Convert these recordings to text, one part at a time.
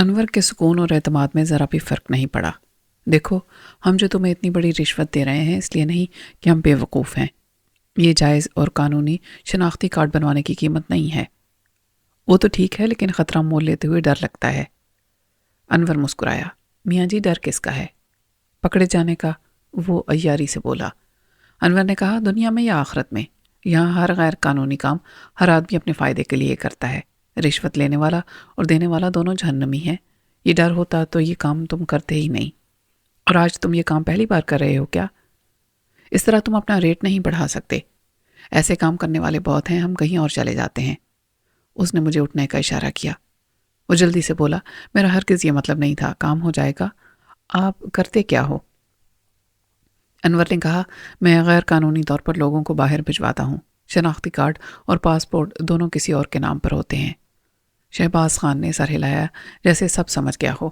انور کے سکون اور اعتماد میں ذرا بھی فرق نہیں پڑا۔ دیکھو، ہم جو تمہیں اتنی بڑی رشوت دے رہے ہیں اس لیے نہیں کہ ہم بے وقوف ہیں۔ یہ جائز اور قانونی شناختی کارڈ بنوانے کی قیمت نہیں ہے۔ وہ تو ٹھیک ہے، لیکن خطرہ مول لیتے ہوئے ڈر لگتا ہے۔ انور مسکرایا۔ میاں جی، ڈر کس کا ہے؟ پکڑے جانے کا، وہ عیاری سے بولا۔ انور نے کہا، دنیا میں یا آخرت میں؟ یہاں ہر غیر قانونی کام ہر آدمی اپنے فائدے کے لیے کرتا ہے۔ رشوت لینے والا اور دینے والا دونوں جہنمی ہیں۔ یہ ڈر ہوتا تو یہ کام تم کرتے ہی نہیں۔ اور آج تم یہ کام پہلی بار کر رہے ہو کیا؟ اس طرح تم اپنا ریٹ نہیں بڑھا سکتے۔ ایسے کام کرنے والے بہت ہیں، ہم کہیں اور چلے جاتے ہیں۔ اس نے مجھے اٹھنے کا اشارہ کیا۔ وہ جلدی سے بولا، میرا ہرگز یہ مطلب نہیں تھا، کام ہو جائے گا۔ آپ کرتے کیا ہو؟ انور نے کہا، میں غیر قانونی طور پر لوگوں کو باہر بھجواتا ہوں۔ شناختی کارڈ اور پاسپورٹ دونوں کسی اور کے نام پر ہوتے ہیں۔ شہباز خان نے سر ہلایا جیسے سب سمجھ گیا ہو۔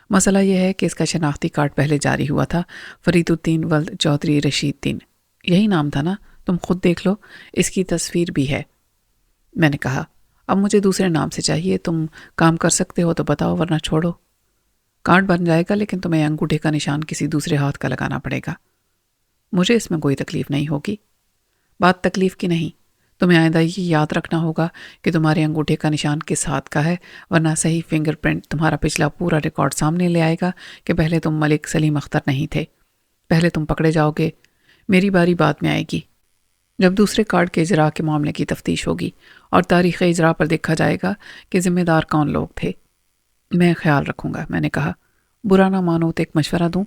مسئلہ یہ ہے کہ اس کا شناختی کارڈ پہلے جاری ہوا تھا فرید الدین ولد چودھری رشید دین۔ یہی نام تھا نا؟ تم خود دیکھ لو، اس کی تصویر بھی ہے۔ میں نے کہا، اب مجھے دوسرے نام سے چاہیے۔ تم کام کر سکتے ہو تو بتاؤ، ورنہ چھوڑو۔ کارڈ بن جائے گا، لیکن تمہیں انگوٹھے کا نشان کسی دوسرے ہاتھ کا لگانا پڑے گا۔ مجھے اس میں کوئی تکلیف نہیں ہوگی۔ بات تکلیف کی نہیں، تمہیں آئندہ یہ یاد رکھنا ہوگا کہ تمہارے انگوٹھے کا نشان کس ہاتھ کا ہے، ورنہ صحیح فنگر پرنٹ تمہارا پچھلا پورا ریکارڈ سامنے لے آئے گا کہ پہلے تم ملک سلیم اختر نہیں تھے۔ پہلے تم پکڑے جاؤ گے، میری باری بعد میں آئے گی، جب دوسرے کارڈ کے اجراء کے معاملے کی تفتیش ہوگی اور تاریخ اجراء پر دیکھا جائے گا کہ ذمہ دار کون لوگ تھے۔ میں خیال رکھوں گا، میں نے کہا۔ برا نہ مانو تو ایک مشورہ دوں،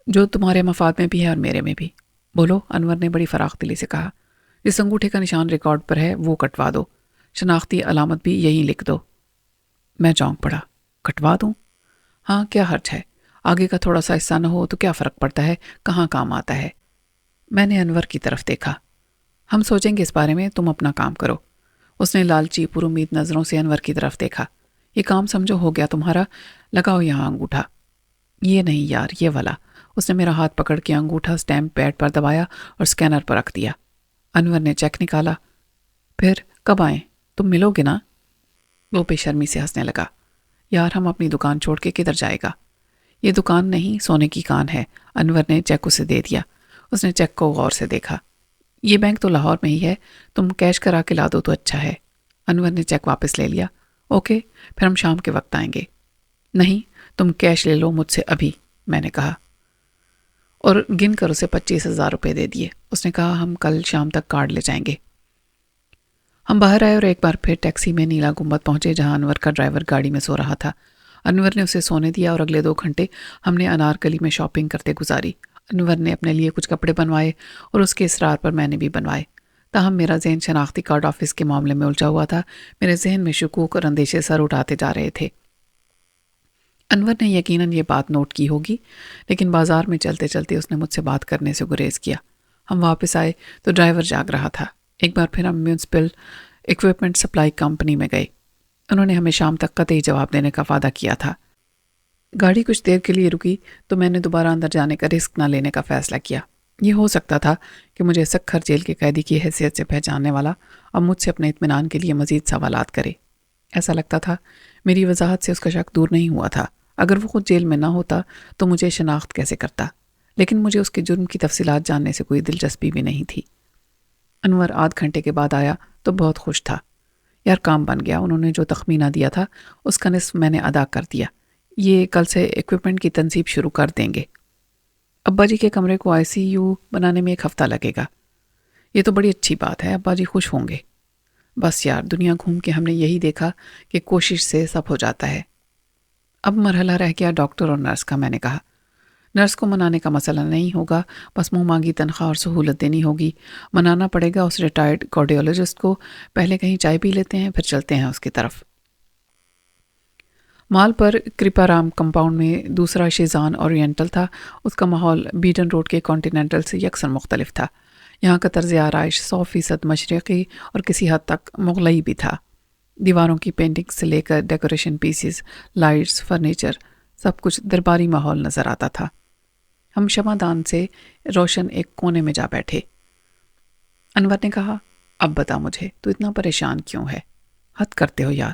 جو تمہارے مفاد میں بھی ہے اور میرے میں بھی۔ بولو، انور نے بڑی فراخ دلی سے کہا۔ جس انگوٹھے کا نشان ریکارڈ پر ہے وہ کٹوا دو، شناختی علامت بھی یہی لکھ دو۔ میں چونک پڑا۔ کٹوا دوں؟ ہاں، کیا حرج ہے؟ آگے کا تھوڑا سا حصہ نہ ہو تو کیا فرق پڑتا ہے، کہاں کام آتا ہے۔ میں نے انور کی طرف دیکھا۔ ہم سوچیں گے اس بارے میں، تم اپنا کام کرو۔ اس نے لالچی پر امید نظروں سے انور کی طرف دیکھا۔ یہ کام سمجھو ہو گیا تمہارا، لگاؤ یہاں انگوٹھا۔ یہ نہیں یار، یہ والا۔ اس نے میرا ہاتھ پکڑ کے انگوٹھا سٹیمپ پیڈ پر دبایا اور سکینر پر رکھ دیا۔ انور نے چیک نکالا۔ پھر کب آئیں؟ تم ملو گے نا؟ وہ بے شرمی سے ہنسنے لگا۔ یار، ہم اپنی دکان چھوڑ کے کدھر جائے گا؟ یہ دکان نہیں، سونے کی کان ہے۔ انور نے چیک اسے دے دیا۔ اس نے چیک کو غور سے دیکھا۔ یہ بینک تو لاہور میں ہی ہے، تم کیش کرا کے لا دو تو اچھا ہے۔ انور نے چیک واپس لے لیا۔ اوکے، پھر ہم شام کے وقت آئیں گے۔ نہیں، تم کیش لے لو مجھ سے ابھی، میں نے کہا، اور گن کر اسے 25,000 روپے دے دیے۔ اس نے کہا، ہم کل شام تک کارڈ لے جائیں گے۔ ہم باہر آئے اور ایک بار پھر ٹیکسی میں نیلا گنبد پہنچے، جہاں انور کا ڈرائیور گاڑی میں سو رہا تھا۔ انور نے اسے سونے دیا اور اگلے 2 گھنٹے ہم نے انارکلی میں شاپنگ کرتے گزاری۔ انور نے اپنے لیے کچھ کپڑے بنوائے اور اس کے اصرار پر میں نے بھی بنوائے۔ تاہم میرا ذہن شناختی کارڈ آفس کے معاملے میں الجھا ہوا تھا۔ میرے ذہن میں شکوک اور اندیشے سر اٹھاتے جا رہے تھے۔ انور نے یقیناً یہ بات نوٹ کی ہوگی، لیکن بازار میں چلتے چلتے اس نے مجھ سے بات کرنے سے گریز کیا۔ ہم واپس آئے تو ڈرائیور جاگ رہا تھا۔ ایک بار پھر ہم میونسپل ایکوپمنٹ سپلائی کمپنی میں گئے۔ انہوں نے ہمیں شام تک قطعی جواب دینے کا وعدہ کیا تھا۔ گاڑی کچھ دیر کے لیے رکی تو میں نے دوبارہ اندر جانے کا رسک نہ لینے کا فیصلہ کیا۔ یہ ہو سکتا تھا کہ مجھے سکھر جیل کے قیدی کی حیثیت سے پہچاننے والا اب مجھ سے اپنے اطمینان کے لیے مزید سوالات کرے۔ ایسا لگتا تھا میری وضاحت سے اس کا شک دور نہیں ہوا تھا۔ اگر وہ خود جیل میں نہ ہوتا تو مجھے شناخت کیسے کرتا؟ لیکن مجھے اس کے جرم کی تفصیلات جاننے سے کوئی دلچسپی بھی نہیں تھی۔ انور آدھ گھنٹے کے بعد آیا تو بہت خوش تھا۔ یار، کام بن گیا۔ انہوں نے جو تخمینہ دیا تھا اس کا نصف میں نے ادا کر دیا۔ یہ کل سے ایکوپمنٹ کی تنصیب شروع کر دیں گے۔ ابا جی کے کمرے کو ICU بنانے میں 1 ہفتہ لگے گا۔ یہ تو بڑی اچھی بات ہے، ابا جی خوش ہوں گے۔ بس یار، دنیا گھوم کے ہم نے یہی دیکھا کہ کوشش سے سب ہو جاتا ہے۔ اب مرحلہ رہ گیا ڈاکٹر اور نرس کا، میں نے کہا۔ نرس کو منانے کا مسئلہ نہیں ہوگا، بس منہ مانگی تنخواہ اور سہولت دینی ہوگی۔ منانا پڑے گا اس ریٹائرڈ کارڈیولوجسٹ کو۔ پہلے کہیں چائے پی لیتے ہیں، پھر چلتے ہیں اس کی طرف۔ مال پر کرپارام کمپاؤنڈ میں دوسرا شیزان اورینٹل تھا۔ اس کا ماحول بیڈن روڈ کے کانٹیننٹل سے یکساں مختلف تھا۔ یہاں کا طرز آرائش 100% مشرقی اور کسی حد تک مغلئی بھی تھا۔ دیواروں کی پینٹنگ سے لے کر ڈیکوریشن پیسز، لائٹس، فرنیچر، سب کچھ درباری ماحول نظر آتا تھا۔ ہم شمعدان سے روشن ایک کونے میں جا بیٹھے۔ انور نے کہا، اب بتا مجھے، تو اتنا پریشان کیوں ہے؟ حد کرتے ہو یار،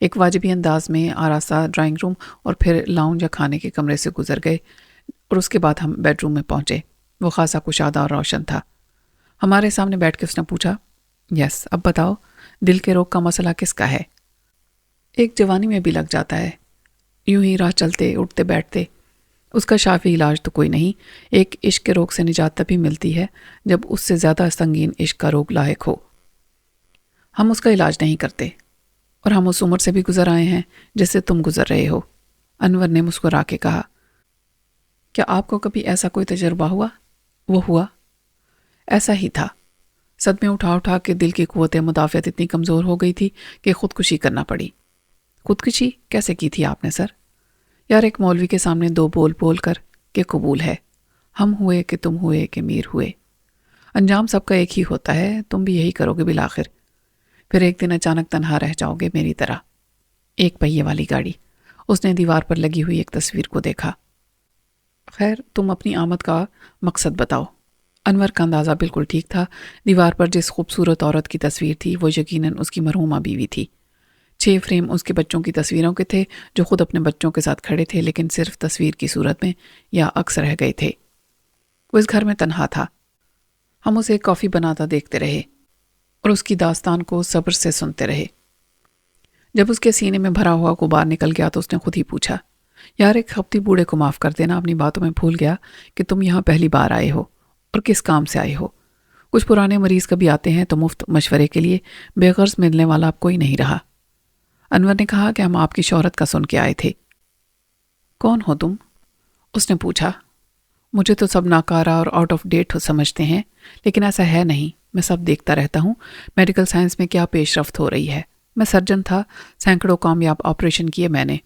ایک واجبی انداز میں آراستہ ڈرائنگ روم اور پھر لاؤنج یا کھانے کے کمرے سے گزر گئے اور اس کے بعد ہم بیڈ روم میں پہنچے۔ وہ خاصا کشادہ اور روشن تھا۔ ہمارے سامنے بیٹھ کے اس نے پوچھا، یس اب بتاؤ، دل کے روگ کا مسئلہ کس کا ہے؟ ایک جوانی میں بھی لگ جاتا ہے، یوں ہی راہ چلتے اٹھتے بیٹھتے۔ اس کا شافی علاج تو کوئی نہیں۔ ایک عشق کے روگ سے نجات تبھی ملتی ہے جب اس سے زیادہ سنگین عشق کا روگ لاحق ہو۔ ہم اس کا علاج نہیں کرتے، اور ہم اس عمر سے بھی گزر آئے ہیں جس سے تم گزر رہے ہو۔ انور نے مسکرا کے کہا، کیا آپ کو کبھی ایسا کوئی تجربہ ہوا؟ وہ ہوا، ایسا ہی تھا۔ صدمے اٹھا اٹھا کے دل کی قوت مدافعت اتنی کمزور ہو گئی تھی کہ خودکشی کرنا پڑی۔ خودکشی کیسے کی تھی آپ نے سر؟ یار ایک مولوی کے سامنے دو بول بول کر کہ قبول ہے، ہم ہوئے کہ تم ہوئے کہ میر ہوئے، انجام سب کا ایک ہی ہوتا ہے، تم بھی یہی کرو گے بالآخر، پھر ایک دن اچانک تنہا رہ جاؤ گے میری طرح۔ ایک پہیے والی گاڑی۔ اس نے دیوار پر لگی ہوئی ایک تصویر کو دیکھا۔ خیر تم اپنی آمد کا مقصد بتاؤ۔ انور کا اندازہ بالکل ٹھیک تھا۔ دیوار پر جس خوبصورت عورت کی تصویر تھی وہ یقیناً اس کی مرحومہ بیوی تھی۔ 6 فریم اس کے بچوں کی تصویروں کے تھے جو خود اپنے بچوں کے ساتھ کھڑے تھے لیکن صرف تصویر کی صورت میں یا عکس رہ گئے تھے۔ وہ اس گھر میں تنہا تھا۔ ہم اسے کافی بناتا دیکھتے رہے اور اس کی داستان کو صبر سے سنتے رہے۔ جب اس کے سینے میں بھرا ہوا غبار نکل گیا تو اس نے خود ہی پوچھا، یار ایک ہفتی بوڑھے کو معاف کر دینا، اپنی باتوں میں بھول گیا کہ تم یہاں پہلی بار آئے ہو اور کس کام سے آئے ہو۔ کچھ پرانے مریض کبھی آتے ہیں تو مفت مشورے کے لیے، بے غرض ملنے والا اب کوئی نہیں رہا۔ انور نے کہا کہ ہم آپ کی شہرت کا سن کے آئے تھے۔ کون ہو تم؟ اس نے پوچھا۔ مجھے تو سب ناکارہ اور آؤٹ آف ڈیٹ سمجھتے ہیں، لیکن ایسا ہے نہیں، میں سب دیکھتا رہتا ہوں، میڈیکل سائنس میں کیا پیش رفت ہو رہی ہے۔ میں سرجن تھا، سینکڑوں کامیاب آپریشن کیے میں نے،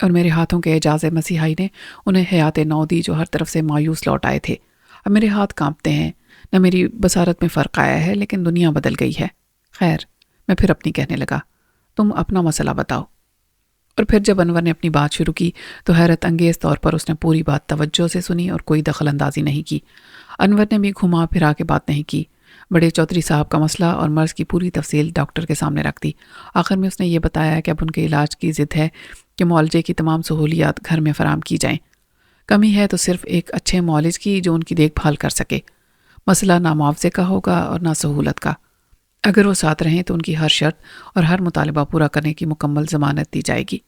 اور میرے ہاتھوں کے اعجاز مسیحائی نے انہیں حیات نو دی جو ہر طرف سے مایوس لوٹ آئے تھے۔ اب میرے ہاتھ کانپتے ہیں، نہ میری بصارت میں فرق آیا ہے لیکن دنیا بدل گئی ہے۔ خیر میں پھر اپنی کہنے لگا، تم اپنا مسئلہ بتاؤ۔ اور پھر جب انور نے اپنی بات شروع کی تو حیرت انگیز طور پر اس نے پوری بات توجہ سے سنی اور کوئی دخل اندازی نہیں کی۔ انور نے بھی گھما پھرا کے بات نہیں کی، بڑے چودھری صاحب کا مسئلہ اور مرض کی پوری تفصیل ڈاکٹر کے سامنے رکھ دی۔ آخر میں اس نے یہ بتایا کہ اب ان کے علاج کی ضد ہے کہ معالجے کی تمام سہولیات گھر میں فراہم کی جائیں۔ کمی ہے تو صرف ایک اچھے معالج کی جو ان کی دیکھ بھال کر سکے۔ مسئلہ نہ معاوضے کا ہوگا اور نہ سہولت کا۔ اگر وہ ساتھ رہیں تو ان کی ہر شرط اور ہر مطالبہ پورا کرنے کی مکمل ضمانت دی جائے گی۔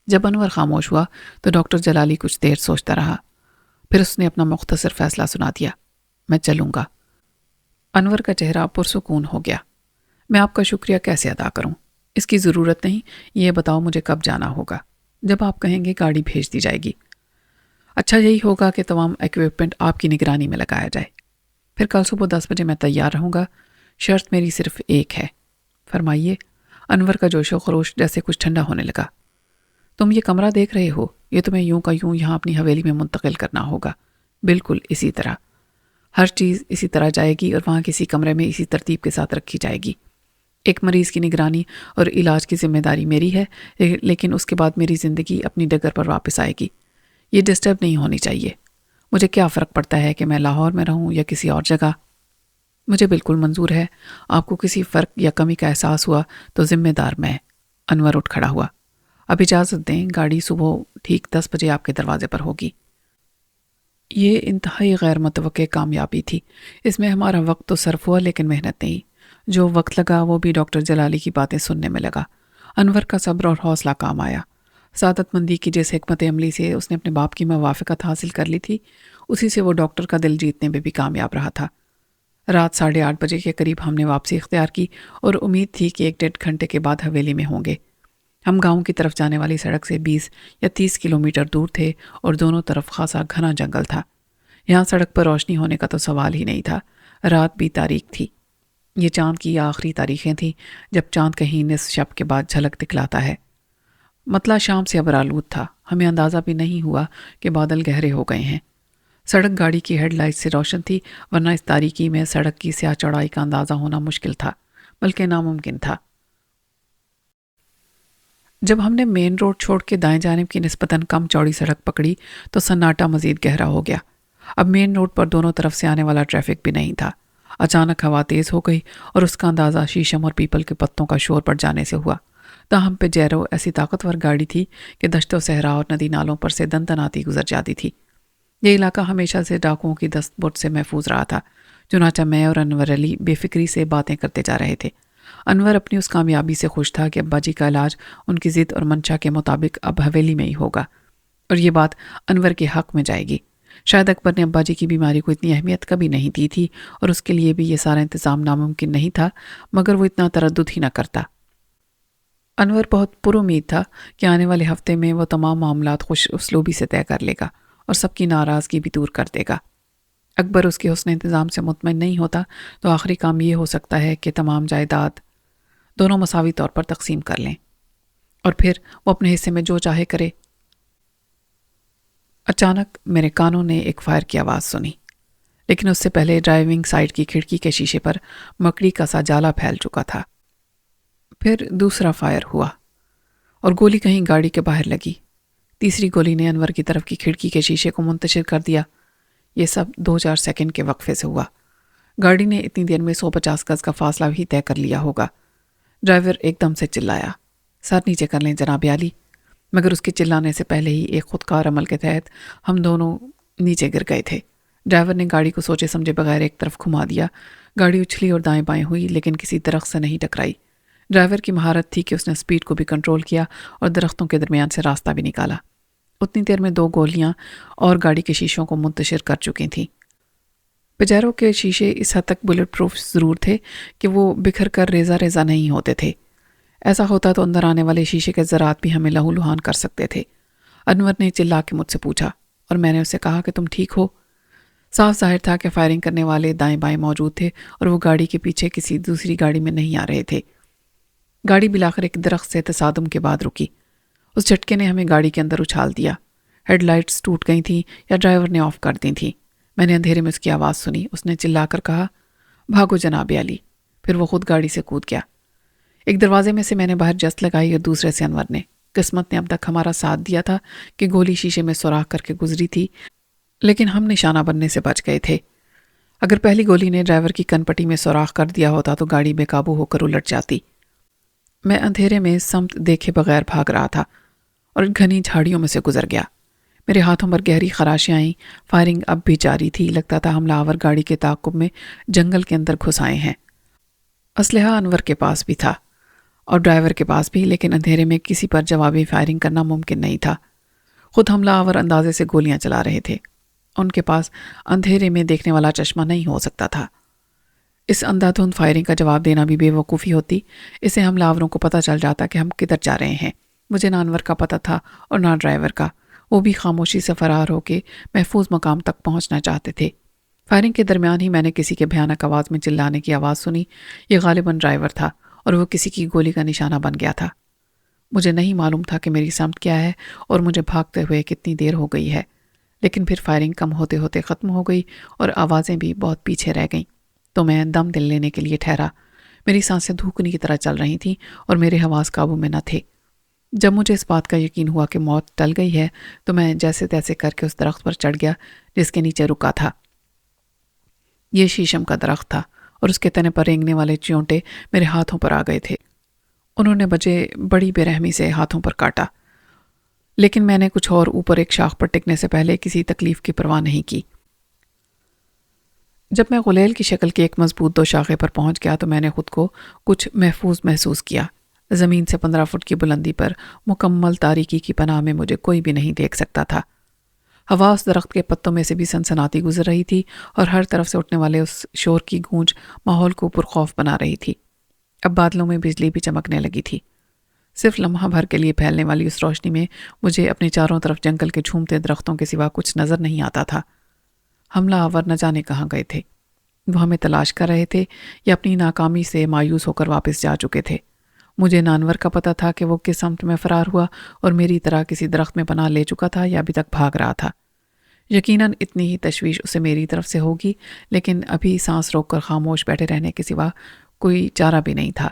جب انور خاموش ہوا تو ڈاکٹر جلالی کچھ دیر سوچتا رہا، پھر اس نے اپنا مختصر فیصلہ سنا دیا، میں چلوں گا۔ انور کا چہرہ پرسکون ہو گیا۔ میں آپ کا شکریہ کیسے ادا کروں؟ اس کی ضرورت نہیں، یہ بتاؤ مجھے کب جانا ہوگا؟ جب آپ کہیں گے گاڑی بھیج دی جائے گی۔ اچھا یہی ہوگا کہ تمام ایکوپمنٹ آپ کی نگرانی میں لگایا جائے۔ پھر کل صبح 10 بجے میں تیار رہوں گا۔ شرط میری صرف ایک ہے۔ فرمائیے۔ انور کا جوش و خروش جیسے کچھ ٹھنڈا ہونے لگا۔ تم یہ کمرہ دیکھ رہے ہو، یہ تمہیں یوں کا یوں یہاں اپنی حویلی میں منتقل کرنا ہوگا، بالکل اسی طرح۔ ہر چیز اسی طرح جائے گی اور وہاں کسی کمرے میں اسی ترتیب کے ساتھ رکھی جائے گی۔ ایک مریض کی نگرانی اور علاج کی ذمہ داری میری ہے، لیکن اس کے بعد میری زندگی اپنی ڈگر پر واپس آئے گی۔ یہ ڈسٹرب نہیں ہونی چاہیے۔ مجھے کیا فرق پڑتا ہے کہ میں لاہور میں رہوں یا کسی اور جگہ؟ مجھے بالکل منظور ہے۔ آپ کو کسی فرق یا کمی کا احساس ہوا تو ذمہ دار میں۔ انور اٹھ کھڑا ہوا۔ اب اجازت دیں، گاڑی صبح ٹھیک 10 بجے آپ کے دروازے پر ہوگی۔ یہ انتہائی غیر متوقع کامیابی تھی۔ اس میں ہمارا وقت تو صرف ہوا لیکن محنت نہیں۔ جو وقت لگا وہ بھی ڈاکٹر جلالی کی باتیں سننے میں لگا۔ انور کا صبر اور حوصلہ کام آیا۔ سعادت مندی کی جس حکمت عملی سے اس نے اپنے باپ کی موافقت حاصل کر لی تھی، اسی سے وہ ڈاکٹر کا دل جیتنے میں بھی کامیاب رہا تھا۔ رات 8:30 بجے کے قریب ہم نے واپسی اختیار کی اور امید تھی کہ 1.5 گھنٹے کے بعد حویلی میں ہوں گے۔ ہم گاؤں کی طرف جانے والی سڑک سے 20 یا 30 کلومیٹر دور تھے اور دونوں طرف خاصا گھنا جنگل تھا۔ یہاں سڑک پر روشنی ہونے کا تو سوال ہی نہیں تھا۔ رات بھی تاریک تھی۔ یہ چاند کی آخری تاریخیں تھیں جب چاند کہیں نصف شب کے بعد جھلک دکھلاتا ہے۔ مطلع شام سے ابرآلود تھا۔ ہمیں اندازہ بھی نہیں ہوا کہ بادل گہرے ہو گئے ہیں۔ سڑک گاڑی کی ہیڈ لائٹ سے روشن تھی، ورنہ اس تاریکی میں سڑک کی سیاہ چوڑائی کا اندازہ ہونا مشکل تھا، بلکہ ناممکن تھا۔ جب ہم نے مین روڈ چھوڑ کے دائیں جانب کی نسبتاً کم چوڑی سڑک پکڑی تو سناٹا مزید گہرا ہو گیا۔ اب مین روڈ پر دونوں طرف سے آنے والا ٹریفک بھی نہیں تھا۔ اچانک ہوا تیز ہو گئی اور اس کا اندازہ شیشم اور پیپل کے پتوں کا شور پڑ جانے سے ہوا۔ تاہم پجیرو ایسی طاقتور گاڑی تھی کہ دشت و صحرا اور ندی نالوں پر سے دندناتی گزر جاتی تھی۔ یہ علاقہ ہمیشہ سے ڈاکوؤں کی دست برد سے محفوظ رہا تھا۔ چنانچہ میں اور انور علی بے فکری سے باتیں کرتے جا رہے تھے۔ انور اپنی اس کامیابی سے خوش تھا کہ ابا جی کا علاج ان کی ضد اور منشا کے مطابق اب حویلی میں ہی ہوگا، اور یہ بات انور کے حق میں جائے گی۔ شاید اکبر نے ابا جی کی بیماری کو اتنی اہمیت کبھی نہیں دی تھی، اور اس کے لیے بھی یہ سارا انتظام ناممکن نہیں تھا، مگر وہ اتنا تردد ہی نہ کرتا۔ انور بہت پر امید تھا کہ آنے والے ہفتے میں وہ تمام معاملات خوش اسلوبی سے طے کر لے گا اور سب کی ناراضگی بھی دور کر دے گا۔ اکبر اس کے حسن انتظام سے مطمئن نہیں ہوتا تو آخری کام یہ ہو سکتا ہے کہ تمام جائیداد دونوں مساوی طور پر تقسیم کر لیں، اور پھر وہ اپنے حصے میں جو چاہے کرے۔ اچانک میرے کانوں نے ایک فائر کی آواز سنی، لیکن اس سے پہلے ڈرائیونگ سائیڈ کی کھڑکی کے شیشے پر مکڑی کا سا جالا پھیل چکا تھا۔ پھر دوسرا فائر ہوا اور گولی کہیں گاڑی کے باہر لگی۔ تیسری گولی نے انور کی طرف کی کھڑکی کے شیشے کو منتشر کر دیا۔ یہ سب 2-4 سیکنڈ کے وقفے سے ہوا۔ گاڑی نے اتنی دیر میں 150 گز کا فاصلہ بھی طے کر لیا ہوگا۔ ڈرائیور ایک دم سے چلایا، سر نیچے کر لیں جناب عالی، مگر اس کے چلانے سے پہلے ہی ایک خودکار عمل کے تحت ہم دونوں نیچے گر گئے تھے۔ ڈرائیور نے گاڑی کو سوچے سمجھے بغیر ایک طرف گھما دیا۔ گاڑی اچھلی اور دائیں بائیں ہوئی، لیکن کسی درخت سے نہیں ٹکرائی۔ ڈرائیور کی مہارت تھی کہ اس نے سپیڈ کو بھی کنٹرول کیا اور درختوں کے درمیان سے راستہ بھی نکالا۔ اتنی دیر میں 2 گولیاں اور گاڑی کے شیشوں کو منتشر کر چکی تھیں۔ پجیرو کے شیشے اس حد تک بلٹ پروف ضرور تھے کہ وہ بکھر کر ریزہ ریزہ نہیں ہوتے تھے۔ ایسا ہوتا تو اندر آنے والے شیشے کے ذرات بھی ہمیں لہو لہان کر سکتے تھے۔ انور نے چلا کے مجھ سے پوچھا، اور میں نے اسے کہا کہ تم ٹھیک ہو؟ صاف ظاہر تھا کہ فائرنگ کرنے والے دائیں بائیں موجود تھے اور وہ گاڑی کے پیچھے کسی دوسری گاڑی میں نہیں آ رہے تھے۔ گاڑی بلاخر ایک درخت سے تصادم کے بعد رکی۔ اس جھٹکے نے ہمیں گاڑی کے اندر اچھال دیا۔ ہیڈ لائٹس ٹوٹ گئی تھیں یا ڈرائیور نے آف کر دی تھیں۔ میں نے اندھیرے میں اس کی آواز سنی۔ اس نے چلا کر کہا، بھاگو جناب عالی۔ پھر وہ خود گاڑی سے کود گیا۔ ایک دروازے میں سے میں نے باہر جست لگائی اور دوسرے سے انور نے۔ قسمت نے اب تک ہمارا ساتھ دیا تھا کہ گولی شیشے میں سوراخ کر کے گزری تھی، لیکن ہم نشانہ بننے سے بچ گئے تھے۔ اگر پہلی گولی نے ڈرائیور کی کن پٹی میں سوراخ کر دیا ہوتا تو گاڑی بے قابو ہو کر الٹ جاتی۔ میں اندھیرے میں سمت دیکھے بغیر بھاگ رہا تھا اور گھنی جھاڑیوں میں سے گزر گیا۔ میرے ہاتھوں پر گہری خراشیاں آئیں۔ فائرنگ اب بھی جاری تھی۔ لگتا تھا حملہ آور گاڑی کے تعاقب میں جنگل کے اندر گھس آئے ہیں۔ اسلحہ انور کے پاس بھی تھا اور ڈرائیور کے پاس بھی، لیکن اندھیرے میں کسی پر جوابی فائرنگ کرنا ممکن نہیں تھا۔ خود حملہ آور اندازے سے گولیاں چلا رہے تھے۔ ان کے پاس اندھیرے میں دیکھنے والا چشمہ نہیں ہو سکتا تھا۔ اس اندھا دھند فائرنگ کا جواب دینا بھی بے وقوفی ہوتی۔ اسے حملہ آوروں کو پتہ چل جاتا کہ ہم کدھر جا رہے ہیں۔ مجھے نہ انور کا پتہ تھا اور نہ ڈرائیور کا۔ وہ بھی خاموشی سے فرار ہو کے محفوظ مقام تک پہنچنا چاہتے تھے۔ فائرنگ کے درمیان ہی میں نے کسی کے بھیانک آواز میں چلانے کی آواز سنی۔ یہ غالباً ڈرائیور تھا اور وہ کسی کی گولی کا نشانہ بن گیا تھا۔ مجھے نہیں معلوم تھا کہ میری سمت کیا ہے اور مجھے بھاگتے ہوئے کتنی دیر ہو گئی ہے، لیکن پھر فائرنگ کم ہوتے ہوتے ختم ہو گئی اور آوازیں بھی بہت پیچھے رہ گئیں، تو میں دم دل لینے کے لیے ٹھہرا۔ میری سانسیں دھوکنے کی طرح چل رہی تھیں اور میرے حواس قابو میں نہ تھے۔ جب مجھے اس بات کا یقین ہوا کہ موت ٹل گئی ہے تو میں جیسے تیسے کر کے اس درخت پر چڑھ گیا جس کے نیچے رکا تھا۔ یہ شیشم کا درخت تھا اور اس کے تنے پر رینگنے والے چیونٹے میرے ہاتھوں پر آ گئے تھے۔ انہوں نے مجھے بڑی بے رحمی سے ہاتھوں پر کاٹا، لیکن میں نے کچھ اور اوپر ایک شاخ پر ٹکنے سے پہلے کسی تکلیف کی پرواہ نہیں کی۔ جب میں غلیل کی شکل کی ایک مضبوط 2 شاخے پر پہنچ گیا تو میں نے خود کو کچھ محفوظ محسوس کیا۔ زمین سے 15 فٹ کی بلندی پر مکمل تاریکی کی پناہ میں مجھے کوئی بھی نہیں دیکھ سکتا تھا۔ ہوا اس درخت کے پتوں میں سے بھی سنسناتی گزر رہی تھی اور ہر طرف سے اٹھنے والے اس شور کی گونج ماحول کو پرخوف بنا رہی تھی۔ اب بادلوں میں بجلی بھی چمکنے لگی تھی۔ صرف لمحہ بھر کے لیے پھیلنے والی اس روشنی میں مجھے اپنے چاروں طرف جنگل کے جھومتے درختوں کے سوا کچھ نظر نہیں آتا تھا۔ حملہ آور نہ جانے کہاں گئے تھے۔ وہ ہمیں تلاش کر رہے تھے یا اپنی ناکامی سے مایوس ہو کر واپس جا چکے تھے۔ مجھے نہ انور کا پتہ تھا کہ وہ کس سمت میں فرار ہوا اور میری طرح کسی درخت میں پناہ لے چکا تھا یا ابھی تک بھاگ رہا تھا۔ یقیناً اتنی ہی تشویش اسے میری طرف سے ہوگی، لیکن ابھی سانس روک کر خاموش بیٹھے رہنے کے سوا کوئی چارہ بھی نہیں تھا۔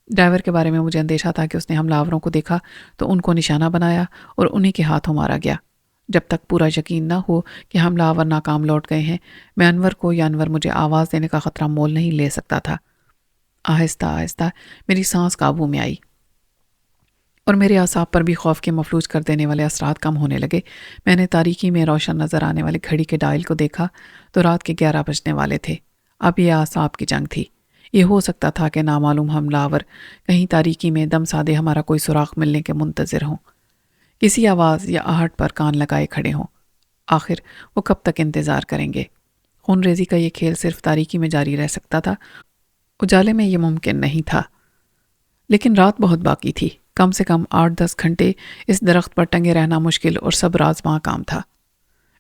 ڈرائیور کے بارے میں مجھے اندیشہ تھا کہ اس نے حملہ آوروں کو دیکھا تو ان کو نشانہ بنایا اور انہی کے ہاتھوں مارا گیا۔ جب تک پورا یقین نہ ہو کہ حملہ آور ناکام لوٹ گئے ہیں، میں انور کو یا انور مجھے آواز دینے کا خطرہ مول نہیں لے سکتا تھا۔ آہستہ آہستہ میری سانس قابو میں آئی۔ اور میرے اعصاب پر بھی خوف کے مفلوج کر دینے والے اثرات کم ہونے لگے۔ میں نے تاریکی میں روشن نظر آنے والی گھڑی کے ڈائل کو دیکھا تو رات کے 11 بجنے والے تھے۔ اب یہ اعصاب کی جنگ تھی۔ یہ ہو سکتا تھا کہ نامعلوم حملہ آور کہیں تاریکی میں دم سادے ہمارا کوئی سراغ ملنے کے منتظر ہوں، کسی آواز یا آہٹ پر کان لگائے کھڑے ہوں۔ آخر وہ کب تک انتظار کریں گے؟ خون ریزی کا یہ کھیل صرف تاریکی میں جاری رہ سکتا تھا، اجالے میں یہ ممکن نہیں تھا۔ لیکن رات بہت باقی تھی، کم سے کم 8-10 گھنٹے اس درخت پر ٹنگے رہنا مشکل اور صبر آزما کام تھا۔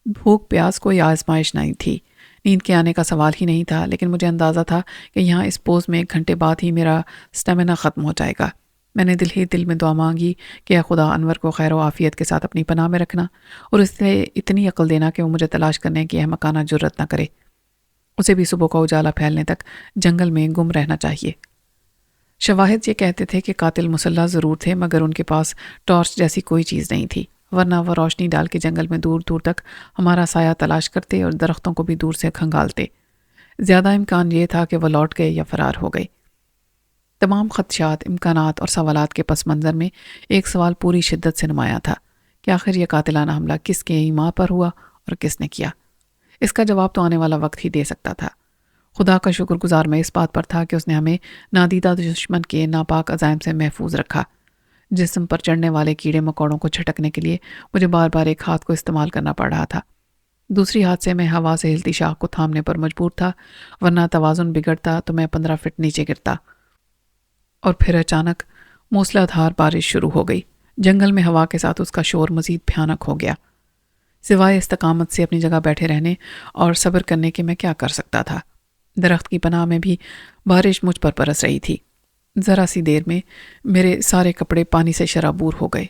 بھوک پیاس کوئی آزمائش نہیں تھی، نیند کے آنے کا سوال ہی نہیں تھا، لیکن مجھے اندازہ تھا کہ یہاں اس پوز میں 1 گھنٹے بعد ہی میرا سٹیمنا ختم ہو جائے گا۔ میں نے دل ہی دل میں دعا مانگی کہ اے خدا انور کو خیر و عافیت کے ساتھ اپنی پناہ میں رکھنا اور اس سے اتنی عقل دینا کہ وہ مجھے تلاش کرنے کی احمقانہ جرت نہ کرے۔ اسے بھی صبح کا اجالا پھیلنے تک جنگل میں گم رہنا چاہیے۔ شواہد یہ کہتے تھے کہ قاتل مسلح ضرور تھے، مگر ان کے پاس ٹارچ جیسی کوئی چیز نہیں تھی، ورنہ وہ روشنی ڈال کے جنگل میں دور دور تک ہمارا سایہ تلاش کرتے اور درختوں کو بھی دور سے کھنگالتے۔ زیادہ امکان یہ تھا کہ وہ لوٹ گئے یا فرار ہو گئے۔ تمام خدشات، امکانات اور سوالات کے پس منظر میں ایک سوال پوری شدت سے نمایاں تھا کہ آخر یہ قاتلانہ حملہ کس کے ایما پر ہوا اور کس نے کیا؟ اس کا جواب تو آنے والا وقت ہی دے سکتا تھا۔ خدا کا شکر گزار میں اس بات پر تھا کہ اس نے ہمیں نادیدہ دشمن کے ناپاک عزائم سے محفوظ رکھا۔ جسم پر چڑھنے والے کیڑے مکوڑوں کو چھٹکنے کے لیے مجھے بار بار ایک ہاتھ کو استعمال کرنا پڑ رہا تھا، دوسری ہاتھ سے میں ہوا سے ہلتی شاخ کو تھامنے پر مجبور تھا، ورنہ توازن بگڑتا تو میں 15 فٹ نیچے گرتا۔ اور پھر اچانک موسلا دھار بارش شروع ہو گئی۔ جنگل میں ہوا کے ساتھ اس کا شور مزید بھیانک ہو گیا۔ سوائے استقامت سے اپنی جگہ بیٹھے رہنے اور صبر کرنے کے میں کیا کر سکتا تھا؟ درخت کی پناہ میں بھی بارش مجھ پر برس رہی تھی۔ ذرا سی دیر میں میرے سارے کپڑے پانی سے شرابور ہو گئے۔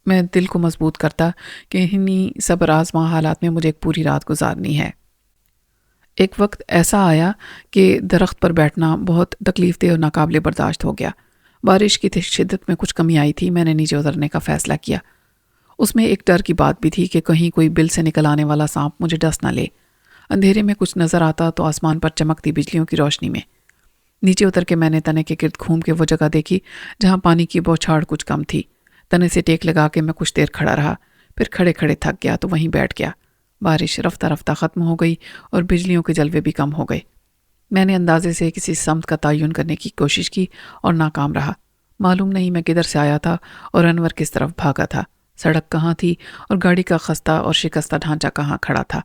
میں دل کو مضبوط کرتا کہ انہی صبر آزما حالات میں مجھے ایک پوری رات گزارنی ہے۔ ایک وقت ایسا آیا کہ درخت پر بیٹھنا بہت تکلیف دہ اور ناقابل برداشت ہو گیا۔ بارش کی شدت میں کچھ کمی آئی تھی، میں نے نیچے اترنے کا فیصلہ کیا۔ اس میں ایک ڈر کی بات بھی تھی کہ کہیں کوئی بل سے نکل آنے والا سانپ مجھے ڈس نہ لے۔ اندھیرے میں کچھ نظر آتا تو آسمان پر چمکتی بجلیوں کی روشنی میں۔ نیچے اتر کے میں نے تنے کے گرد گھوم کے وہ جگہ دیکھی جہاں پانی کی بوچھاڑ کچھ کم تھی۔ تنے سے ٹیک لگا کے میں کچھ دیر کھڑا رہا، پھر کھڑے کھڑے تھک گیا تو وہیں بیٹھ گیا۔ بارش رفتہ رفتہ ختم ہو گئی اور بجلیوں کے جلوے بھی کم ہو گئے۔ میں نے اندازے سے کسی سمت کا تعین کرنے کی کوشش کی اور ناکام رہا۔ معلوم نہیں میں کدھر سے آیا تھا اور انور کس طرف بھاگا تھا، سڑک کہاں تھی اور گاڑی کا خستہ اور شکستہ ڈھانچہ کہاں کھڑا تھا۔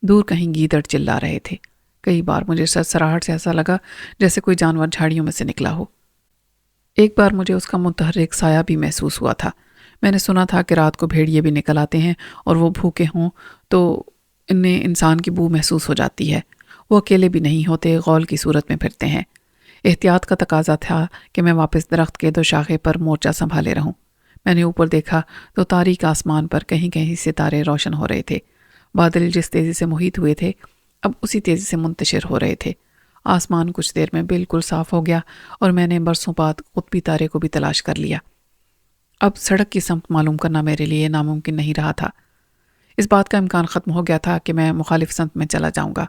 دور کہیں گیدڑ چلا رہے تھے۔ کئی بار مجھے سرسراہٹ سے ایسا لگا جیسے کوئی جانور جھاڑیوں میں سے نکلا ہو۔ ایک بار مجھے اس کا متحرک سایہ بھی محسوس ہوا تھا۔ میں نے سنا تھا کہ رات کو بھیڑیے بھی نکل آتے ہیں اور وہ بھوکے ہوں تو انہیں انسان کی بو محسوس ہو جاتی ہے۔ وہ اکیلے بھی نہیں ہوتے، غول کی صورت میں پھرتے ہیں۔ احتیاط کا تقاضا تھا کہ میں واپس درخت کے 2 شاخے پر مورچہ سنبھالے رہوں۔ میں نے اوپر دیکھا تو تاریک آسمان پر کہیں کہیں ستارے روشن ہو رہے تھے۔ بادل جس تیزی سے محیط ہوئے تھے اب اسی تیزی سے منتشر ہو رہے تھے۔ آسمان کچھ دیر میں بالکل صاف ہو گیا اور میں نے برسوں بعد قطبی تارے کو بھی تلاش کر لیا۔ اب سڑک کی سمت معلوم کرنا میرے لیے ناممکن نہیں رہا تھا۔ اس بات کا امکان ختم ہو گیا تھا کہ میں مخالف سمت میں چلا جاؤں گا۔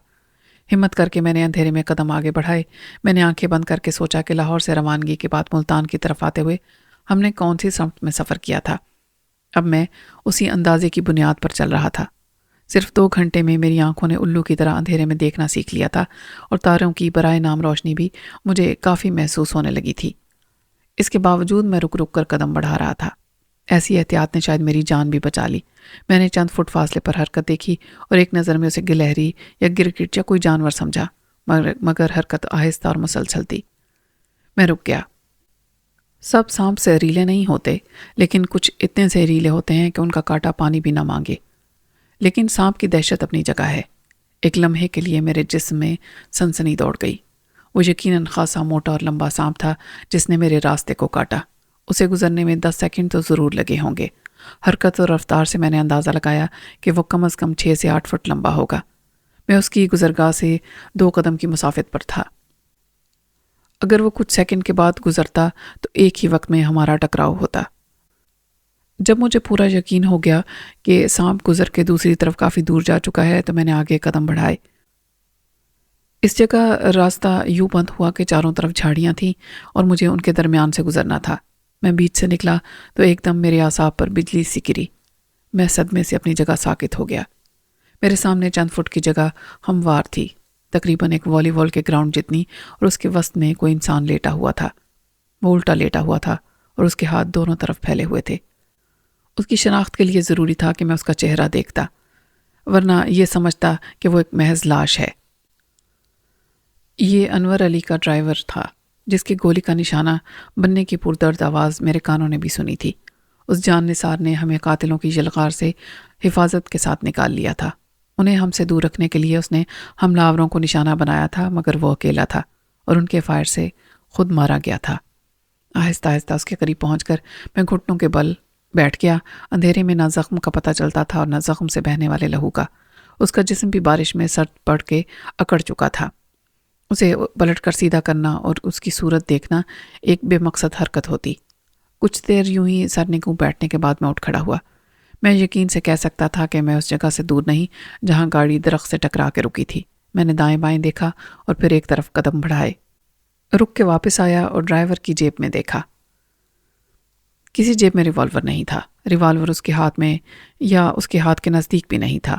ہمت کر کے میں نے اندھیرے میں قدم آگے بڑھائے۔ میں نے آنکھیں بند کر کے سوچا کہ لاہور سے روانگی کے بعد ملتان کی طرف آتے ہوئے ہم نے کون سی سمت میں سفر کیا تھا۔ اب میں اسی اندازے کی بنیاد پر چل رہا تھا۔ صرف 2 گھنٹے میں میری آنکھوں نے الو کی طرح اندھیرے میں دیکھنا سیکھ لیا تھا اور تاروں کی برائے نام روشنی بھی مجھے کافی محسوس ہونے لگی تھی۔ اس کے باوجود میں رک رک کر قدم بڑھا رہا تھا۔ ایسی احتیاط نے شاید میری جان بھی بچا لی۔ میں نے چند فٹ فاصلے پر حرکت دیکھی اور ایک نظر میں اسے گلہری یا گرگٹ یا کوئی جانور سمجھا، مگر حرکت آہستہ اور مسلسل تھی۔ میں رک گیا۔ سب سانپ زہریلے نہیں ہوتے، لیکن کچھ اتنے زہریلے ہوتے ہیں کہ ان کا کاٹا پانی بھی نہ مانگے۔ لیکن سانپ کی دہشت اپنی جگہ ہے۔ ایک لمحے کے لیے میرے جسم میں سنسنی دوڑ گئی۔ وہ یقیناً خاصا موٹا اور لمبا سانپ تھا جس نے میرے راستے کو کاٹا۔ اسے گزرنے میں 10 سیکنڈ تو ضرور لگے ہوں گے۔ حرکت اور رفتار سے میں نے اندازہ لگایا کہ وہ کم از کم 6 سے 8 فٹ لمبا ہوگا۔ میں اس کی گزرگاہ سے 2 قدم کی مسافت پر تھا۔ اگر وہ کچھ سیکنڈ کے بعد گزرتا تو ایک ہی وقت میں ہمارا ٹکراؤ ہوتا۔ جب مجھے پورا یقین ہو گیا کہ سانپ گزر کے دوسری طرف کافی دور جا چکا ہے تو میں نے آگے قدم بڑھائے۔ اس جگہ راستہ یوں بند ہوا کہ چاروں طرف جھاڑیاں تھیں اور مجھے ان کے درمیان سے گزرنا تھا۔ میں بیچ سے نکلا تو ایک دم میرے اعصاب پر بجلی سی گری۔ میں صدمے سے اپنی جگہ ساکت ہو گیا۔ میرے سامنے چند فٹ کی جگہ ہموار تھی، تقریباً ایک والی بال کے گراؤنڈ جتنی، اور اس کے وسط میں کوئی انسان لیٹا ہوا تھا۔ وہ الٹا لیٹا ہوا تھا اور اس کے ہاتھ دونوں طرف پھیلے ہوئے تھے۔ اس کی شناخت کے لیے ضروری تھا کہ میں اس کا چہرہ دیکھتا، ورنہ یہ سمجھتا کہ وہ ایک محض لاش ہے۔ یہ انور علی کا ڈرائیور تھا، جس کی گولی کا نشانہ بننے کی پردرد آواز میرے کانوں نے بھی سنی تھی۔ اس جان نثار نے ہمیں قاتلوں کی یلغار سے حفاظت کے ساتھ نکال لیا تھا۔ انہیں ہم سے دور رکھنے کے لیے اس نے حملہ آوروں کو نشانہ بنایا تھا، مگر وہ اکیلا تھا اور ان کے فائر سے خود مارا گیا تھا۔ آہستہ آہستہ اس کے قریب پہنچ کر میں گھٹنوں کے بل بیٹھ گیا۔ اندھیرے میں نہ زخم کا پتہ چلتا تھا اور نہ زخم سے بہنے والے لہو کا۔ اس کا جسم بھی بارش میں سرد پڑ کے اکڑ چکا تھا۔ اسے پلٹ کر سیدھا کرنا اور اس کی صورت دیکھنا ایک بے مقصد حرکت ہوتی۔ کچھ دیر یوں ہی سر نگوں بیٹھنے کے بعد میں اٹھ کھڑا ہوا۔ میں یقین سے کہہ سکتا تھا کہ میں اس جگہ سے دور نہیں جہاں گاڑی درخت سے ٹکرا کے رکی تھی۔ میں نے دائیں بائیں دیکھا اور پھر ایک طرف قدم بڑھائے، رک کے واپس آیا اور ڈرائیور کی جیب میں دیکھا۔ کسی جیب میں ریوالور نہیں تھا۔ ریوالور اس کے ہاتھ میں یا اس کے ہاتھ کے نزدیک بھی نہیں تھا۔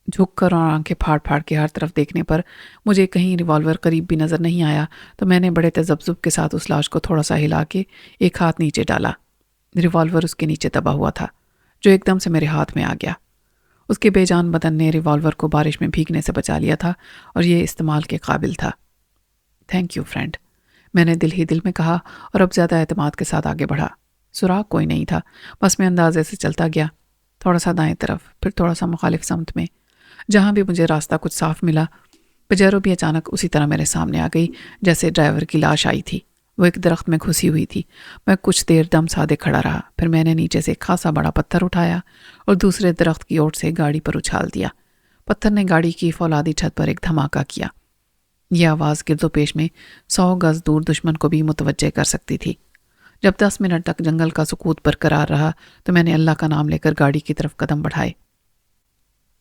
جھک کر اور آنکھیں پھاڑ پھاڑ کے ہر طرف دیکھنے پر مجھے کہیں ریوالور قریب بھی نظر نہیں آیا، تو میں نے بڑے تذبذب کے ساتھ اس لاش کو تھوڑا سا ہلا کے ایک ہاتھ نیچے ڈالا۔ ریوالور اس کے نیچے دبا ہوا تھا، جو ایک دم سے میرے ہاتھ میں آ گیا۔ اس کے بے جان بدن نے ریوالور کو بارش میں بھیگنے سے بچا لیا تھا اور یہ استعمال کے قابل تھا۔ تھینک یو فرینڈ، میں نے دل ہی دل میں کہا اور اب زیادہ اعتماد کے ساتھ آگے بڑھا۔ سراغ کوئی نہیں تھا، بس میں اندازے سے چلتا گیا، تھوڑا سا دائیں طرف، پھر تھوڑا سا مخالف سمت میں۔ جہاں بھی مجھے راستہ کچھ صاف ملا، پجیرو بھی اچانک اسی طرح میرے سامنے آ گئی جیسے ڈرائیور کی لاش آئی تھی۔ وہ ایک درخت میں گھسی ہوئی تھی۔ میں کچھ دیر دم سادے کھڑا رہا، پھر میں نے نیچے سے ایک خاصا بڑا پتھر اٹھایا اور دوسرے درخت کی اوٹ سے گاڑی پر اچھال دیا۔ پتھر نے گاڑی کی فولادی چھت پر ایک دھماکہ کیا۔ یہ آواز گرد و پیش میں 100 گز دور دشمن کو بھی متوجہ کر سکتی تھی۔ جب 10 منٹ تک جنگل کا سکوت برقرار رہا تو میں نے اللہ کا نام لے کر گاڑی کی طرف قدم بڑھائے۔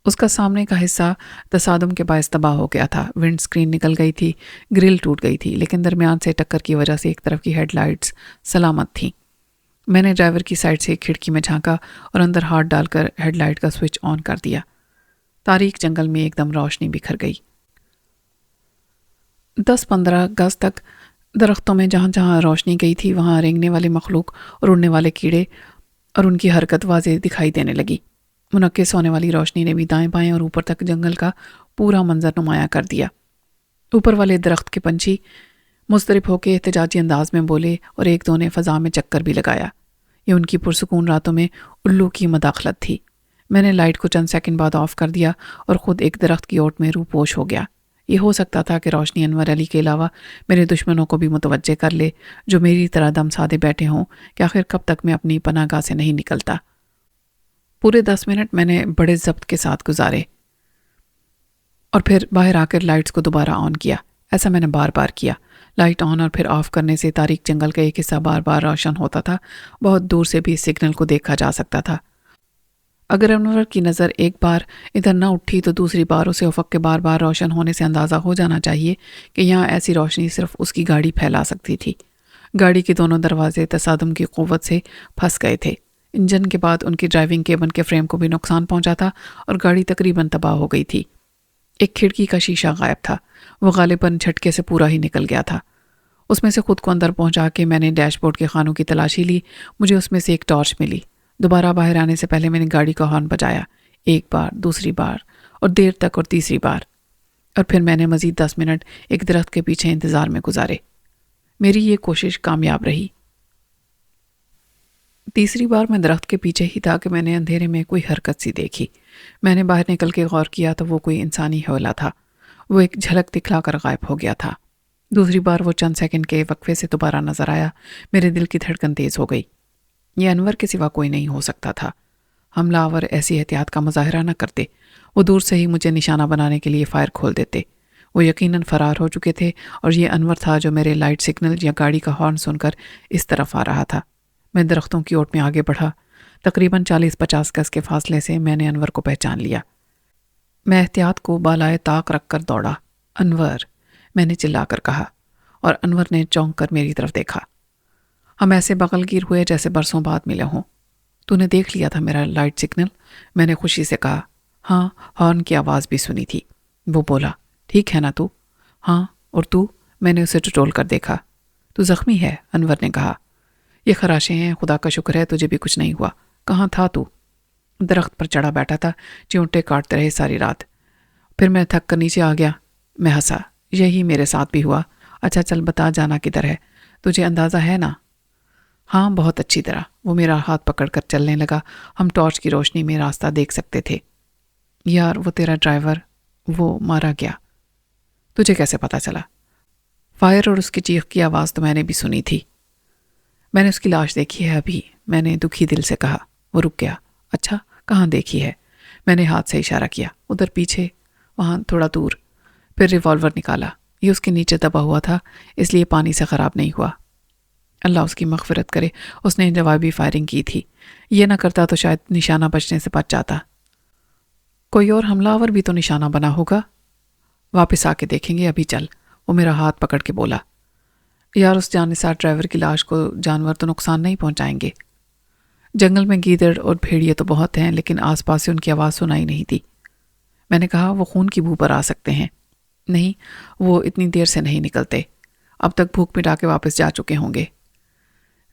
اس کا سامنے کا حصہ تصادم کے باعث تباہ ہو گیا تھا۔ ونڈ سکرین نکل گئی تھی، گرل ٹوٹ گئی تھی، لیکن درمیان سے ٹکر کی وجہ سے ایک طرف کی ہیڈ لائٹس سلامت تھیں۔ میں نے ڈرائیور کی سائڈ سے ایک کھڑکی میں جھانکا اور اندر ہاتھ ڈال کر ہیڈ لائٹ کا سوئچ آن کر دیا۔ تاریک جنگل میں ایک دم روشنی بکھر گئی۔ 10-15 گز تک درختوں میں جہاں جہاں روشنی گئی تھی وہاں رینگنے والے مخلوق اور اڑنے والے کیڑے اور ان کی حرکت واضح دکھائی دینے لگی۔ منعکس ہونے والی روشنی نے بھی دائیں بائیں اور اوپر تک جنگل کا پورا منظر نمایاں کر دیا۔ اوپر والے درخت کے پنچھی مضطرب ہو کے احتجاجی انداز میں بولے اور ایک دو نے فضا میں چکر بھی لگایا۔ یہ ان کی پرسکون راتوں میں الو کی مداخلت تھی۔ میں نے لائٹ کو چند سیکنڈ بعد آف کر دیا اور خود ایک درخت کی اوٹ میں روپوش ہو گیا۔ یہ ہو سکتا تھا کہ روشنی انور علی کے علاوہ میرے دشمنوں کو بھی متوجہ کر لے، جو میری طرح دم سادے بیٹھے ہوں کہ آخر کب تک میں اپنی پناہ گاہ سے نہیں نکلتا۔ پورے 10 منٹ میں نے بڑے ضبط کے ساتھ گزارے اور پھر باہر آ کر لائٹس کو دوبارہ آن کیا۔ ایسا میں نے بار بار کیا۔ لائٹ آن اور پھر آف کرنے سے تاریک جنگل کا ایک حصہ بار بار روشن ہوتا تھا۔ بہت دور سے بھی اس سگنل کو دیکھا جا سکتا تھا۔ اگر انور کی نظر ایک بار ادھر نہ اٹھی تو دوسری بار اسے افق کے بار بار روشن ہونے سے اندازہ ہو جانا چاہیے کہ یہاں ایسی روشنی صرف اس کی گاڑی پھیلا سکتی تھی۔ گاڑی کے دونوں دروازے تصادم کی قوت سے پھنس گئے تھے۔ انجن کے بعد ان کی ڈرائیونگ کیبن کے فریم کو بھی نقصان پہنچا تھا اور گاڑی تقریباً تباہ ہو گئی تھی۔ ایک کھڑکی کا شیشہ غائب تھا، وہ غالباً جھٹکے سے پورا ہی نکل گیا تھا۔ اس میں سے خود کو اندر پہنچا کے میں نے ڈیش بورڈ کے خانوں کی تلاشی لی۔ مجھے اس میں سے ایک ٹارچ ملی۔ دوبارہ باہر آنے سے پہلے میں نے گاڑی کا ہارن بجایا، ایک بار، دوسری بار اور دیر تک، اور تیسری بار، اور پھر میں نے مزید 10 منٹ ایک درخت کے پیچھے انتظار میں گزارے۔ میری یہ کوشش کامیاب رہی۔ تیسری بار میں درخت کے پیچھے ہی تھا کہ میں نے اندھیرے میں کوئی حرکت سی دیکھی۔ میں نے باہر نکل کے غور کیا تو وہ کوئی انسانی حوالہ تھا۔ وہ ایک جھلک دکھلا کر غائب ہو گیا تھا۔ دوسری بار وہ چند سیکنڈ کے وقفے سے دوبارہ نظر آیا۔ میرے دل کی دھڑکن تیز ہو گئی۔ یہ انور کے سوا کوئی نہیں ہو سکتا تھا۔ حملہ آور ایسی احتیاط کا مظاہرہ نہ کرتے، وہ دور سے ہی مجھے نشانہ بنانے کے لیے فائر کھول دیتے۔ وہ یقیناً فرار ہو چکے تھے اور یہ انور تھا جو میرے لائٹ سگنل یا گاڑی کا ہارن سن کر اس طرف آ رہا تھا۔ میں درختوں کی اوٹ میں آگے بڑھا۔ تقریباً 40-50 گز کے فاصلے سے میں نے انور کو پہچان لیا۔ میں احتیاط کو بالائے طاق رکھ کر دوڑا۔ انور، میں نے چلا کر کہا، اور انور نے چونک کر میری طرف دیکھا۔ ہم ایسے بغل گیر ہوئے جیسے برسوں بعد ملے ہوں۔ تو نے دیکھ لیا تھا میرا لائٹ سگنل؟ میں نے خوشی سے کہا۔ ہاں، ہارن کی آواز بھی سنی تھی۔ وہ بولا، ٹھیک ہے نا تو؟ ہاں، اور تو؟ میں نے اسے ٹٹول کر دیکھا۔ تو زخمی ہے؟ انور نے کہا۔ یہ خراشیں ہیں، خدا کا شکر ہے تجھے بھی کچھ نہیں ہوا۔ کہاں تھا تو؟ درخت پر چڑھا بیٹھا تھا، چیونٹے کاٹتے رہے ساری رات۔ پھر میں تھک کر نیچے آ گیا۔ میں ہنسا۔ یہی میرے ساتھ بھی ہوا۔ اچھا چل بتا، جانا کدھر ہے؟ تجھے اندازہ ہے نا؟ ہاں، بہت اچھی طرح۔ وہ میرا ہاتھ پکڑ کر چلنے لگا۔ ہم ٹارچ کی روشنی میں راستہ دیکھ سکتے تھے۔ یار، وہ تیرا ڈرائیور، وہ مارا گیا۔ تجھے کیسے پتا چلا؟ فائر اور اس کی چیخ کی آواز تو میں نے بھی سنی تھی۔ میں نے اس کی لاش دیکھی ہے ابھی، میں نے دکھی دل سے کہا۔ وہ رک گیا۔ اچھا، کہاں دیکھی ہے؟ میں نے ہاتھ سے اشارہ کیا۔ ادھر پیچھے، وہاں تھوڑا دور۔ پھر ریوالور نکالا۔ یہ اس کے نیچے دبا ہوا تھا، اس لیے پانی سے خراب نہیں ہوا۔ اللہ اس کی مغفرت کرے، اس نے جوابی فائرنگ کی تھی۔ یہ نہ کرتا تو شاید نشانہ بچنے سے بچ جاتا۔ کوئی اور حملہ آور بھی تو نشانہ بنا ہوگا۔ واپس آ کے دیکھیں گے، ابھی چل۔ وہ میرا ہاتھ پکڑ کے بولا۔ یار، اس جانسار ڈرائیور کی لاش کو جانور تو نقصان نہیں پہنچائیں گے۔ جنگل میں گیدڑ اور بھیڑیے تو بہت ہیں، لیکن آس پاس سے ان کی آواز سنائی نہیں تھی۔ میں نے کہا، وہ خون کی بو پر آ سکتے ہیں۔ نہیں، وہ اتنی دیر سے نہیں نکلتے، اب تک بھوک مٹا کے واپس جا چکے ہوں گے۔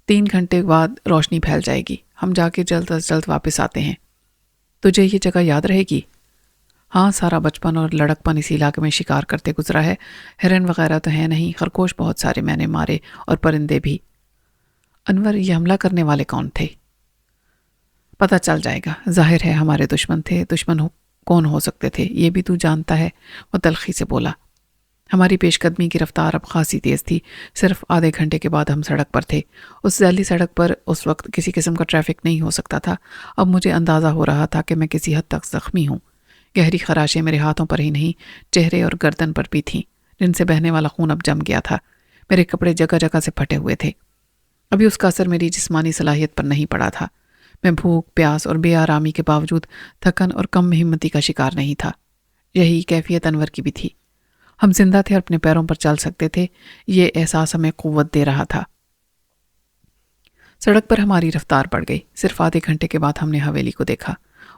3 گھنٹے بعد روشنی پھیل جائے گی، ہم جا کے جلد از جلد واپس آتے ہیں۔ تجھے یہ جگہ یاد رہے گی؟ ہاں، سارا بچپن اور لڑکپن اسی علاقے میں شکار کرتے گزرا ہے۔ ہرن وغیرہ تو ہیں نہیں، خرگوش بہت سارے میں نے مارے، اور پرندے بھی۔ انور، یہ حملہ کرنے والے کون تھے؟ پتہ چل جائے گا، ظاہر ہے ہمارے دشمن تھے۔ دشمن کون ہو سکتے تھے یہ بھی تو جانتا ہے، وہ تلخی سے بولا۔ ہماری پیش قدمی کی رفتار اب خاصی تیز تھی۔ صرف آدھے گھنٹے کے بعد ہم سڑک پر تھے۔ اس ذیلی سڑک پر اس وقت کسی قسم کا ٹریفک نہیں ہو سکتا تھا۔ اب مجھے اندازہ ہو رہا تھا کہ میں کسی حد تک زخمی ہوں۔ گہری خراشیں میرے ہاتھوں پر ہی نہیں، چہرے اور گردن پر بھی تھیں، جن سے بہنے والا خون اب جم گیا تھا۔ میرے کپڑے جگہ جگہ سے پھٹے ہوئے تھے۔ ابھی اس کا اثر میری جسمانی صلاحیت پر نہیں پڑا تھا۔ میں بھوک، پیاس اور بے آرامی کے باوجود تھکن اور کم ہمتی کا شکار نہیں تھا۔ یہی کیفیت انور کی بھی تھی۔ ہم زندہ تھے اور اپنے پیروں پر چل سکتے تھے، یہ احساس ہمیں قوت دے رہا تھا۔ سڑک پر ہماری رفتار بڑھ گئی۔ صرف آدھے گھنٹے کے بعد ہم نے حویلی کو دیکھا۔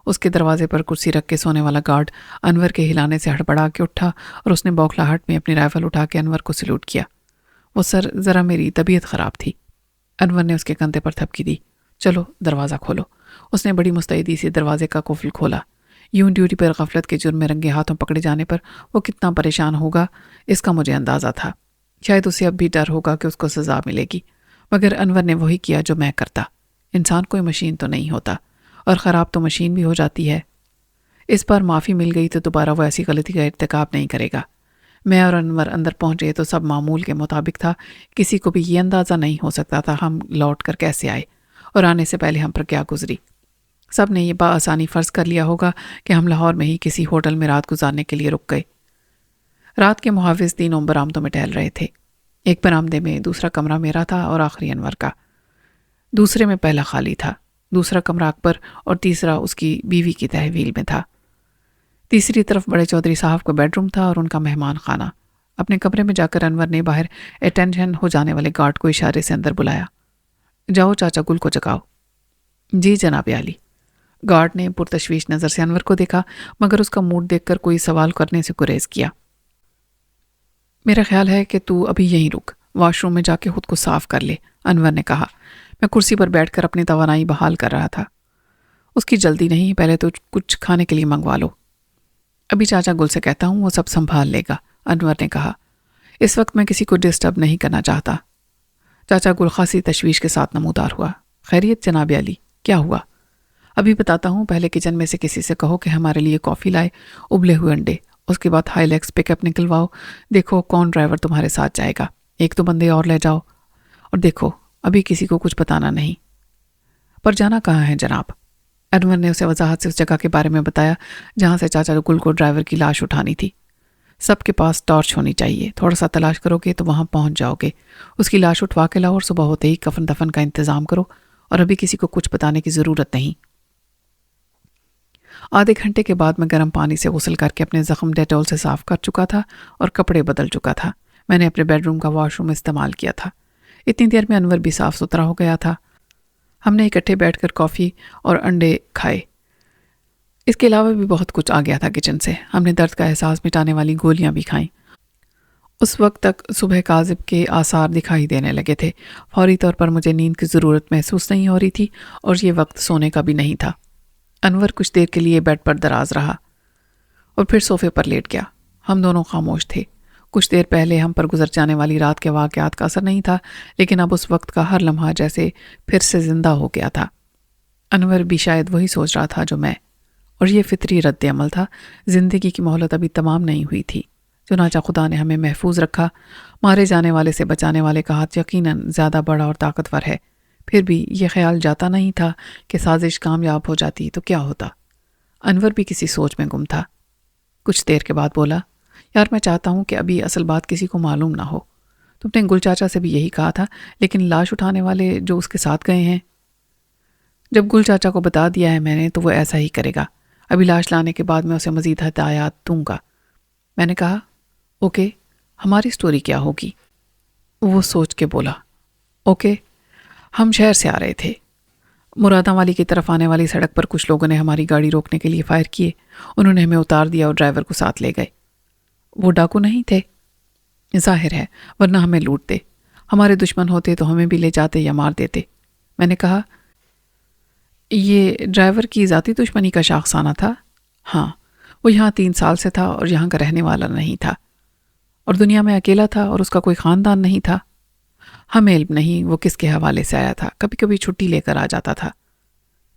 اس کے دروازے پر کرسی رکھ کے سونے والا گارڈ انور کے ہلانے سے ہڑبڑا کے اٹھا اور اس نے بوکھلاہٹ میں اپنی رائفل اٹھا کے انور کو سلوٹ کیا۔ وہ سر، ذرا میری طبیعت خراب تھی۔ انور نے اس کے کندھے پر تھپکی دی۔ چلو دروازہ کھولو۔ اس نے بڑی مستعدی سے دروازے کا قفل کھولا۔ یوں ڈیوٹی پر غفلت کے جرم میں رنگے ہاتھوں پکڑے جانے پر وہ کتنا پریشان ہوگا، اس کا مجھے اندازہ تھا۔ شاید اسے اب بھی ڈر ہوگا کہ اس کو سزا ملے گی، مگر انور نے وہی کیا جو میں کرتا۔ انسان کوئی مشین تو نہیں ہوتا، اور خراب تو مشین بھی ہو جاتی ہے۔ اس بار معافی مل گئی تو دوبارہ وہ ایسی غلطی کا ارتکاب نہیں کرے گا۔ میں اور انور اندر پہنچے تو سب معمول کے مطابق تھا۔ کسی کو بھی یہ اندازہ نہیں ہو سکتا تھا ہم لوٹ کر کیسے آئے اور آنے سے پہلے ہم پر کیا گزری۔ سب نے یہ بآسانی فرض کر لیا ہوگا کہ ہم لاہور میں ہی کسی ہوٹل میں رات گزارنے کے لیے رک گئے۔ رات کے محافظ تینوں برآمدوں میں ٹہل رہے تھے۔ ایک برآمدے میں دوسرا کمرہ میرا تھا اور آخری انور کا۔ دوسرے میں پہلا خالی تھا، دوسرا کمرہ اکبر اور تیسرا اس کی بیوی کی تحویل میں تھا۔ تیسری طرف بڑے چودھری صاحب کا بیڈ روم تھا اور ان کا مہمان خانہ۔ اپنے کمرے میں جا کر انور نے باہر اٹینشن ہو جانے والے گارڈ کو اشارے سے اندر بلایا۔ جاؤ چاچا گل کو جگاؤ۔ جی جناب عالی۔ گارڈ نے پرتشویش نظر سے انور کو دیکھا، مگر اس کا موڈ دیکھ کر کوئی سوال کرنے سے گریز کیا۔ میرا خیال ہے کہ تو ابھی یہیں رک، واش روم میں جا کے خود کو صاف کر لے، انور نے کہا۔ میں کرسی پر بیٹھ کر اپنی توانائی بحال کر رہا تھا۔ اس کی جلدی نہیں، پہلے تو کچھ کھانے کے لیے منگوا لو۔ ابھی چاچا گل سے کہتا ہوں، وہ سب سنبھال لے گا، انور نے کہا۔ اس وقت میں کسی کو ڈسٹرب نہیں کرنا چاہتا۔ چاچا گل خاصی تشویش کے ساتھ نمودار ہوا۔ خیریت جناب علی، کیا ہوا؟ ابھی بتاتا ہوں، پہلے کچن میں سے کسی سے کہو کہ ہمارے لیے کافی لائے، ابلے ہوئے انڈے، اس کے بعد ہائی لیکس پک اپ نکلواؤ۔ دیکھو کون ڈرائیور تمہارے ساتھ جائے گا، 1-2 بندے اور لے جاؤ، اور دیکھو ابھی کسی کو کچھ بتانا نہیں۔ پر جانا کہاں ہے جناب؟ انور نے اسے وضاحت سے اس جگہ کے بارے میں بتایا جہاں سے چاچا گل کو ڈرائیور کی لاش اٹھانی تھی۔ سب کے پاس ٹارچ ہونی چاہیے، تھوڑا سا تلاش کرو گے تو وہاں پہنچ جاؤ گے۔ اس کی لاش اٹھوا کے لاؤ اور صبح ہوتے ہی کفن دفن کا انتظام کرو، اور ابھی کسی کو کچھ بتانے کی ضرورت نہیں۔ آدھے گھنٹے کے بعد میں گرم پانی سے غسل کر کے اپنے زخم ڈیٹول سے صاف کر چکا تھا اور کپڑے بدل چکا تھا۔ میں نے اپنے بیڈ روم کا واش روم استعمال کیا تھا۔ اتنی دیر میں انور بھی صاف ستھرا ہو گیا تھا۔ ہم نے اکٹھے بیٹھ کر کافی اور انڈے کھائے۔ اس کے علاوہ بھی بہت کچھ آ گیا تھا کچن سے۔ ہم نے درد کا احساس مٹانے والی گولیاں بھی کھائیں۔ اس وقت تک صبح کاذب کے آثار دکھائی دینے لگے تھے۔ فوری طور پر مجھے نیند کی ضرورت محسوس نہیں ہو رہی تھی اور یہ وقت سونے کا بھی نہیں تھا۔ انور کچھ دیر کے لیے بیڈ پر دراز رہا اور پھر صوفے پر لیٹ گیا۔ ہم دونوں خاموش تھے۔ کچھ دیر پہلے ہم پر گزر جانے والی رات کے واقعات کا اثر نہیں تھا، لیکن اب اس وقت کا ہر لمحہ جیسے پھر سے زندہ ہو گیا تھا۔ انور بھی شاید وہی سوچ رہا تھا جو میں، اور یہ فطری رد عمل تھا۔ زندگی کی مہلت ابھی تمام نہیں ہوئی تھی۔ چنانچہ خدا نے ہمیں محفوظ رکھا۔ مارے جانے والے سے بچانے والے کا ہاتھ یقیناً زیادہ بڑا اور طاقتور ہے۔ پھر بھی یہ خیال جاتا نہیں تھا کہ سازش کامیاب ہو جاتی تو کیا ہوتا۔ انور بھی کسی سوچ میں گم تھا۔ کچھ دیر کے بعد بولا، یار میں چاہتا ہوں کہ ابھی اصل بات کسی کو معلوم نہ ہو۔ تم نے گل چاچا سے بھی یہی کہا تھا، لیکن لاش اٹھانے والے جو اس کے ساتھ گئے ہیں، جب گل چاچا کو بتا دیا ہے میں نے تو وہ ایسا ہی کرے گا۔ ابھی لاش لانے کے بعد میں اسے مزید ہدایات دوں گا۔ میں نے کہا، اوکے، ہماری سٹوری کیا ہوگی؟ وہ سوچ کے بولا، اوکے، ہم شہر سے آ رہے تھے۔ مراداں والی کی طرف آنے والی سڑک پر کچھ لوگوں نے ہماری گاڑی روکنے کے لیے فائر کیے۔ انہوں نے ہمیں اتار دیا اور ڈرائیور کو ساتھ لے گئے۔ وہ ڈاکو نہیں تھے؟ ظاہر ہے، ورنہ ہمیں لوٹتے۔ ہمارے دشمن ہوتے تو ہمیں بھی لے جاتے یا مار دیتے۔ میں نے کہا، یہ ڈرائیور کی ذاتی دشمنی کا شاخسانہ تھا؟ ہاں، وہ یہاں 3 سال سے تھا اور یہاں کا رہنے والا نہیں تھا، اور دنیا میں اکیلا تھا اور اس کا کوئی خاندان نہیں تھا۔ ہمیں علم نہیں وہ کس کے حوالے سے آیا تھا۔ کبھی کبھی چھٹی لے کر آ جاتا تھا۔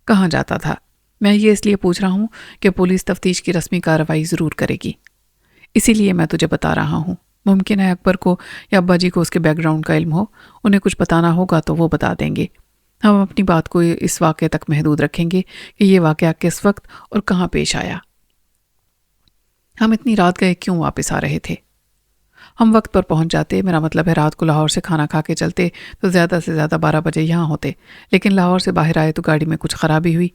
کہاں جاتا تھا؟ میں یہ اس لیے پوچھ رہا ہوں کہ پولیس تفتیش کی رسمی کارروائی ضرور کرے گی، اسی لیے میں تجھے بتا رہا ہوں۔ ممکن ہے اکبر کو یا ابا جی کو اس کے بیک گراؤنڈ کا علم ہو، انہیں کچھ بتانا ہوگا تو وہ بتا دیں گے۔ ہم اپنی بات کو اس واقعے تک محدود رکھیں گے کہ یہ واقعہ کس وقت اور کہاں پیش آیا۔ ہم اتنی رات گئے کیوں واپس آ رہے تھے؟ ہم وقت پر پہنچ جاتے، میرا مطلب ہے رات کو لاہور سے کھانا کھا کے چلتے تو زیادہ سے زیادہ 12 بجے یہاں ہوتے، لیکن لاہور سے باہر آئے تو گاڑی میں کچھ خرابی ہوئی۔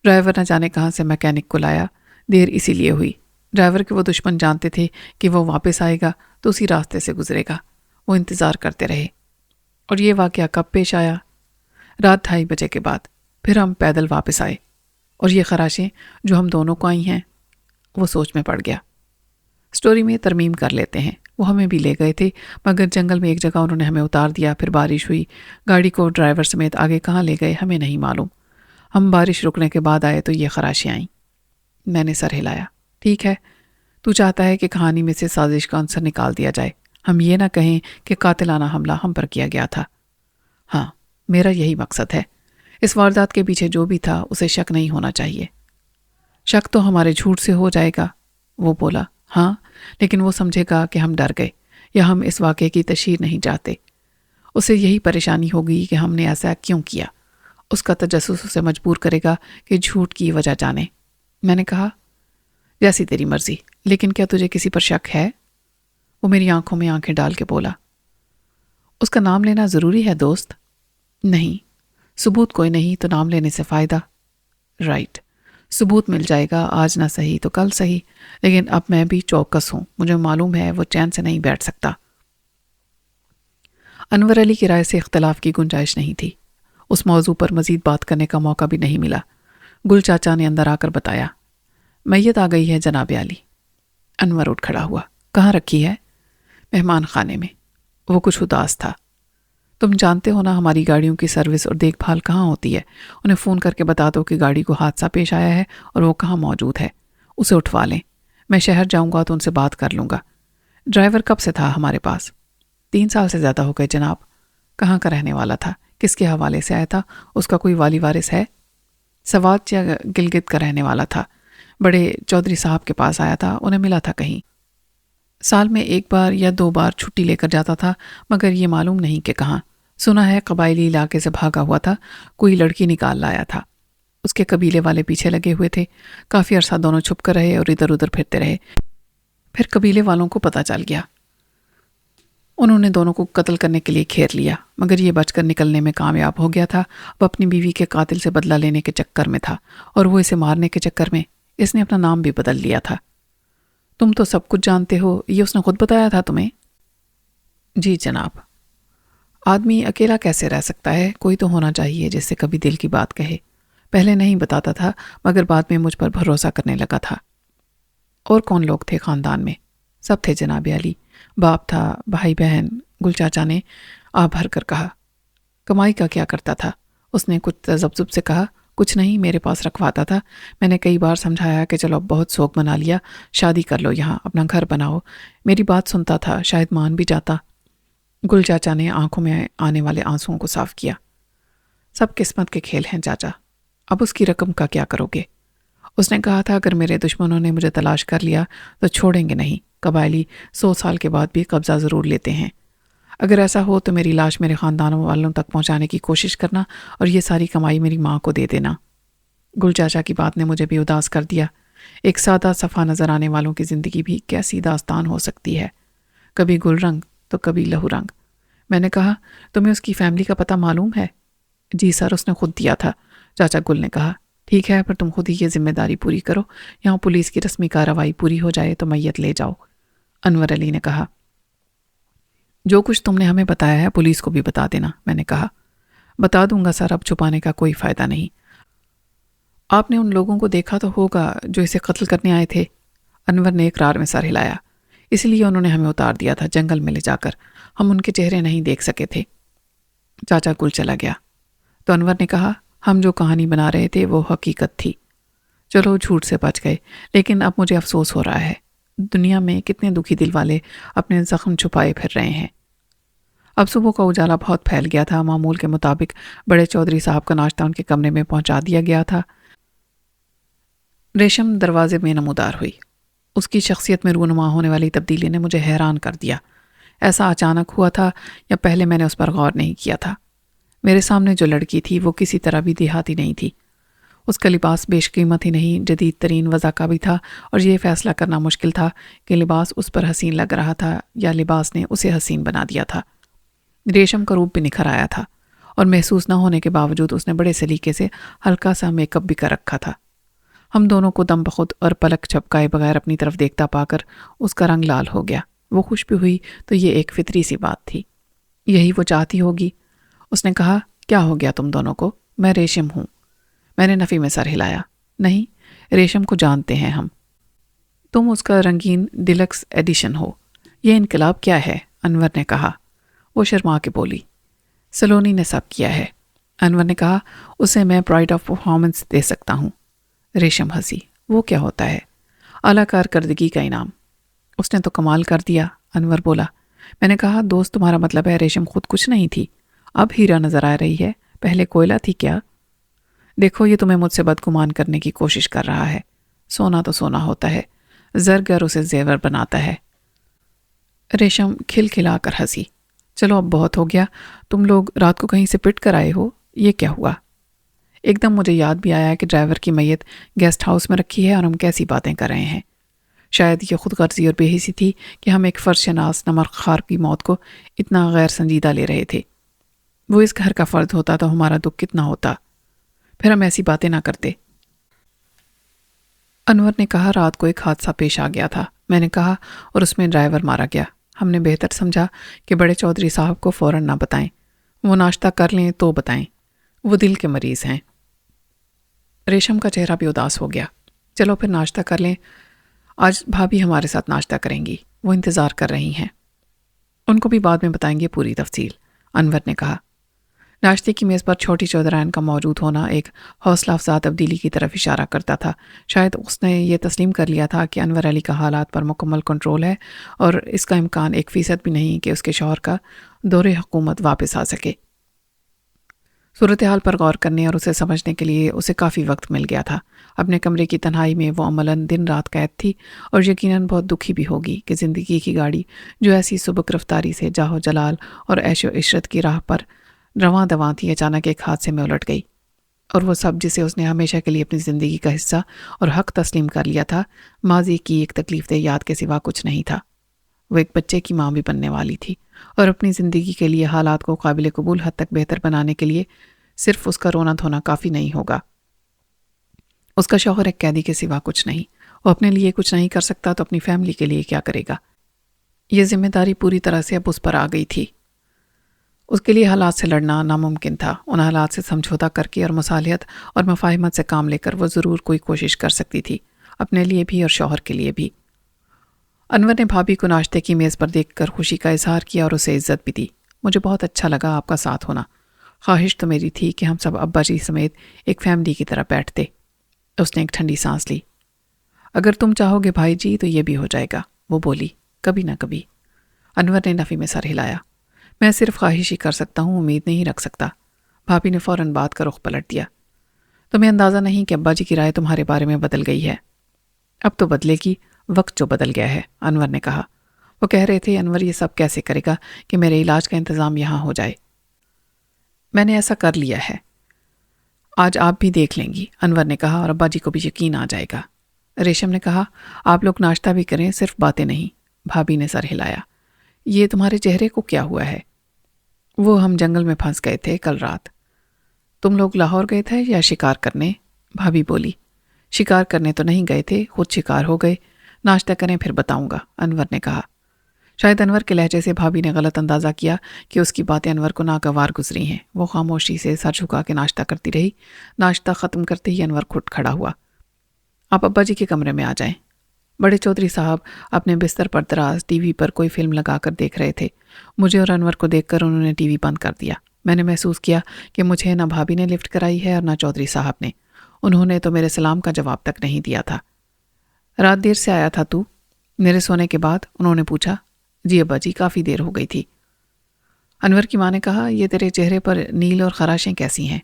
ڈرائیور نہ جانے کہاں سے میکینک کو لایا۔ دیر اسی لیے ہوئی، ڈرائیور کے وہ دشمن جانتے تھے کہ وہ واپس آئے گا تو اسی راستے سے گزرے گا۔ وہ انتظار کرتے رہے۔ اور یہ واقعہ کب پیش آیا؟ رات 2:30 بجے کے بعد۔ پھر ہم پیدل واپس آئے، اور یہ خراشیں جو ہم دونوں کو آئی ہیں۔ وہ سوچ میں پڑ گیا۔ سٹوری میں ترمیم کر لیتے ہیں۔ وہ ہمیں بھی لے گئے تھے، مگر جنگل میں ایک جگہ انہوں نے ہمیں اتار دیا۔ پھر بارش ہوئی، گاڑی کو ڈرائیور سمیت آگے کہاں لے گئے ہمیں نہیں معلوم۔ ہم بارش رکنے کے بعد آئے تو یہ خراشیں آئیں۔ میں نے سر ہلایا۔ ٹھیک ہے، تو چاہتا ہے کہ کہانی میں سے سازش کا عنصر نکال دیا جائے، ہم یہ نہ کہیں کہ قاتلانہ حملہ ہم پر کیا گیا تھا۔ ہاں، میرا یہی مقصد ہے۔ اس واردات کے پیچھے جو بھی تھا اسے شک نہیں ہونا چاہیے۔ شک تو ہمارے جھوٹ سے ہو جائے گا، وہ بولا۔ ہاں، لیکن وہ سمجھے گا کہ ہم ڈر گئے یا ہم اس واقعے کی تشہیر نہیں چاہتے۔ اسے یہی پریشانی ہوگی کہ ہم نے ایسا کیوں کیا۔ اس کا تجسس اسے مجبور کرے گا کہ جھوٹ کی وجہ جانے۔ میں نے کہا، جیسی تیری مرضی، لیکن کیا تجھے کسی پر شک ہے؟ وہ میری آنکھوں میں آنکھیں ڈال کے بولا۔ اس کا نام لینا ضروری ہے دوست؟ نہیں، ثبوت کوئی نہیں تو نام لینے سے فائدہ۔ رائٹ، ثبوت مل جائے گا، آج نہ صحیح تو کل صحیح، لیکن اب میں بھی چوکس ہوں۔ مجھے معلوم ہے وہ چین سے نہیں بیٹھ سکتا۔ انور علی کی رائے سے اختلاف کی گنجائش نہیں تھی۔ اس موضوع پر مزید بات کرنے کا موقع بھی نہیں ملا۔ گل چاچا نے اندر آ کر بتایا، میت آ گئی ہے جناب عالی۔ انور اٹھ کھڑا ہوا۔ کہاں رکھی ہے؟ مہمان خانے میں۔ وہ کچھ اداس تھا۔ تم جانتے ہو نا ہماری گاڑیوں کی سروس اور دیکھ بھال کہاں ہوتی ہے؟ انہیں فون کر کے بتا دو کہ گاڑی کو حادثہ پیش آیا ہے اور وہ کہاں موجود ہے، اسے اٹھوا لیں۔ میں شہر جاؤں گا تو ان سے بات کر لوں گا۔ ڈرائیور کب سے تھا ہمارے پاس؟ 3 سال سے زیادہ ہو گئے جناب۔ کہاں کا رہنے والا تھا؟ کس کے حوالے سے آیا تھا؟ اس کا کوئی والی وارث ہے؟ سوات یا گلگت کا رہنے والا تھا۔ بڑے چودھری صاحب کے پاس آیا تھا، انہیں ملا تھا کہیں۔ سال میں 1 بار یا 2 بار چھٹی لے کر جاتا تھا، مگر یہ معلوم نہیں کہ کہاں۔ سنا ہے قبائلی علاقے سے بھاگا ہوا تھا، کوئی لڑکی نکال لایا تھا۔ اس کے قبیلے والے پیچھے لگے ہوئے تھے۔ کافی عرصہ دونوں چھپ کر رہے اور ادھر ادھر پھرتے رہے۔ پھر قبیلے والوں کو پتہ چل گیا۔ انہوں نے دونوں کو قتل کرنے کے لیے گھیر لیا، مگر یہ بچ کر نکلنے میں کامیاب ہو گیا تھا۔ وہ اپنی بیوی کے قاتل سے بدلہ لینے کے چکر میں تھا، اور وہ اسے مارنے کے چکر میں اس نے اپنا نام بھی بدل لیا تھا۔ تم تو سب کچھ جانتے ہو، یہ اس نے خود بتایا تھا تمہیں؟ جی جناب۔ آدمی اکیلا کیسے رہ سکتا ہے؟ کوئی تو ہونا چاہیے جس سے کبھی دل کی بات کہے۔ پہلے نہیں بتاتا تھا مگر بعد میں مجھ پر بھروسہ کرنے لگا تھا۔ اور کون لوگ تھے خاندان میں؟ سب تھے جناب عالی، باپ تھا، بھائی بہن۔ گل چاچا نے آ بھر کر کہا۔ کمائی کا کیا کرتا تھا؟ اس نے کچھ تذبذب سے کہا۔ کچھ نہیں، میرے پاس رکھواتا تھا۔ میں نے کئی بار سمجھایا کہ چلو اب بہت سوگ بنا لیا، شادی کر لو، یہاں اپنا گھر بناؤ۔ میری بات سنتا تھا، شاید مان بھی جاتا۔ گل چاچا نے آنکھوں میں آنے والے آنسوؤں کو صاف کیا۔ سب قسمت کے کھیل ہیں چاچا، اب اس کی رقم کا کیا کرو گے؟ اس نے کہا تھا اگر میرے دشمنوں نے مجھے تلاش کر لیا تو چھوڑیں گے نہیں، قبائلی 100 سال کے بعد بھی قبضہ ضرور لیتے ہیں۔ اگر ایسا ہو تو میری لاش میرے خاندان والوں تک پہنچانے کی کوشش کرنا اور یہ ساری کمائی میری ماں کو دے دینا۔ گل چاچا کی بات نے مجھے بھی اداس کر دیا۔ ایک سادہ صفا نظر آنے والوں کی زندگی بھی کیسی داستان ہو سکتی ہے، کبھی گل رنگ تو کبھی لہو رنگ۔ میں نے کہا تمہیں اس کی فیملی کا پتہ معلوم ہے؟ جی سر، اس نے خود دیا تھا۔ چاچا گل نے کہا ٹھیک ہے، پھر تم خود ہی یہ ذمہ داری پوری کرو، یہاں پولیس کی رسمی کارروائی پوری ہو جائے تو میت لے جاؤ۔ انور علی نے کہا جو کچھ تم نے ہمیں بتایا ہے پولیس کو بھی بتا دینا۔ میں نے کہا بتا دوں گا سر، اب چھپانے کا کوئی فائدہ نہیں۔ آپ نے ان لوگوں کو دیکھا تو ہوگا جو اسے قتل کرنے آئے تھے؟ انور نے اقرار میں سر ہلایا۔ اس لیے انہوں نے ہمیں اتار دیا تھا جنگل میں لے جا کر، ہم ان کے چہرے نہیں دیکھ سکے تھے۔ چاچا گل چلا گیا تو انور نے کہا ہم جو کہانی بنا رہے تھے وہ حقیقت تھی۔ چلو جھوٹ سے بچ گئے، لیکن اب مجھے افسوس ہو رہا ہے، دنیا میں کتنے دکھی دل والے اپنے زخم چھپائے پھر رہے ہیں۔ اب صبح کا اجالا بہت پھیل گیا تھا۔ معمول کے مطابق بڑے چودھری صاحب کا ناشتہ ان کے کمرے میں پہنچا دیا گیا تھا۔ ریشم دروازے میں نمودار ہوئی۔ اس کی شخصیت میں رونما ہونے والی تبدیلی نے مجھے حیران کر دیا۔ ایسا اچانک ہوا تھا یا پہلے میں نے اس پر غور نہیں کیا تھا؟ میرے سامنے جو لڑکی تھی وہ کسی طرح بھی دیہاتی نہیں تھی۔ اس کا لباس بیش قیمت ہی نہیں، جدید ترین وضع کا بھی تھا، اور یہ فیصلہ کرنا مشکل تھا کہ لباس اس پر حسین لگ رہا تھا یا لباس نے اسے حسین بنا دیا تھا۔ ریشم کا روپ بھی نکھر آیا تھا، اور محسوس نہ ہونے کے باوجود اس نے بڑے سلیقے سے ہلکا سا میک اپ بھی کر رکھا تھا۔ ہم دونوں کو دم بخود اور پلک جھپکائے بغیر اپنی طرف دیکھتا پا کر اس کا رنگ لال ہو گیا۔ وہ خوش بھی ہوئی تو یہ ایک فطری سی بات تھی، یہی وہ چاہتی ہوگی۔ اس نے کہا کیا ہو گیا تم دونوں کو؟ میں ریشم ہوں۔ میں نے نفی میں سر ہلایا۔ نہیں، ریشم کو جانتے ہیں ہم، تم اس کا رنگین ڈیلکس ایڈیشن ہو۔ یہ انقلاب کیا ہے؟ انور نے کہا۔ وہ شرما کے بولی سلونی نے سب کیا ہے۔ انور نے کہا اسے میں پرائڈ آف پرفارمنس دے سکتا ہوں۔ ریشم ہنسی۔ وہ کیا ہوتا ہے؟ اعلیٰ کارکردگی کا انعام۔ اس نے تو کمال کر دیا، انور بولا۔ میں نے کہا دوست تمہارا مطلب ہے ریشم خود کچھ نہیں تھی، اب ہیرا نظر آ رہی ہے، پہلے کوئلہ تھی کیا؟ دیکھو یہ تمہیں مجھ سے بدگمان کرنے کی کوشش کر رہا ہے۔ سونا تو سونا ہوتا ہے، زرگر اسے زیور بناتا ہے۔ ریشم کھل کھلا کر ہنسی۔ چلو اب بہت ہو گیا، تم لوگ رات کو کہیں سے پٹ کر آئے ہو، یہ کیا ہوا؟ ایک دم مجھے یاد بھی آیا کہ ڈرائیور کی میت گیسٹ ہاؤس میں رکھی ہے اور ہم کیسی باتیں کر رہے ہیں۔ شاید یہ خود غرضی اور بے حسی تھی کہ ہم ایک فرش شناس نمک خوار کی موت کو اتنا غیر سنجیدہ لے رہے تھے۔ وہ اس گھر کا فرد ہوتا تو ہمارا دکھ کتنا ہوتا، پھر ہم ایسی باتیں نہ کرتے۔ انور نے کہا رات کو ایک حادثہ پیش آ گیا تھا، میں نے کہا، اور اس میں ڈرائیور مارا گیا۔ ہم نے بہتر سمجھا کہ بڑے چودھری صاحب کو فوراً نہ بتائیں، وہ ناشتہ کر لیں تو بتائیں، وہ دل کے مریض ہیں۔ ریشم کا چہرہ بھی اداس ہو گیا۔ چلو پھر ناشتہ کر لیں، آج بھابھی ہمارے ساتھ ناشتہ کریں گی، وہ انتظار کر رہی ہیں۔ ان کو بھی بعد میں بتائیں گے پوری تفصیل، انور نے کہا۔ ناشتے کی میز پر چھوٹی چودھرائن کا موجود ہونا ایک حوصلہ افزا تبدیلی کی طرف اشارہ کرتا تھا۔ شاید اس نے یہ تسلیم کر لیا تھا کہ انور علی کا حالات پر مکمل کنٹرول ہے، اور اس کا امکان 1% بھی نہیں کہ اس کے شوہر کا دور حکومت واپس آ سکے۔ صورتحال پر غور کرنے اور اسے سمجھنے کے لیے اسے کافی وقت مل گیا تھا۔ اپنے کمرے کی تنہائی میں وہ عملاً دن رات قید تھی، اور یقیناً بہت دکھی بھی ہوگی کہ زندگی کی گاڑی جو ایسی سبک رفتاری سے جاہ و جلال اور عیش و عشرت کی راہ پر رواں دواں تھی، اچانک ایک حادثے میں الٹ گئی، اور وہ سب جسے اس نے ہمیشہ کے لیے اپنی زندگی کا حصہ اور حق تسلیم کر لیا تھا، ماضی کی ایک تکلیف دہ یاد کے سوا کچھ نہیں تھا۔ وہ ایک بچے کی ماں بھی بننے والی تھی، اور اپنی زندگی کے لیے حالات کو قابل قبول حد تک بہتر بنانے کے لیے صرف اس کا رونا دھونا کافی نہیں ہوگا۔ اس کا شوہر ایک قیدی کے سوا کچھ نہیں، وہ اپنے لیے کچھ نہیں کر سکتا تو اپنی فیملی کے لیے کیا کرے گا؟ یہ ذمہ داری پوری طرح سے اب اس پر آ گئی تھی۔ اس کے لیے حالات سے لڑنا ناممکن تھا۔ ان حالات سے سمجھوتا کر کے اور مصالحت اور مفاہمت سے کام لے کر وہ ضرور کوئی کوشش کر سکتی تھی، اپنے لیے بھی اور شوہر کے لیے بھی۔ انور نے بھابھی کو ناشتے کی میز پر دیکھ کر خوشی کا اظہار کیا اور اسے عزت بھی دی۔ مجھے بہت اچھا لگا آپ کا ساتھ ہونا۔ خواہش تو میری تھی کہ ہم سب ابا جی سمیت ایک فیملی کی طرح بیٹھتے۔ اس نے ایک ٹھنڈی سانس لی۔ اگر تم چاہو گے بھائی جی تو یہ بھی ہو جائے گا، وہ بولی، کبھی نہ کبھی۔ انور نے نفی میں سر ہلایا۔ میں صرف خواہش ہی کر سکتا ہوں، امید نہیں رکھ سکتا۔ بھابھی نے فوراً بات کا رخ پلٹ دیا۔ تمہیں اندازہ نہیں کہ ابا جی کی رائے تمہارے بارے میں بدل گئی ہے۔ اب تو بدلے گی، وقت جو بدل گیا ہے، انور نے کہا۔ وہ کہہ رہے تھے انور یہ سب کیسے کرے گا کہ میرے علاج کا انتظام یہاں ہو جائے۔ میں نے ایسا کر لیا ہے، آج آپ بھی دیکھ لیں گی، انور نے کہا، اور ابا جی کو بھی یقین آ جائے گا۔ ریشم نے کہا، آپ لوگ ناشتہ بھی کریں، صرف باتیں نہیں۔ بھابھی نے سر ہلایا۔ یہ تمہارے چہرے کو کیا ہوا ہے؟ وہ ہم جنگل میں پھنس گئے تھے کل رات۔ تم لوگ لاہور گئے تھے یا شکار کرنے؟ بھابھی بولی۔ شکار کرنے تو نہیں گئے تھے، خود شکار ہو گئے۔ ناشتہ کریں پھر بتاؤں گا، انور نے کہا۔ شاید انور کے لہجے سے بھابھی نے غلط اندازہ کیا کہ اس کی باتیں انور کو ناگوار گزری ہیں۔ وہ خاموشی سے سر جھکا کے ناشتہ کرتی رہی۔ ناشتہ ختم کرتے ہی انور کھٹ کھڑا ہوا۔ آپ ابا جی کے کمرے میں آ جائیں۔ بڑے چودھری صاحب اپنے بستر پر دراز ٹی وی پر کوئی فلم لگا کر دیکھ رہے تھے۔ مجھے اور انور کو دیکھ کر انہوں نے ٹی وی بند کر دیا۔ میں نے محسوس کیا کہ مجھے نہ بھابھی نے لفٹ کرائی ہے اور نہ چودھری صاحب نے۔ انہوں نے تو میرے سلام کا جواب تک نہیں دیا تھا۔ رات دیر سے آیا تھا تو؟ میرے سونے کے بعد؟ انہوں نے پوچھا۔ جی ابا جی، کافی دیر ہو گئی تھی۔ انور کی ماں نے کہا، یہ تیرے چہرے پر نیل اور خراشیں کیسی ہیں؟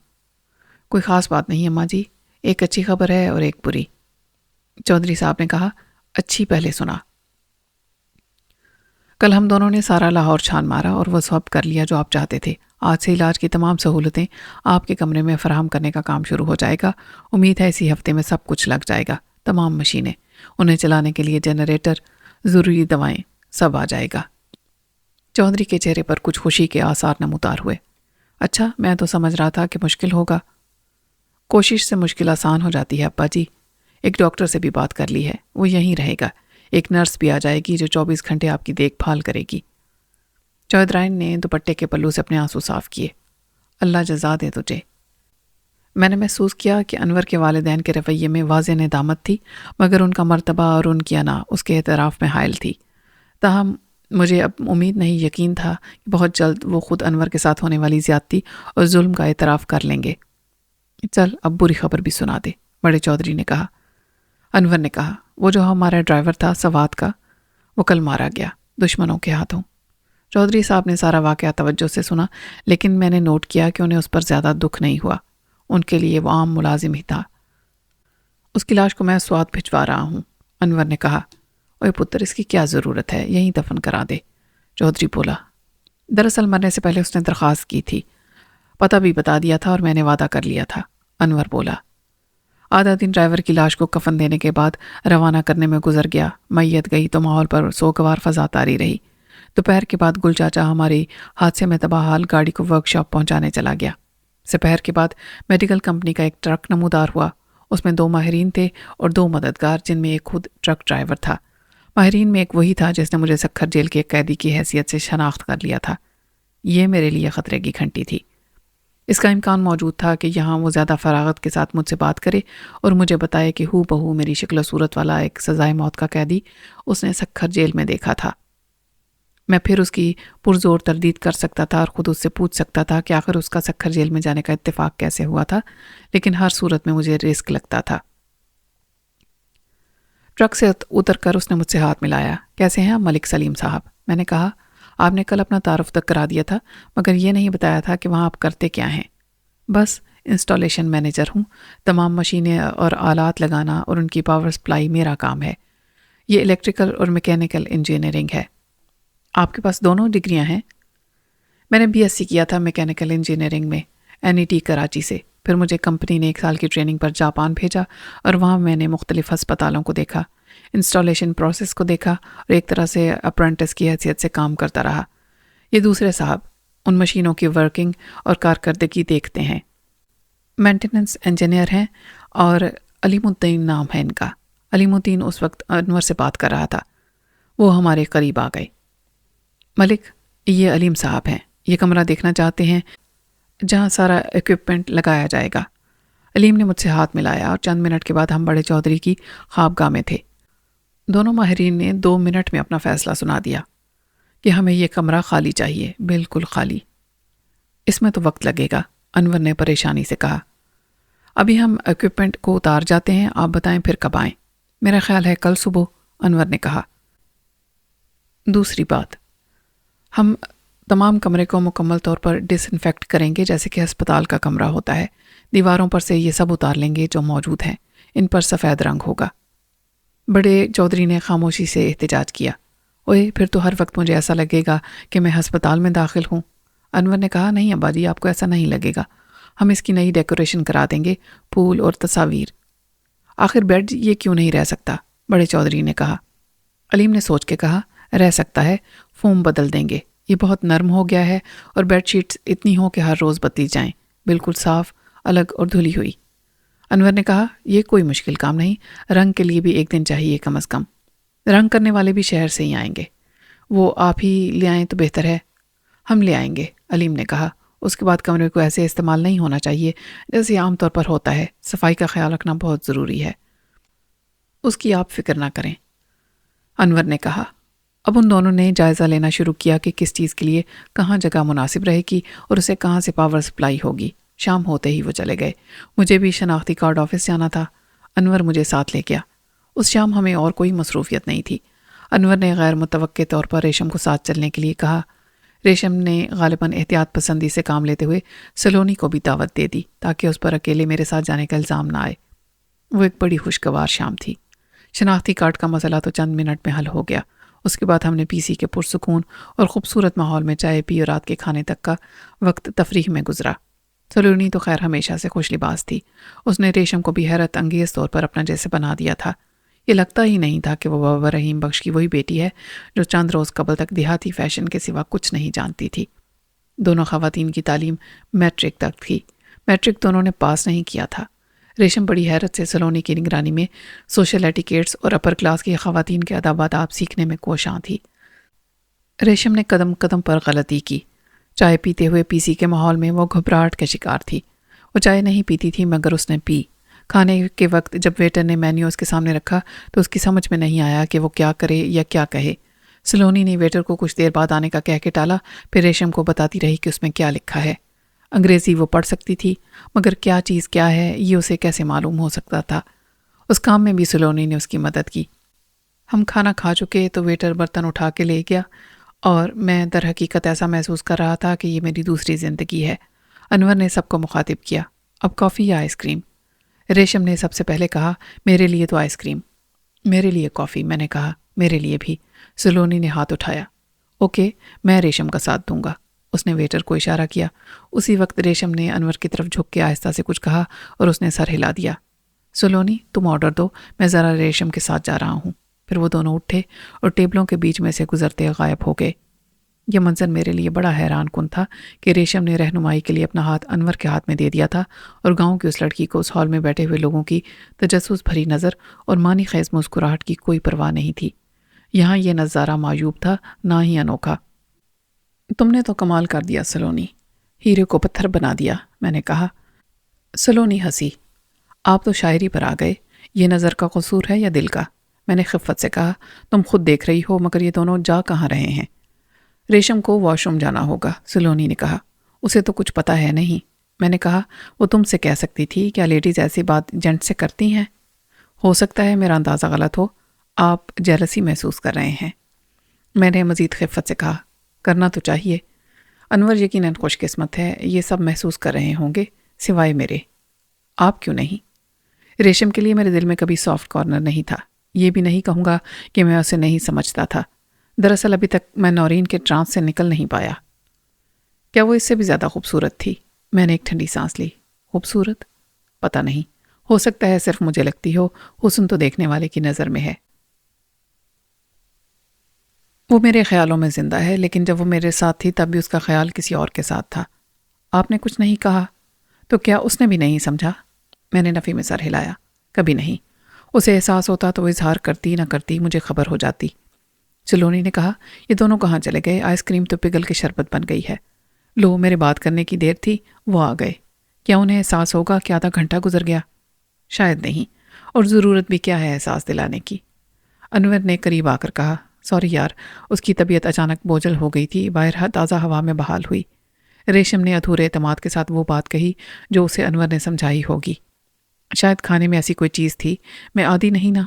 کوئی خاص بات نہیں اماں جی، ایک اچھی خبر ہے اور ایک بری۔ چودھری صاحب نے کہا، اچھی پہلے سنا۔ کل ہم دونوں نے سارا لاہور چھان مارا اور وہ سب کر لیا جو آپ چاہتے تھے۔ آج سے علاج کی تمام سہولتیں آپ کے کمرے میں فراہم کرنے کا کام شروع ہو جائے گا۔ امید ہے اسی ہفتے میں سب کچھ لگ جائے گا، تمام مشینیں، انہیں چلانے کے لیے جنریٹر، ضروری دوائیں، سب آ جائے گا۔ چودھری کے چہرے پر کچھ خوشی کے آثار نمودار ہوئے۔ اچھا، میں تو سمجھ رہا تھا کہ مشکل ہوگا۔ کوشش سے مشکل آسان ہو جاتی ہے ابا جی۔ ایک ڈاکٹر سے بھی بات کر لی ہے، وہ یہیں رہے گا۔ ایک نرس بھی آ جائے گی جو 24 گھنٹے آپ کی دیکھ بھال کرے گی۔ چودھرائن نے دوپٹے کے پلو سے اپنے آنسو صاف کیے۔ اللہ جزا دے تجھے۔ میں نے محسوس کیا کہ انور کے والدین کے رویے میں واضح ندامت تھی، مگر ان کا مرتبہ اور ان کی انا اس کے اعتراف میں حائل تھی۔ تاہم مجھے اب امید نہیں، یقین تھا کہ بہت جلد وہ خود انور کے ساتھ ہونے والی زیادتی اور ظلم کا اعتراف کر لیں گے۔ چل اب بری خبر بھی سنا دے، بڑے چودھری نے کہا۔ انور نے کہا، وہ جو ہمارا ڈرائیور تھا سوات کا، وہ کل مارا گیا دشمنوں کے ہاتھوں۔ چودھری صاحب نے سارا واقعہ توجہ سے سنا، لیکن میں نے نوٹ کیا کہ انہیں اس پر زیادہ دکھ نہیں ہوا۔ ان کے لیے وہ عام ملازم ہی تھا۔ اس کی لاش کو میں سوات بھجوا رہا ہوں، انور نے کہا۔ اوے پتر، اس کی کیا ضرورت ہے، یہیں دفن کرا دے، چودھری بولا۔ دراصل مرنے سے پہلے اس نے درخواست کی تھی، پتہ بھی بتا دیا تھا اور میں نے وعدہ کر لیا تھا، انور بولا۔ آدھا دن ڈرائیور کی لاش کو کفن دینے کے بعد روانہ کرنے میں گزر گیا۔ میت گئی تو ماحول پر سوگوار فضا طاری رہی۔ دوپہر کے بعد گل چاچا ہماری حادثے میں تباہ حال گاڑی کو ورک شاپ پہنچانے چلا گیا۔ سپہر کے بعد میڈیکل کمپنی کا ایک ٹرک نمودار ہوا۔ اس میں 2 ماہرین تھے اور 2 مددگار، جن میں ایک خود ٹرک ڈرائیور تھا۔ ماہرین میں ایک وہی تھا جس نے مجھے سکھر جیل کے ایک قیدی کی حیثیت سے شناخت کر لیا تھا۔ یہ میرے لیے خطرے کی گھنٹی تھی۔ اس کا امکان موجود تھا کہ یہاں وہ زیادہ فراغت کے ساتھ مجھ سے بات کرے اور مجھے بتائے کہ ہو بہو میری شکل و صورت والا ایک سزائے موت کا قیدی اس نے سکھر جیل میں دیکھا تھا۔ میں پھر اس کی پرزور تردید کر سکتا تھا اور خود اس سے پوچھ سکتا تھا کہ آخر اس کا سکھر جیل میں جانے کا اتفاق کیسے ہوا تھا، لیکن ہر صورت میں مجھے رسک لگتا تھا۔ ٹرک سے اتر کر اس نے مجھ سے ہاتھ ملایا۔ کیسے ہیں آپ ملک سلیم صاحب؟ میں نے کہا، آپ نے کل اپنا تعارف تک کرا دیا تھا، مگر یہ نہیں بتایا تھا کہ وہاں آپ کرتے کیا ہیں۔ بس انسٹالیشن مینیجر ہوں، تمام مشینیں اور آلات لگانا اور ان کی پاور سپلائی میرا کام ہے۔ یہ الیکٹریکل اور میکینیکل انجینئرنگ ہے۔ آپ کے پاس دونوں ڈگریاں ہیں؟ میں نے BSc کیا تھا میکینیکل انجینئرنگ میں NET کراچی سے۔ پھر مجھے کمپنی نے 1 سال کی ٹریننگ پر جاپان بھیجا اور وہاں میں نے مختلف ہسپتالوں کو دیکھا، انسٹالیشن پروسیس کو دیکھا اور ایک طرح سے اپرینٹس کی حیثیت سے کام کرتا رہا۔ یہ دوسرے صاحب ان مشینوں کی ورکنگ اور کارکردگی دیکھتے ہیں، مینٹیننس انجینئر ہیں، اور علیم الدین نام ہے ان کا۔ علیم الدین اس وقت انور سے بات کر رہا تھا۔ وہ ہمارے قریب آ گئے۔ ملک، یہ علیم صاحب ہیں، یہ کمرہ دیکھنا چاہتے ہیں جہاں سارا ایکوپمنٹ لگایا جائے گا۔ علیم نے مجھ سے ہاتھ ملایا اور چند منٹ کے بعد ہم بڑے چودھری کی خوابگاہ میں تھے۔ دونوں ماہرین نے 2 منٹ میں اپنا فیصلہ سنا دیا کہ ہمیں یہ کمرہ خالی چاہیے، بالکل خالی۔ اس میں تو وقت لگے گا، انور نے پریشانی سے کہا۔ ابھی ہم ایکوپمنٹ کو اتار جاتے ہیں، آپ بتائیں پھر کب آئیں؟ میرا خیال ہے کل صبح، انور نے کہا۔ دوسری بات، ہم تمام کمرے کو مکمل طور پر ڈس انفیکٹ کریں گے جیسے کہ ہسپتال کا کمرہ ہوتا ہے۔ دیواروں پر سے یہ سب اتار لیں گے جو موجود ہیں، ان پر سفید رنگ ہوگا۔ بڑے چودھری نے خاموشی سے احتجاج کیا۔ اوئے پھر تو ہر وقت مجھے ایسا لگے گا کہ میں ہسپتال میں داخل ہوں۔ انور نے کہا، نہیں ابا جی، آپ کو ایسا نہیں لگے گا، ہم اس کی نئی ڈیکوریشن کرا دیں گے، پھول اور تصاویر۔ آخر بیڈ یہ کیوں نہیں رہ سکتا؟ بڑے چودھری نے کہا۔ علیم نے سوچ کے کہا، رہ سکتا ہے، فوم بدل دیں گے، یہ بہت نرم ہو گیا ہے، اور بیڈ شیٹس اتنی ہو کہ ہر روز بدلی جائیں، بالکل صاف، الگ اور دھلی ہوئی۔ انور نے کہا، یہ کوئی مشکل کام نہیں، رنگ کے لیے بھی 1 دن چاہیے کم از کم۔ رنگ کرنے والے بھی شہر سے ہی آئیں گے، وہ آپ ہی لے آئیں تو بہتر ہے۔ ہم لے آئیں گے، علیم نے کہا۔ اس کے بعد کمرے کو ایسے استعمال نہیں ہونا چاہیے جیسے عام طور پر ہوتا ہے، صفائی کا خیال رکھنا بہت ضروری ہے، اس کی آپ فکر نہ کریں، انور نے کہا۔ اب ان دونوں نے جائزہ لینا شروع کیا کہ کس چیز کے لیے کہاں جگہ مناسب رہے گی اور اسے کہاں سے پاور سپلائی ہوگی۔ شام ہوتے ہی وہ چلے گئے۔ مجھے بھی شناختی کارڈ آفس جانا تھا، انور مجھے ساتھ لے گیا۔ اس شام ہمیں اور کوئی مصروفیت نہیں تھی۔ انور نے غیر متوقع طور پر ریشم کو ساتھ چلنے کے لیے کہا۔ ریشم نے غالباً احتیاط پسندی سے کام لیتے ہوئے سلونی کو بھی دعوت دے دی تاکہ اس پر اکیلے میرے ساتھ جانے کا الزام نہ آئے۔ وہ ایک بڑی خوشگوار شام تھی۔ شناختی کارڈ کا مسئلہ تو چند منٹ میں حل ہو گیا۔ اس کے بعد ہم نے پی سی کے پرسکون اور خوبصورت ماحول میں چائے پی اور رات کے کھانے تک کا وقت تفریح میں گزرا۔ سلونی تو خیر ہمیشہ سے خوش لباس تھی۔ اس نے ریشم کو بھی حیرت انگیز طور پر اپنا جیسے بنا دیا تھا۔ یہ لگتا ہی نہیں تھا کہ وہ بابا رحیم بخش کی وہی بیٹی ہے جو چند روز قبل تک دیہاتی فیشن کے سوا کچھ نہیں جانتی تھی۔ دونوں خواتین کی تعلیم میٹرک تک تھی۔ میٹرک دونوں نے پاس نہیں کیا تھا۔ ریشم بڑی حیرت سے سلونی کی نگرانی میں سوشل ایٹیکیٹس اور اپر کلاس کی خواتین کے ادب آداب سیکھنے میں کوشاں تھی۔ ریشم نے قدم قدم پر غلطی کی۔ چائے پیتے ہوئے پی سی کے ماحول میں وہ گھبراہٹ کا شکار تھی۔ وہ چائے نہیں پیتی تھی مگر اس نے پی۔ کھانے کے وقت جب ویٹر نے مینیو اس کے سامنے رکھا تو اس کی سمجھ میں نہیں آیا کہ وہ کیا کرے یا کیا کہے۔ سلونی نے ویٹر کو کچھ دیر بعد آنے کا کہہ کے ٹالا، پھر ریشم کو بتاتی رہی کہ اس میں کیا لکھا ہے۔ انگریزی وہ پڑھ سکتی تھی مگر کیا چیز کیا ہے یہ اسے کیسے معلوم ہو سکتا تھا۔ اس کام میں بھی سلونی نے اس کی مدد کی۔ ہم کھانا کھا چکے تو ویٹر برتن اٹھا کے لے گیا اور میں در حقیقت ایسا محسوس کر رہا تھا کہ یہ میری دوسری زندگی ہے۔ انور نے سب کو مخاطب کیا، اب کافی یا آئس کریم؟ ریشم نے سب سے پہلے کہا، میرے لیے تو آئس کریم۔ میرے لیے کافی، میں نے کہا، میرے لیے بھی۔ سلونی نے ہاتھ اٹھایا۔ اوکے، میں ریشم کا ساتھ دوں گا، اس نے ویٹر کو اشارہ کیا۔ اسی وقت ریشم نے انور کی طرف جھک کے آہستہ سے کچھ کہا اور اس نے سر ہلا دیا۔ سلونی تم آرڈر دو، میں ذرا ریشم کے ساتھ جا رہا ہوں۔ پھر وہ دونوں اٹھے اور ٹیبلوں کے بیچ میں سے گزرتے غائب ہو گئے۔ یہ منظر میرے لیے بڑا حیران کن تھا کہ ریشم نے رہنمائی کے لیے اپنا ہاتھ انور کے ہاتھ میں دے دیا تھا اور گاؤں کی اس لڑکی کو اس ہال میں بیٹھے ہوئے لوگوں کی تجسس بھری نظر اور معنی خیز مسکراہٹ کی کوئی پرواہ نہیں تھی۔ یہاں یہ نظارہ معیوب تھا، نہ ہی انوکھا۔ تم نے تو کمال کر دیا سلونی، ہیرے کو پتھر بنا دیا، میں نے کہا۔ سلونی ہنسی۔ آپ تو شاعری پر آ گئے، یہ نظر کا قصور ہے یا دل کا؟ میں نے خفت سے کہا، تم خود دیکھ رہی ہو مگر یہ دونوں جا کہاں رہے ہیں؟ ریشم کو واش روم جانا ہوگا، سلونی نے کہا۔ اسے تو کچھ پتا ہے نہیں، میں نے کہا۔ وہ تم سے کہہ سکتی تھی، کیا لیڈیز ایسی بات جینٹ سے کرتی ہیں؟ ہو سکتا ہے میرا اندازہ غلط ہو، آپ جیلسی محسوس کر رہے ہیں، میں نے مزید خفت سے کہا۔ کرنا تو چاہیے، انور یقیناً خوش قسمت ہے، یہ سب محسوس کر رہے ہوں گے سوائے میرے۔ آپ کیوں نہیں؟ ریشم کے لیے میرے دل میں کبھی سافٹ کارنر نہیں تھا۔ یہ بھی نہیں کہوں گا کہ میں اسے نہیں سمجھتا تھا، دراصل ابھی تک میں نورین کے ٹرانس سے نکل نہیں پایا۔ کیا وہ اس سے بھی زیادہ خوبصورت تھی؟ میں نے ایک ٹھنڈی سانس لی۔ خوبصورت؟ پتہ نہیں، ہو سکتا ہے صرف مجھے لگتی ہو، حسن تو دیکھنے والے کی نظر میں ہے۔ وہ میرے خیالوں میں زندہ ہے، لیکن جب وہ میرے ساتھ تھی تب بھی اس کا خیال کسی اور کے ساتھ تھا۔ آپ نے کچھ نہیں کہا؟ تو کیا اس نے بھی نہیں سمجھا؟ میں نے نفی میں سر ہلایا۔ کبھی نہیں، اسے احساس ہوتا تو وہ اظہار کرتی نہ کرتی مجھے خبر ہو جاتی۔ سلونی نے کہا، یہ دونوں کہاں چلے گئے؟ آئس کریم تو پگھل کے شربت بن گئی ہے۔ لو میرے بات کرنے کی دیر تھی، وہ آ گئے۔ کیا انہیں احساس ہوگا کہ آدھا گھنٹہ گزر گیا؟ شاید نہیں، اور ضرورت بھی کیا ہے احساس دلانے کی۔ انور نے قریب آ کر کہا، سوری یار، اس کی طبیعت اچانک بوجھل ہو گئی تھی، باہر تازہ ہوا میں بحال ہوئی۔ ریشم نے ادھورے اعتماد کے ساتھ وہ بات کہی جو اسے انور نے سمجھائی ہوگی۔ شاید کھانے میں ایسی کوئی چیز تھی، میں عادی نہیں نا۔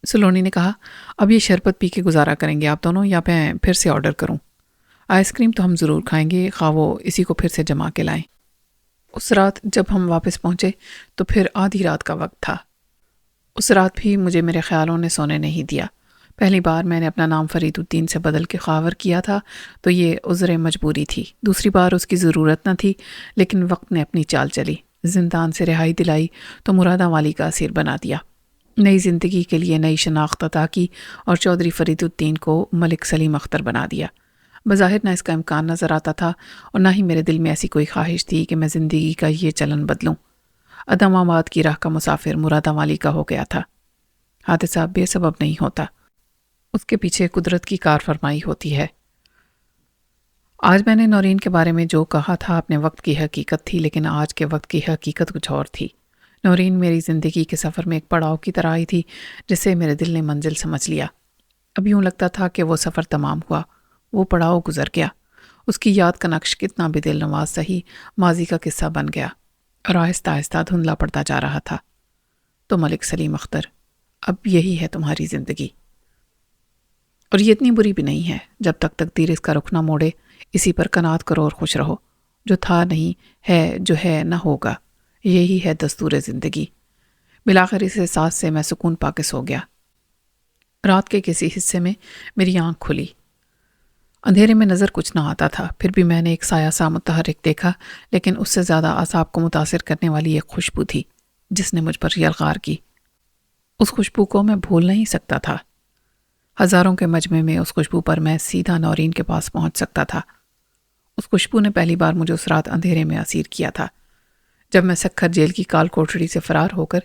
سلونی نے کہا، اب یہ شربت پی کے گزارا کریں گے آپ دونوں، یا میں پھر سے آرڈر کروں؟ آئس کریم تو ہم ضرور کھائیں گے، خواہ وہ اسی کو پھر سے جما کے لائیں۔ اس رات جب ہم واپس پہنچے تو پھر آدھی رات کا وقت تھا۔ اس رات بھی مجھے میرے خیالوں نے سونے نہیں دیا۔ پہلی بار میں نے اپنا نام فرید الدین سے بدل کے خاور کیا تھا تو یہ عذر مجبوری تھی، دوسری بار اس کی ضرورت نہ تھی، لیکن وقت نے اپنی چال چلی، زندان سے رہائی دلائی تو مرادہ والی کا اسیر بنا دیا، نئی زندگی کے لیے نئی شناخت عطا کی اور چودھری فرید الدین کو ملک سلیم اختر بنا دیا۔ بظاہر نہ اس کا امکان نظر آتا تھا اور نہ ہی میرے دل میں ایسی کوئی خواہش تھی کہ میں زندگی کا یہ چلن بدلوں۔ عدم آباد کی راہ کا مسافر مرادہ والی کا ہو گیا تھا۔ حادثہ بے سبب نہیں ہوتا، اس کے پیچھے قدرت کی کار فرمائی ہوتی ہے۔ آج میں نے نورین کے بارے میں جو کہا تھا اپنے وقت کی حقیقت تھی، لیکن آج کے وقت کی حقیقت کچھ اور تھی۔ نورین میری زندگی کے سفر میں ایک پڑاؤ کی طرح آئی تھی جسے میرے دل نے منزل سمجھ لیا۔ اب یوں لگتا تھا کہ وہ سفر تمام ہوا، وہ پڑاؤ گزر گیا، اس کی یاد کا نقش کتنا بھی دل نواز سہی ماضی کا قصہ بن گیا اور آہستہ آہستہ دھندلا پڑتا جا رہا تھا۔ تو ملک سلیم اختر، اب یہی ہے تمہاری زندگی، اور یہ اتنی بری بھی نہیں ہے۔ جب تک تقدیر اس کا رخ نہ موڑے، اسی پر قناعت کرو اور خوش رہو۔ جو تھا نہیں ہے، جو ہے نہ ہوگا، یہی ہے دستور زندگی۔ بلاخر اس احساس سے میں سکون پا کے سو گیا۔ رات کے کسی حصے میں میری آنکھ کھلی۔ اندھیرے میں نظر کچھ نہ آتا تھا، پھر بھی میں نے ایک سایہ سا متحرک دیکھا، لیکن اس سے زیادہ اعصاب کو متاثر کرنے والی ایک خوشبو تھی جس نے مجھ پر یلغار کی۔ اس خوشبو کو میں بھول نہیں سکتا تھا۔ ہزاروں کے مجمع میں اس خوشبو پر میں سیدھا نورین کے پاس پہنچ سکتا تھا۔ اس خوشبو نے پہلی بار مجھے اس رات اندھیرے میں اسیر کیا تھا، جب میں سکھر جیل کی کال کوٹڑی سے فرار ہو کر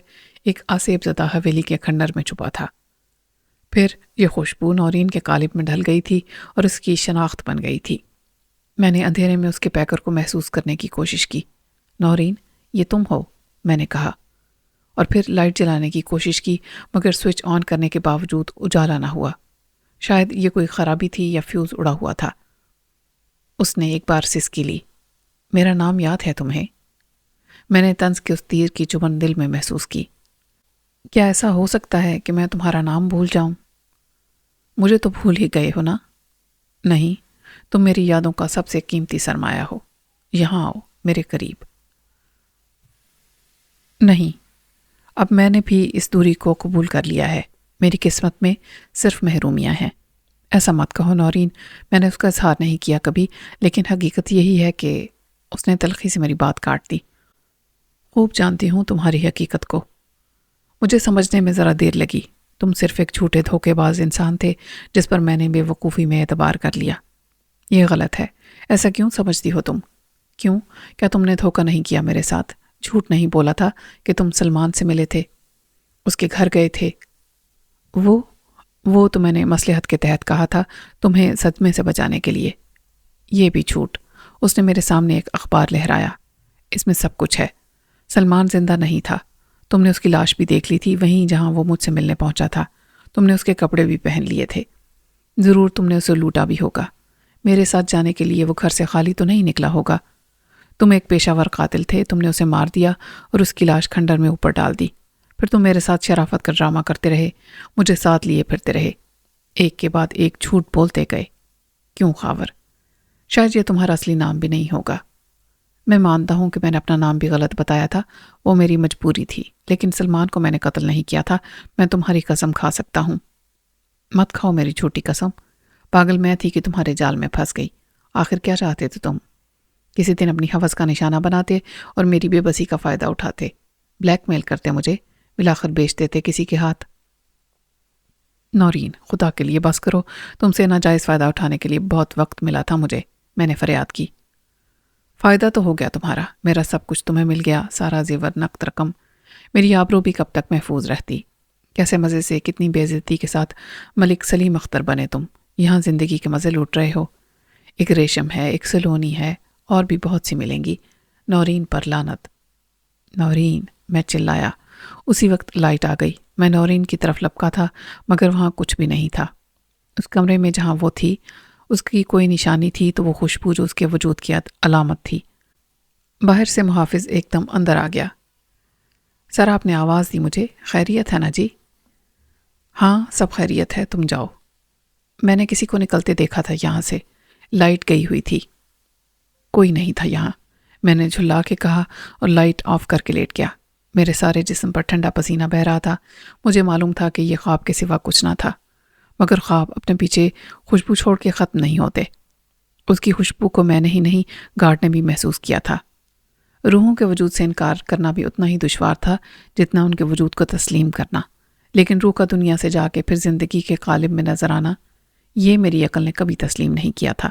ایک آسیب زدہ حویلی کے کھنڈر میں چھپا تھا۔ پھر یہ خوشبو نورین کے قالب میں ڈھل گئی تھی اور اس کی شناخت بن گئی تھی۔ میں نے اندھیرے میں اس کے پیکر کو محسوس کرنے کی کوشش کی۔ نورین، یہ تم ہو، میں نے کہا، اور پھر لائٹ جلانے کی کوشش کی، مگر سوئچ آن کرنے کے باوجود اجالا نہ ہوا۔ شاید یہ کوئی خرابی تھی یا فیوز اڑا ہوا تھا۔ اس نے ایک بار سسکی لی، میرا نام یاد ہے تمہیں؟ میں نے طنز کے اس تیر کی چبھن دل میں محسوس کی۔ کیا ایسا ہو سکتا ہے کہ میں تمہارا نام بھول جاؤں؟ مجھے تو بھول ہی گئے ہو نا؟ نہیں، تم میری یادوں کا سب سے قیمتی سرمایہ ہو۔ یہاں آؤ، میرے قریب۔ نہیں، اب میں نے بھی اس دوری کو قبول کر لیا ہے۔ میری قسمت میں صرف محرومیاں ہیں۔ ایسا مت کہو نورین، میں نے اس کا اظہار نہیں کیا کبھی، لیکن حقیقت یہی ہے کہ اس نے تلخی سے میری بات کاٹ دی۔ خوب جانتی ہوں تمہاری حقیقت کو، مجھے سمجھنے میں ذرا دیر لگی۔ تم صرف ایک جھوٹے دھوکے باز انسان تھے جس پر میں نے بے وقوفی میں اعتبار کر لیا۔ یہ غلط ہے، ایسا کیوں سمجھتی ہو تم؟ کیوں؟ کیا تم نے دھوکہ نہیں کیا میرے ساتھ؟ جھوٹ نہیں بولا تھا کہ تم سلمان سے ملے تھے، اس کے گھر گئے تھے؟ وہ تو میں نے مصلحت کے تحت کہا تھا، تمہیں صدمے سے بچانے کے لیے۔ یہ بھی جھوٹ۔ اس نے میرے سامنے ایک اخبار لہرایا، اس میں سب کچھ ہے۔ سلمان زندہ نہیں تھا، تم نے اس کی لاش بھی دیکھ لی تھی وہیں جہاں وہ مجھ سے ملنے پہنچا تھا، تم نے اس کے کپڑے بھی پہن لیے تھے، ضرور تم نے اسے لوٹا بھی ہوگا۔ میرے ساتھ جانے کے لیے وہ گھر سے خالی تو نہیں نکلا ہوگا۔ تم ایک پیشہ ور قاتل تھے، تم نے اسے مار دیا اور اس کی لاش کھنڈر میں اوپر ڈال دی۔ پھر تم میرے ساتھ شرافت کا ڈرامہ کرتے رہے، مجھے ساتھ لیے پھرتے رہے، ایک کے بعد ایک جھوٹ بولتے گئے۔ کیوں خاور؟ شاید یہ تمہارا اصلی نام بھی نہیں ہوگا۔ میں مانتا ہوں کہ میں نے اپنا نام بھی غلط بتایا تھا، وہ میری مجبوری تھی، لیکن سلمان کو میں نے قتل نہیں کیا تھا۔ میں تمہاری قسم کھا سکتا ہوں۔ مت کھاؤ میری جھوٹی قسم۔ پاگل میں تھی کہ تمہارے جال میں پھنس گئی۔ آخر کیا چاہتے تھے تم؟ کسی دن اپنی حوث کا نشانہ بناتے اور میری بے بسی کا فائدہ اٹھاتے، بلیک میل کرتے مجھے، بلاخر بیچ دیتے کسی کے ہاتھ۔ نورین، خدا کے لیے بس کرو، تم سے ناجائز فائدہ اٹھانے کے لیے بہت وقت ملا تھا مجھے، میں نے فریاد کی۔ فائدہ تو ہو گیا تمہارا، میرا سب کچھ تمہیں مل گیا، سارا زیور نقد رقم، میری آبرو بھی کب تک محفوظ رہتی۔ کیسے مزے سے، کتنی بے عزتی کے ساتھ ملک سلیم اختر بنے تم، یہاں زندگی کے مزے لوٹ رہے ہو۔ ایک ریشم ہے، ایک سلونی ہے، اور بھی بہت سی ملیں گی۔ نورین پر لعنت۔ نورین، میں چلایا۔ اسی وقت لائٹ آ گئی۔ میں نورین کی طرف لپکا تھا مگر وہاں کچھ بھی نہیں تھا۔ اس کمرے میں جہاں وہ تھی اس کی کوئی نشانی تھی تو وہ خوشبو جو اس کے وجود کی علامت تھی۔ باہر سے محافظ ایک دم اندر آ گیا۔ سر آپ نے آواز دی مجھے، خیریت ہے نا جی؟ ہاں سب خیریت ہے، تم جاؤ۔ میں نے کسی کو نکلتے دیکھا تھا یہاں سے، لائٹ گئی ہوئی تھی۔ کوئی نہیں تھا یہاں، میں نے جھلا کے کہا اور لائٹ آف کر کے لیٹ گیا۔ میرے سارے جسم پر ٹھنڈا پسینہ بہہ رہا تھا۔ مجھے معلوم تھا کہ یہ خواب کے سوا کچھ نہ تھا، مگر خواب اپنے پیچھے خوشبو چھوڑ کے ختم نہیں ہوتے۔ اس کی خوشبو کو میں نے ہی نہیں، گارڈ نے بھی محسوس کیا تھا۔ روحوں کے وجود سے انکار کرنا بھی اتنا ہی دشوار تھا جتنا ان کے وجود کو تسلیم کرنا، لیکن روح کا دنیا سے جا کے پھر زندگی کے قالب میں نظر آنا، یہ میری عقل نے کبھی تسلیم نہیں کیا تھا۔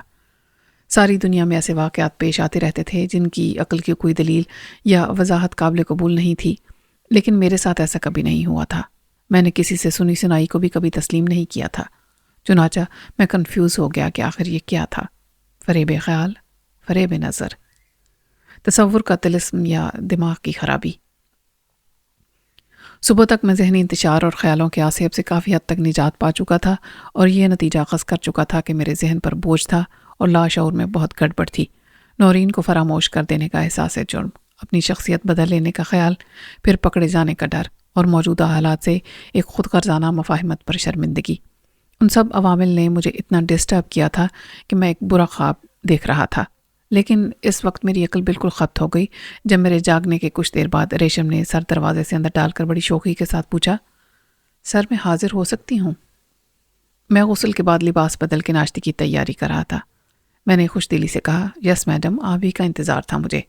ساری دنیا میں ایسے واقعات پیش آتے رہتے تھے جن کی عقل کی کوئی دلیل یا وضاحت قابل قبول نہیں تھی، لیکن میرے ساتھ ایسا کبھی نہیں ہوا تھا۔ میں نے کسی سے سنی سنائی کو بھی کبھی تسلیم نہیں کیا تھا۔ چنانچہ میں کنفیوز ہو گیا کہ آخر یہ کیا تھا؟ فریب خیال، فریب نظر، تصور کا طلسم یا دماغ کی خرابی؟ صبح تک میں ذہنی انتشار اور خیالوں کے آسیب سے کافی حد تک نجات پا چکا تھا اور یہ نتیجہ اخذ کر چکا تھا کہ میرے ذہن پر بوجھ تھا اور لاشعور میں بہت گڑبڑ تھی۔ نورین کو فراموش کر دینے کا احساس جرم، اپنی شخصیت بدل لینے کا خیال، پھر پکڑے جانے کا ڈر اور موجودہ حالات سے ایک خود غرضانہ مفاہمت پر شرمندگی، ان سب عوامل نے مجھے اتنا ڈسٹرب کیا تھا کہ میں ایک برا خواب دیکھ رہا تھا۔ لیکن اس وقت میری عقل بالکل خبت ہو گئی جب میرے جاگنے کے کچھ دیر بعد ریشم نے سر دروازے سے اندر ڈال کر بڑی شوخی کے ساتھ پوچھا، سر میں حاضر ہو سکتی ہوں؟ میں غسل کے بعد لباس بدل کے ناشتے کی تیاری کر رہا تھا۔ میں نے خوش دلی سے کہا، یس میڈم، آپ ہی کا انتظار تھا مجھے۔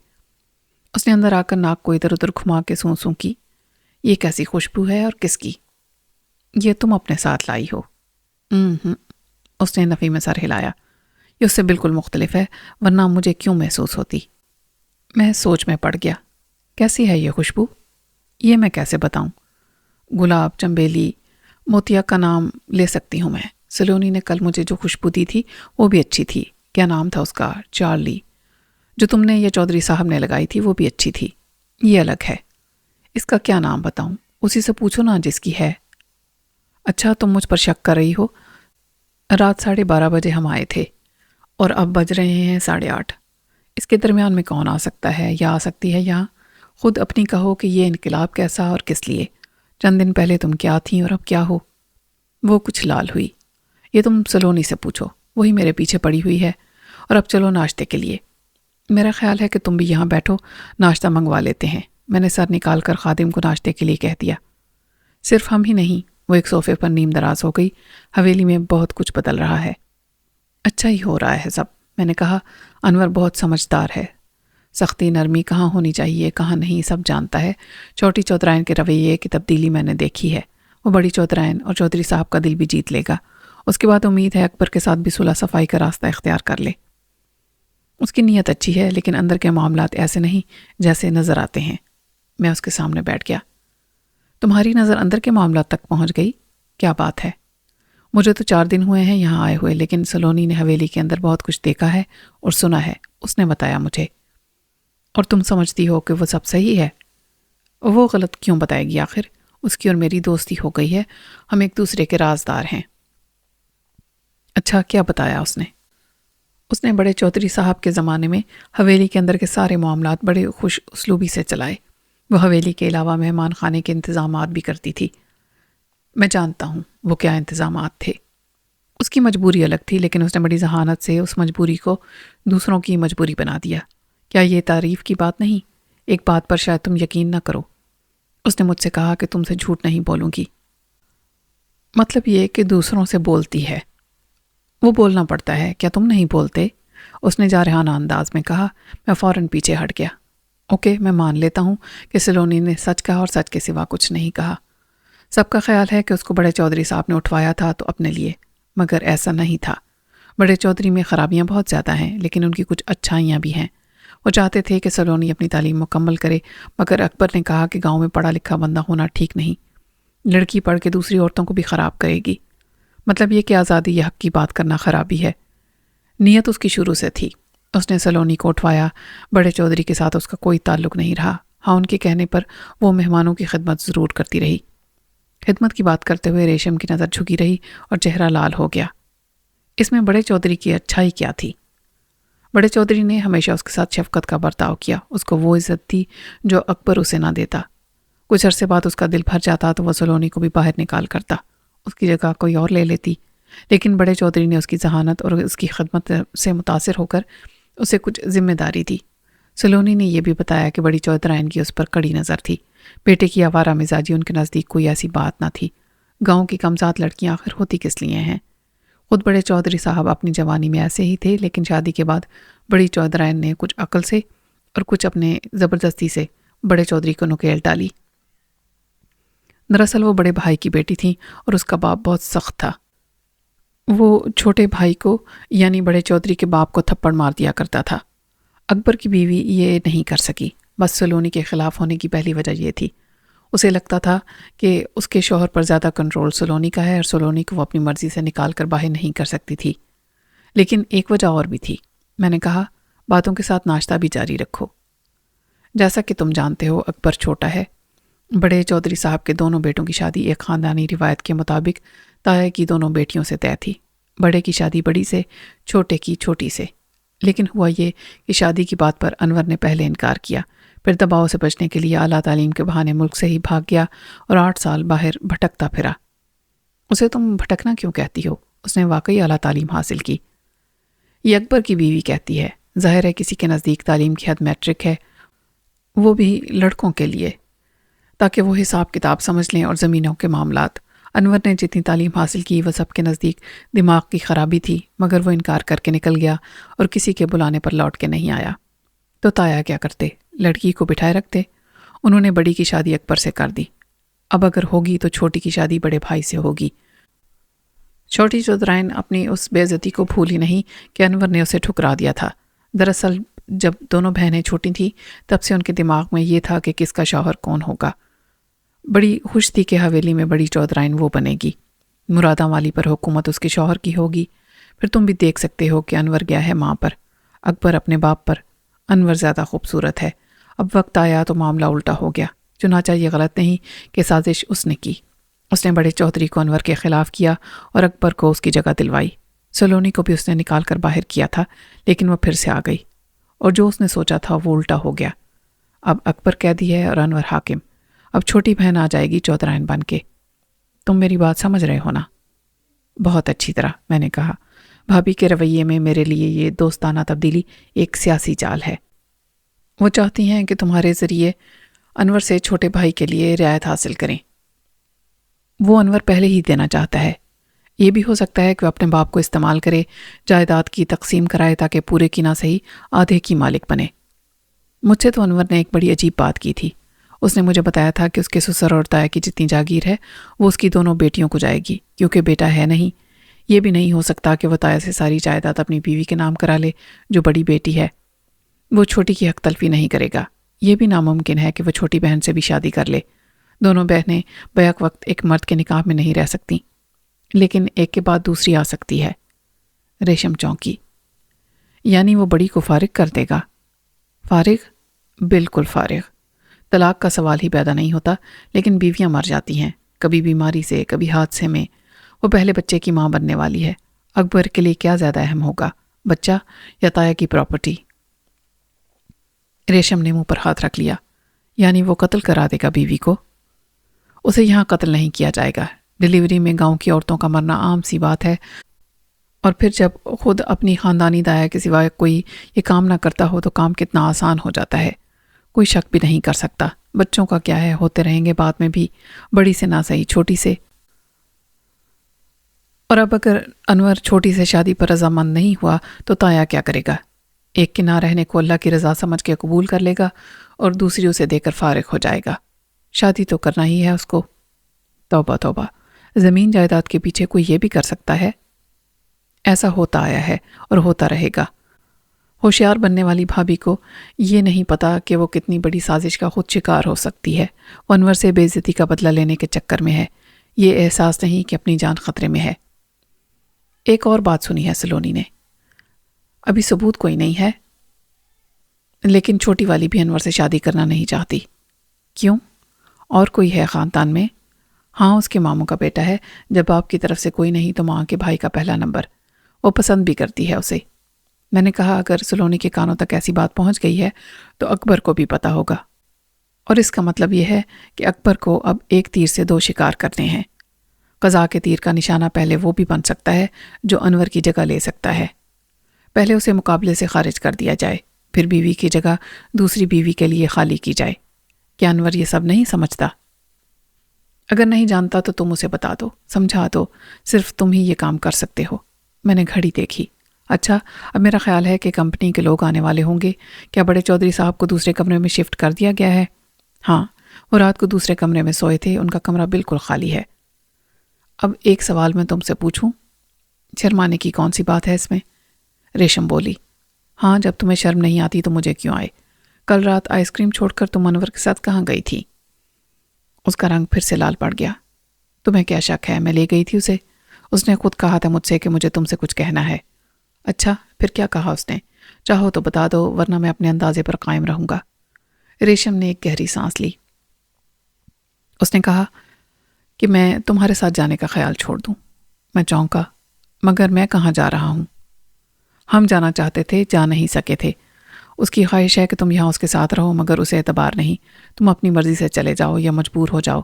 اس نے اندر آ کر ناک کو ادھر ادھر گھما کے سوں سوں کی۔ یہ کیسی خوشبو ہے اور کس کی؟ یہ تم اپنے ساتھ لائی ہو۔ اس نے نفی میں سر ہلایا۔ یہ اس سے بالکل مختلف ہے، ورنہ مجھے کیوں محسوس ہوتی؟ میں سوچ میں پڑ گیا۔ کیسی ہے یہ خوشبو؟ یہ میں کیسے بتاؤں؟ گلاب، چنبیلی، موتیا کا نام لے سکتی ہوں میں۔ سلونی نے کل مجھے جو خوشبو دی تھی وہ بھی اچھی تھی۔ کیا نام تھا اس کا؟ چارلی۔ جو تم نے، یہ چودھری صاحب نے لگائی تھی، وہ بھی اچھی تھی۔ یہ الگ ہے۔ اس کا کیا نام بتاؤں؟ اسی سے پوچھو نا جس کی ہے۔ اچھا، تم مجھ پر شک کر رہی ہو؟ رات 12:30 بجے ہم آئے تھے اور اب بج رہے ہیں 8:30۔ اس کے درمیان میں کون آ سکتا ہے یا آ سکتی ہے یہاں؟ خود اپنی کہو کہ یہ انقلاب کیسا اور کس لیے؟ چند دن پہلے تم کیا تھیں اور اب کیا ہو؟ وہ کچھ لال ہوئی۔ یہ تم سلونی سے پوچھو، وہی میرے پیچھے پڑی ہوئی ہے۔ اور اب چلو ناشتے کے لیے۔ میرا خیال ہے کہ تم بھی یہاں بیٹھو، ناشتہ منگوا لیتے ہیں۔ میں نے سر نکال کر خادم کو ناشتے کے لیے کہہ دیا۔ صرف ہم ہی نہیں، وہ ایک صوفے پر نیم دراز ہو گئی۔ حویلی میں بہت کچھ بدل رہا ہے۔ اچھا ہی ہو رہا ہے سب، میں نے کہا۔ انور بہت سمجھدار ہے، سختی نرمی کہاں ہونی چاہیے کہاں نہیں سب جانتا ہے۔ چھوٹی چودھرائن کے رویے کی تبدیلی میں نے دیکھی ہے۔ وہ بڑی چودھرائن اور چودھری صاحب کا دل بھی جیت لے گا۔ اس کے بعد امید ہے اکبر کے ساتھ بھی صلح صفائی کا راستہ اختیار کر لے۔ اس کی نیت اچھی ہے لیکن اندر کے معاملات ایسے نہیں جیسے نظر آتے ہیں۔ میں اس کے سامنے بیٹھ گیا۔ تمہاری نظر اندر کے معاملات تک پہنچ گئی؟ کیا بات ہے؟ مجھے تو 4 دن ہوئے ہیں یہاں آئے ہوئے، لیکن سلونی نے حویلی کے اندر بہت کچھ دیکھا ہے اور سنا ہے، اس نے بتایا مجھے۔ اور تم سمجھتی ہو کہ وہ سب صحیح ہے؟ وہ غلط کیوں بتائے گی آخر؟ اس کی اور میری دوستی ہو گئی ہے، ہم ایک دوسرے کے رازدار ہیں۔ اچھا، کیا بتایا اس نے؟ اس نے بڑے چودھری صاحب کے زمانے میں حویلی کے اندر کے سارے معاملات بڑے خوش اسلوبی سے چلائے۔ وہ حویلی کے علاوہ مہمان خانے کے انتظامات بھی کرتی تھی۔ میں جانتا ہوں وہ کیا انتظامات تھے۔ اس کی مجبوری الگ تھی، لیکن اس نے بڑی ذہانت سے اس مجبوری کو دوسروں کی مجبوری بنا دیا۔ کیا یہ تعریف کی بات نہیں؟ ایک بات پر شاید تم یقین نہ کرو، اس نے مجھ سے کہا کہ تم سے جھوٹ نہیں بولوں گی۔ مطلب یہ کہ دوسروں سے بولتی ہے۔ وہ بولنا پڑتا ہے، کیا تم نہیں بولتے؟ اس نے جارحانہ انداز میں کہا۔ میں فوراً پیچھے ہٹ گیا۔ اوکے، میں مان لیتا ہوں کہ سلونی نے سچ کہا اور سچ کے سوا کچھ نہیں کہا۔ سب کا خیال ہے کہ اس کو بڑے چودھری صاحب نے اٹھوایا تھا تو اپنے لیے، مگر ایسا نہیں تھا۔ بڑے چودھری میں خرابیاں بہت زیادہ ہیں، لیکن ان کی کچھ اچھائیاں بھی ہیں۔ وہ چاہتے تھے کہ سلونی اپنی تعلیم مکمل کرے، مگر اکبر نے کہا کہ گاؤں میں پڑھا لکھا بندہ ہونا ٹھیک نہیں، لڑکی پڑھ کے دوسری عورتوں کو بھی خراب کرے گی۔ مطلب یہ کہ آزادی یا حق کی بات کرنا خرابی ہے۔ نیت اس کی شروع سے تھی. اس نے سلونی کو اٹھوایا. بڑے چودھری کے ساتھ اس کا کوئی تعلق نہیں رہا. ہاں، ان کے کہنے پر وہ مہمانوں کی خدمت ضرور کرتی رہی. خدمت کی بات کرتے ہوئے ریشم کی نظر جھکی رہی اور چہرہ لال ہو گیا. اس میں بڑے چودھری کی اچھائی کیا تھی؟ بڑے چودھری نے ہمیشہ اس کے ساتھ شفقت کا برتاؤ کیا. اس کو وہ عزت دی جو اکبر اسے نہ دیتا. کچھ عرصے بعد اس کا دل بھر جاتا تو وہ سلونی کو بھی باہر نکال کرتا، اس کی جگہ کوئی اور لے لیتی. لیکن بڑے چودھری نے اس کی ذہانت اور اس کی خدمت سے متاثر ہو کر اسے کچھ ذمہ داری دی. سلونی نے یہ بھی بتایا کہ بڑی چودھرائن کی اس پر کڑی نظر تھی. بیٹے کی آوارہ مزاجی ان کے نزدیک کوئی ایسی بات نہ تھی. گاؤں کی کمزاد لڑکیاں آخر ہوتی کس لیے ہیں؟ خود بڑے چودھری صاحب اپنی جوانی میں ایسے ہی تھے، لیکن شادی کے بعد بڑی چودھرائن نے کچھ عقل سے اور کچھ اپنے زبردستی سے بڑے چودھری کو نکیل ڈالی. دراصل وہ بڑے بھائی کی بیٹی تھیں اور اس کا باپ بہت سخت تھا. وہ چھوٹے بھائی کو یعنی بڑے چودھری کے باپ کو تھپڑ مار دیا کرتا تھا. اکبر کی بیوی یہ نہیں کر سکی. بس سلونی کے خلاف ہونے کی پہلی وجہ یہ تھی. اسے لگتا تھا کہ اس کے شوہر پر زیادہ کنٹرول سلونی کا ہے اور سلونی کو وہ اپنی مرضی سے نکال کر باہر نہیں کر سکتی تھی. لیکن ایک وجہ اور بھی تھی. میں نے کہا باتوں کے ساتھ ناشتہ بھی جاری رکھو. جیسا کہ تم جانتے ہو اکبر چھوٹا ہے. بڑے چودھری صاحب کے دونوں بیٹوں کی شادی ایک خاندانی روایت کے مطابق تایا کی دونوں بیٹیوں سے طے تھی. بڑے کی شادی بڑی سے، چھوٹے کی چھوٹی سے. لیکن ہوا یہ کہ شادی کی بات پر انور نے پہلے انکار کیا، پھر دباؤ سے بچنے کے لیے اعلیٰ تعلیم کے بہانے ملک سے ہی بھاگ گیا اور 8 سال باہر بھٹکتا پھرا. اسے تم بھٹکنا کیوں کہتی ہو؟ اس نے واقعی اعلیٰ تعلیم حاصل کی. یہ اکبر کی بیوی کہتی ہے. ظاہر ہے کسی کے نزدیک تعلیم کی حد میٹرک ہے، وہ بھی لڑکوں کے لیے، تاکہ وہ حساب کتاب سمجھ لیں اور زمینوں کے معاملات. انور نے جتنی تعلیم حاصل کی وہ سب کے نزدیک دماغ کی خرابی تھی، مگر وہ انکار کر کے نکل گیا اور کسی کے بلانے پر لوٹ کے نہیں آیا. تو تایا کیا کرتے؟ لڑکی کو بٹھائے رکھتے. انہوں نے بڑی کی شادی اکبر سے کر دی. اب اگر ہوگی تو چھوٹی کی شادی بڑے بھائی سے ہوگی. چھوٹی چودھرائن اپنی اس بے عزتی کو بھولی نہیں کہ انور نے اسے ٹھکرا دیا تھا. دراصل جب دونوں بہنیں چھوٹی تھیں تب سے ان کے دماغ میں یہ تھا کہ کس کا شوہر کون ہوگا. بڑی خوش تھی کہ حویلی میں بڑی چودھرائن وہ بنے گی. مراداں والی پر حکومت اس کے شوہر کی ہوگی. پھر تم بھی دیکھ سکتے ہو کہ انور گیا ہے ماں پر، اکبر اپنے باپ پر. انور زیادہ خوبصورت ہے. اب وقت آیا تو معاملہ الٹا ہو گیا. چنانچہ یہ غلط نہیں کہ سازش اس نے کی. اس نے بڑے چودھری کو انور کے خلاف کیا اور اکبر کو اس کی جگہ دلوائی. سلونی کو بھی اس نے نکال کر باہر کیا تھا، لیکن وہ پھر سے آ گئی اور جو اس نے سوچا تھا وہ الٹا ہو گیا. اب اکبر قیدی ہے اور انور حاکم. اب چھوٹی بہن آ جائے گی چودھرائن بن کے. تم میری بات سمجھ رہے ہو نا؟ بہت اچھی طرح، میں نے کہا. بھابھی کے رویے میں میرے لیے یہ دوستانہ تبدیلی ایک سیاسی چال ہے. وہ چاہتی ہیں کہ تمہارے ذریعے انور سے چھوٹے بھائی کے لیے رعایت حاصل کریں. وہ انور پہلے ہی دینا چاہتا ہے. یہ بھی ہو سکتا ہے کہ وہ اپنے باپ کو استعمال کرے، جائیداد کی تقسیم کرائے تاکہ پورے کی نہ صحیح آدھے کی مالک بنے. مجھ سے تو انور نے ایک بڑی عجیب بات کی تھی. اس نے مجھے بتایا تھا کہ اس کے سسر اور تایا کی جتنی جاگیر ہے وہ اس کی دونوں بیٹیوں کو جائے گی، کیونکہ بیٹا ہے نہیں. یہ بھی نہیں ہو سکتا کہ وہ تایا سے ساری جائیداد اپنی بیوی کے نام کرا لے جو بڑی بیٹی ہے. وہ چھوٹی کی حق تلفی نہیں کرے گا. یہ بھی ناممکن ہے کہ وہ چھوٹی بہن سے بھی شادی کر لے. دونوں بہنیں بیک وقت ایک مرد کے نکاح میں نہیں رہ سکتی، لیکن ایک کے بعد دوسری آ سکتی ہے. ریشم چونکی. یعنی وہ بڑی کو فارغ کر دے گا؟ فارغ؟ بالکل فارغ. طلاق کا سوال ہی پیدا نہیں ہوتا. لیکن بیویاں مر جاتی ہیں، کبھی بیماری سے، کبھی حادثے میں. وہ پہلے بچے کی ماں بننے والی ہے. اکبر کے لیے کیا زیادہ اہم ہوگا، بچہ یا تایا کی پراپرٹی؟ ریشم نے منہ پر ہاتھ رکھ لیا. یعنی وہ قتل کرا دے گا بیوی کو؟ اسے یہاں قتل نہیں کیا جائے گا. ڈیلیوری میں گاؤں کی عورتوں کا مرنا عام سی بات ہے، اور پھر جب خود اپنی خاندانی دایا کے سوائے کوئی یہ کام نہ کرتا ہو تو کام کتنا آسان ہو جاتا ہے. کوئی شک بھی نہیں کر سکتا. بچوں کا کیا ہے، ہوتے رہیں گے بعد میں بھی، بڑی سے نہ صحیح چھوٹی سے. اور اب اگر انور چھوٹی سے شادی پر رضامند نہیں ہوا تو تایا کیا کرے گا؟ ایک کے نہ رہنے کو اللہ کی رضا سمجھ کے قبول کر لے گا اور دوسری اسے دے کر فارغ ہو جائے گا. شادی تو کرنا ہی ہے اس کو. توبہ توبہ، زمین جائیداد کے پیچھے کوئی یہ بھی کر سکتا ہے؟ ایسا ہوتا آیا ہے اور ہوتا رہے گا. ہوشیار بننے والی بھابھی کو یہ نہیں پتا کہ وہ کتنی بڑی سازش کا خود شکار ہو سکتی ہے. وہ انور سے بے عزتی کا بدلہ لینے کے چکر میں ہے. یہ احساس نہیں کہ اپنی جان خطرے میں ہے. ایک اور بات سنی ہے سلونی نے. ابھی ثبوت کوئی نہیں ہے، لیکن چھوٹی والی بھی انور سے شادی کرنا نہیں چاہتی۔ کیوں؟ اور کوئی ہے خاندان میں؟ ہاں، اس کے ماموں کا بیٹا ہے۔ جب باپ کی طرف سے کوئی نہیں تو ماں کے بھائی کا پہلا نمبر۔ وہ پسند بھی کرتی ہے اسے۔ میں نے کہا اگر سلونی کے کانوں تک ایسی بات پہنچ گئی ہے تو اکبر کو بھی پتا ہوگا، اور اس کا مطلب یہ ہے کہ اکبر کو اب ایک تیر سے دو شکار کرنے ہیں۔ قضا کے تیر کا نشانہ پہلے وہ بھی بن سکتا ہے جو انور کی جگہ لے سکتا ہے۔ پہلے اسے مقابلے سے خارج کر دیا جائے، پھر بیوی کی جگہ دوسری بیوی کے لیے خالی کی جائے۔ کیا انور یہ سب نہیں سمجھتا؟ اگر نہیں جانتا تو تم اسے بتا دو، سمجھا دو، صرف تم ہی یہ کام کر سکتے ہو۔ میں نے گھڑی دیکھی۔ اچھا، اب میرا خیال ہے کہ کمپنی کے لوگ آنے والے ہوں گے۔ کیا بڑے چودھری صاحب کو دوسرے کمرے میں شفٹ کر دیا گیا ہے؟ ہاں، وہ رات کو دوسرے کمرے میں سوئے تھے، ان کا کمرہ بالکل خالی ہے۔ اب ایک سوال میں تم سے پوچھوں، شرمانے کی کون سی بات ہے اس میں؟ ریشم بولی، ہاں، جب تمہیں شرم نہیں آتی تو مجھے کیوں آئے؟ کل رات آئس کریم چھوڑ کر تم انور کے ساتھ کہاں گئی تھی؟ اس کا رنگ پھر سے لال پڑ گیا۔ تمہیں کیا شک ہے میں لے گئی تھی اسے؟ اس نے خود کہا تھا مجھ سے کہ مجھے تم سے کچھ کہنا ہے۔ اچھا، پھر کیا کہا اس نے؟ چاہو تو بتا دو ورنہ میں اپنے اندازے پر قائم رہوں گا۔ ریشم نے ایک گہری سانس لی۔ اس نے کہا کہ میں تمہارے ساتھ جانے کا خیال چھوڑ دوں۔ میں چونکا، مگر میں کہاں جا رہا ہوں؟ ہم جانا چاہتے تھے، جا نہیں سکے تھے۔ اس کی خواہش ہے کہ تم یہاں اس کے ساتھ رہو، مگر اسے اعتبار نہیں۔ تم اپنی مرضی سے چلے جاؤ یا مجبور ہو جاؤ۔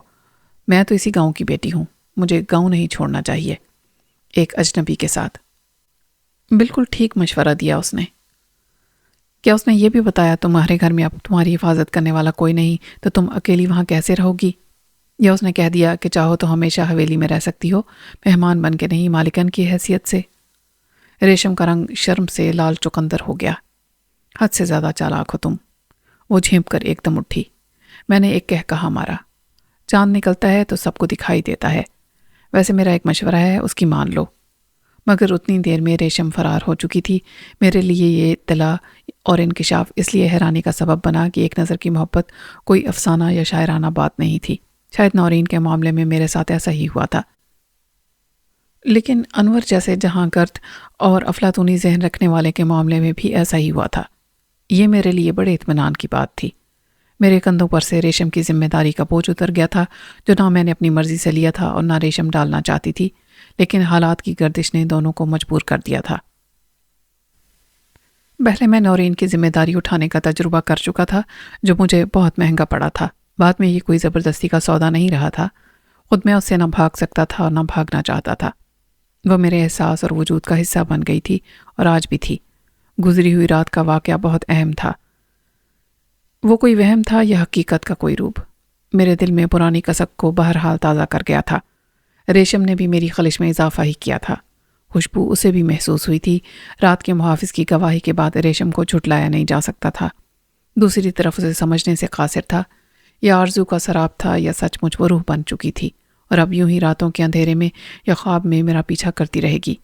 میں تو اسی گاؤں کی بیٹی ہوں، مجھے گاؤں نہیں چھوڑنا چاہیے ایک اجنبی کے ساتھ۔ بالکل ٹھیک مشورہ دیا اس نے۔ کیا اس نے یہ بھی بتایا تمہارے گھر میں اب تمہاری حفاظت کرنے والا کوئی نہیں تو تم اکیلی وہاں کیسے رہو گی؟ یا اس نے کہہ دیا کہ چاہو تو ہمیشہ حویلی میں رہ سکتی ہو، مہمان بن کے نہیں، مالکن کی حیثیت سے؟ ریشم کا رنگ شرم سے لال چقندر ہو گیا۔ حد سے زیادہ چالاک ہو تم۔ وہ جھینپ کر ایک دم اٹھی۔ میں نے ایک کہا مارا، چاند نکلتا ہے تو سب کو دکھائی دیتا ہے۔ ویسے میرا ایک مشورہ ہے، اس کی مان لو۔ مگر اتنی دیر میں ریشم فرار ہو چکی تھی۔ میرے لیے یہ اطلاع اور انکشاف اس لیے حیرانی کا سبب بنا کہ ایک نظر کی محبت کوئی افسانہ یا شاعرانہ بات نہیں تھی۔ شاید نورین کے معاملے میں میرے ساتھ ایسا ہی ہوا تھا، لیکن انور جیسے جہاں گرد اور افلاطونی ذہن رکھنے والے کے معاملے میں بھی ایسا ہی ہوا تھا۔ یہ میرے لیے بڑے اطمینان کی بات تھی۔ میرے کندھوں پر سے ریشم کی ذمہ داری کا بوجھ اتر گیا تھا، جو نہ میں نے اپنی مرضی سے لیا تھا اور نہ ریشم ڈالنا چاہتی تھی، لیکن حالات کی گردش نے دونوں کو مجبور کر دیا تھا۔ پہلے میں نورین کی ذمہ داری اٹھانے کا تجربہ کر چکا تھا، جو مجھے بہت مہنگا پڑا تھا۔ بعد میں یہ کوئی زبردستی کا سودا نہیں رہا تھا۔ خود میں اس سے نہ بھاگ سکتا تھا اور نہ بھاگنا چاہتا تھا۔ وہ میرے احساس اور وجود کا حصہ بن گئی تھی، اور آج بھی تھی۔ گزری ہوئی رات کا واقعہ بہت اہم تھا۔ وہ کوئی وہم تھا یا حقیقت کا کوئی روپ؟ میرے دل میں پرانی کسک کو بہرحال تازہ کر گیا تھا۔ ریشم نے بھی میری خلش میں اضافہ ہی کیا تھا۔ خوشبو اسے بھی محسوس ہوئی تھی۔ رات کے محافظ کی گواہی کے بعد ریشم کو جھٹلایا نہیں جا سکتا تھا۔ دوسری طرف اسے سمجھنے سے قاصر تھا۔ یا آرزو کا سراب تھا یا سچ مچ وہ روح بن چکی تھی، اور اب یوں ہی راتوں کے اندھیرے میں یا خواب میں میرا پیچھا کرتی رہے گی۔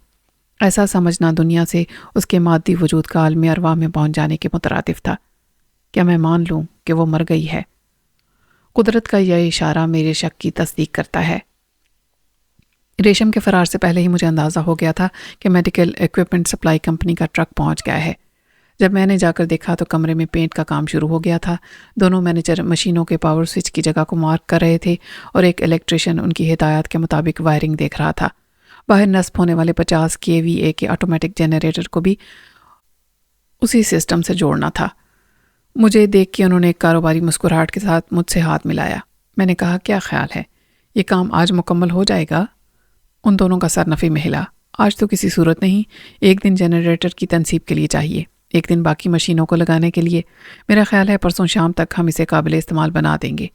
ایسا سمجھنا دنیا سے اس کے مادی وجود کا عالم ارواح میں پہنچ جانے کے مترادف تھا۔ کیا میں مان لوں کہ وہ مر گئی ہے؟ قدرت کا یہ اشارہ میرے شک کی تصدیق کرتا ہے۔ ریشم کے فرار سے پہلے ہی مجھے اندازہ ہو گیا تھا کہ میڈیکل ایکوپمنٹ سپلائی کمپنی کا ٹرک پہنچ گیا ہے۔ جب میں نے جا کر دیکھا تو کمرے میں پینٹ کا کام شروع ہو گیا تھا۔ دونوں مینیجر مشینوں کے پاور سوئچ کی جگہ کو مارک کر رہے تھے، اور ایک الیکٹریشین ان کی ہدایات کے مطابق وائرنگ دیکھ رہا تھا۔ باہر نصب ہونے والے 50 kVA کے آٹومیٹک جنریٹر کو بھی اسی سسٹم سے جوڑنا تھا۔ مجھے دیکھ کے انہوں نے ایک کاروباری مسکراہٹ کے ساتھ مجھ سے ہاتھ ملایا۔ میں نے کہا کیا خیال ہے، یہ کام آج مکمل ہو جائے گا؟ ان دونوں کا سر نفی میں ہلا۔ آج تو کسی صورت نہیں، ایک دن جنریٹر کی تنصیب کے لیے چاہیے، ایک دن باقی مشینوں کو لگانے کے لیے۔ میرا خیال ہے پرسوں شام تک ہم اسے قابل استعمال بنا دیں گے۔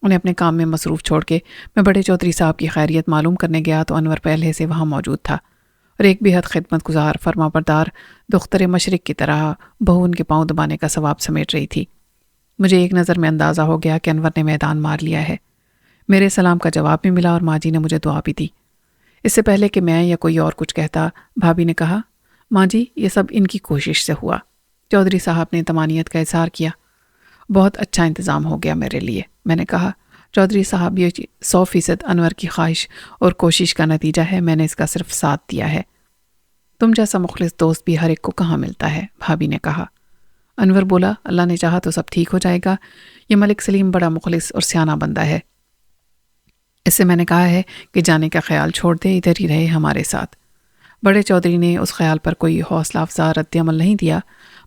انہیں اپنے کام میں مصروف چھوڑ کے میں بڑے چودھری صاحب کی خیریت معلوم کرنے گیا تو انور پہلے سے وہاں موجود تھا، اور ایک بے حد خدمت گزار، فرما بردار دختر مشرق کی طرح بہو ان کے پاؤں دبانے کا ثواب سمیٹ رہی تھی۔ مجھے ایک نظر میں اندازہ ہو گیا کہ انور نے میدان مار لیا ہے۔ میرے سلام کا جواب بھی ملا اور ماں جی نے مجھے دعا بھی دی۔ اس سے پہلے کہ میں یا کوئی اور کچھ کہتا، بھابھی نے کہا، ماں جی یہ سب ان کی کوشش سے ہوا۔ چودھری صاحب نے طمانینت کا اظہار کیا۔ بہت اچھا انتظام ہو گیا میرے لیے۔ میں نے کہا، چودھری صاحب یہ 100% انور کی خواہش اور کوشش کا نتیجہ ہے، میں نے اس کا صرف ساتھ دیا ہے۔ تم جیسا مخلص دوست بھی ہر ایک کو کہاں ملتا ہے، بھابھی نے کہا۔ انور بولا، اللہ نے چاہا تو سب ٹھیک ہو جائے گا، یہ ملک سلیم بڑا مخلص اور سیانہ بندہ ہے، اس سے میں نے کہا ہے کہ جانے کا خیال چھوڑ دے، ادھر ہی رہے ہمارے ساتھ۔ بڑے چودھری نے اس خیال پر کوئی حوصلہ افزا رد عمل نہیں دیا،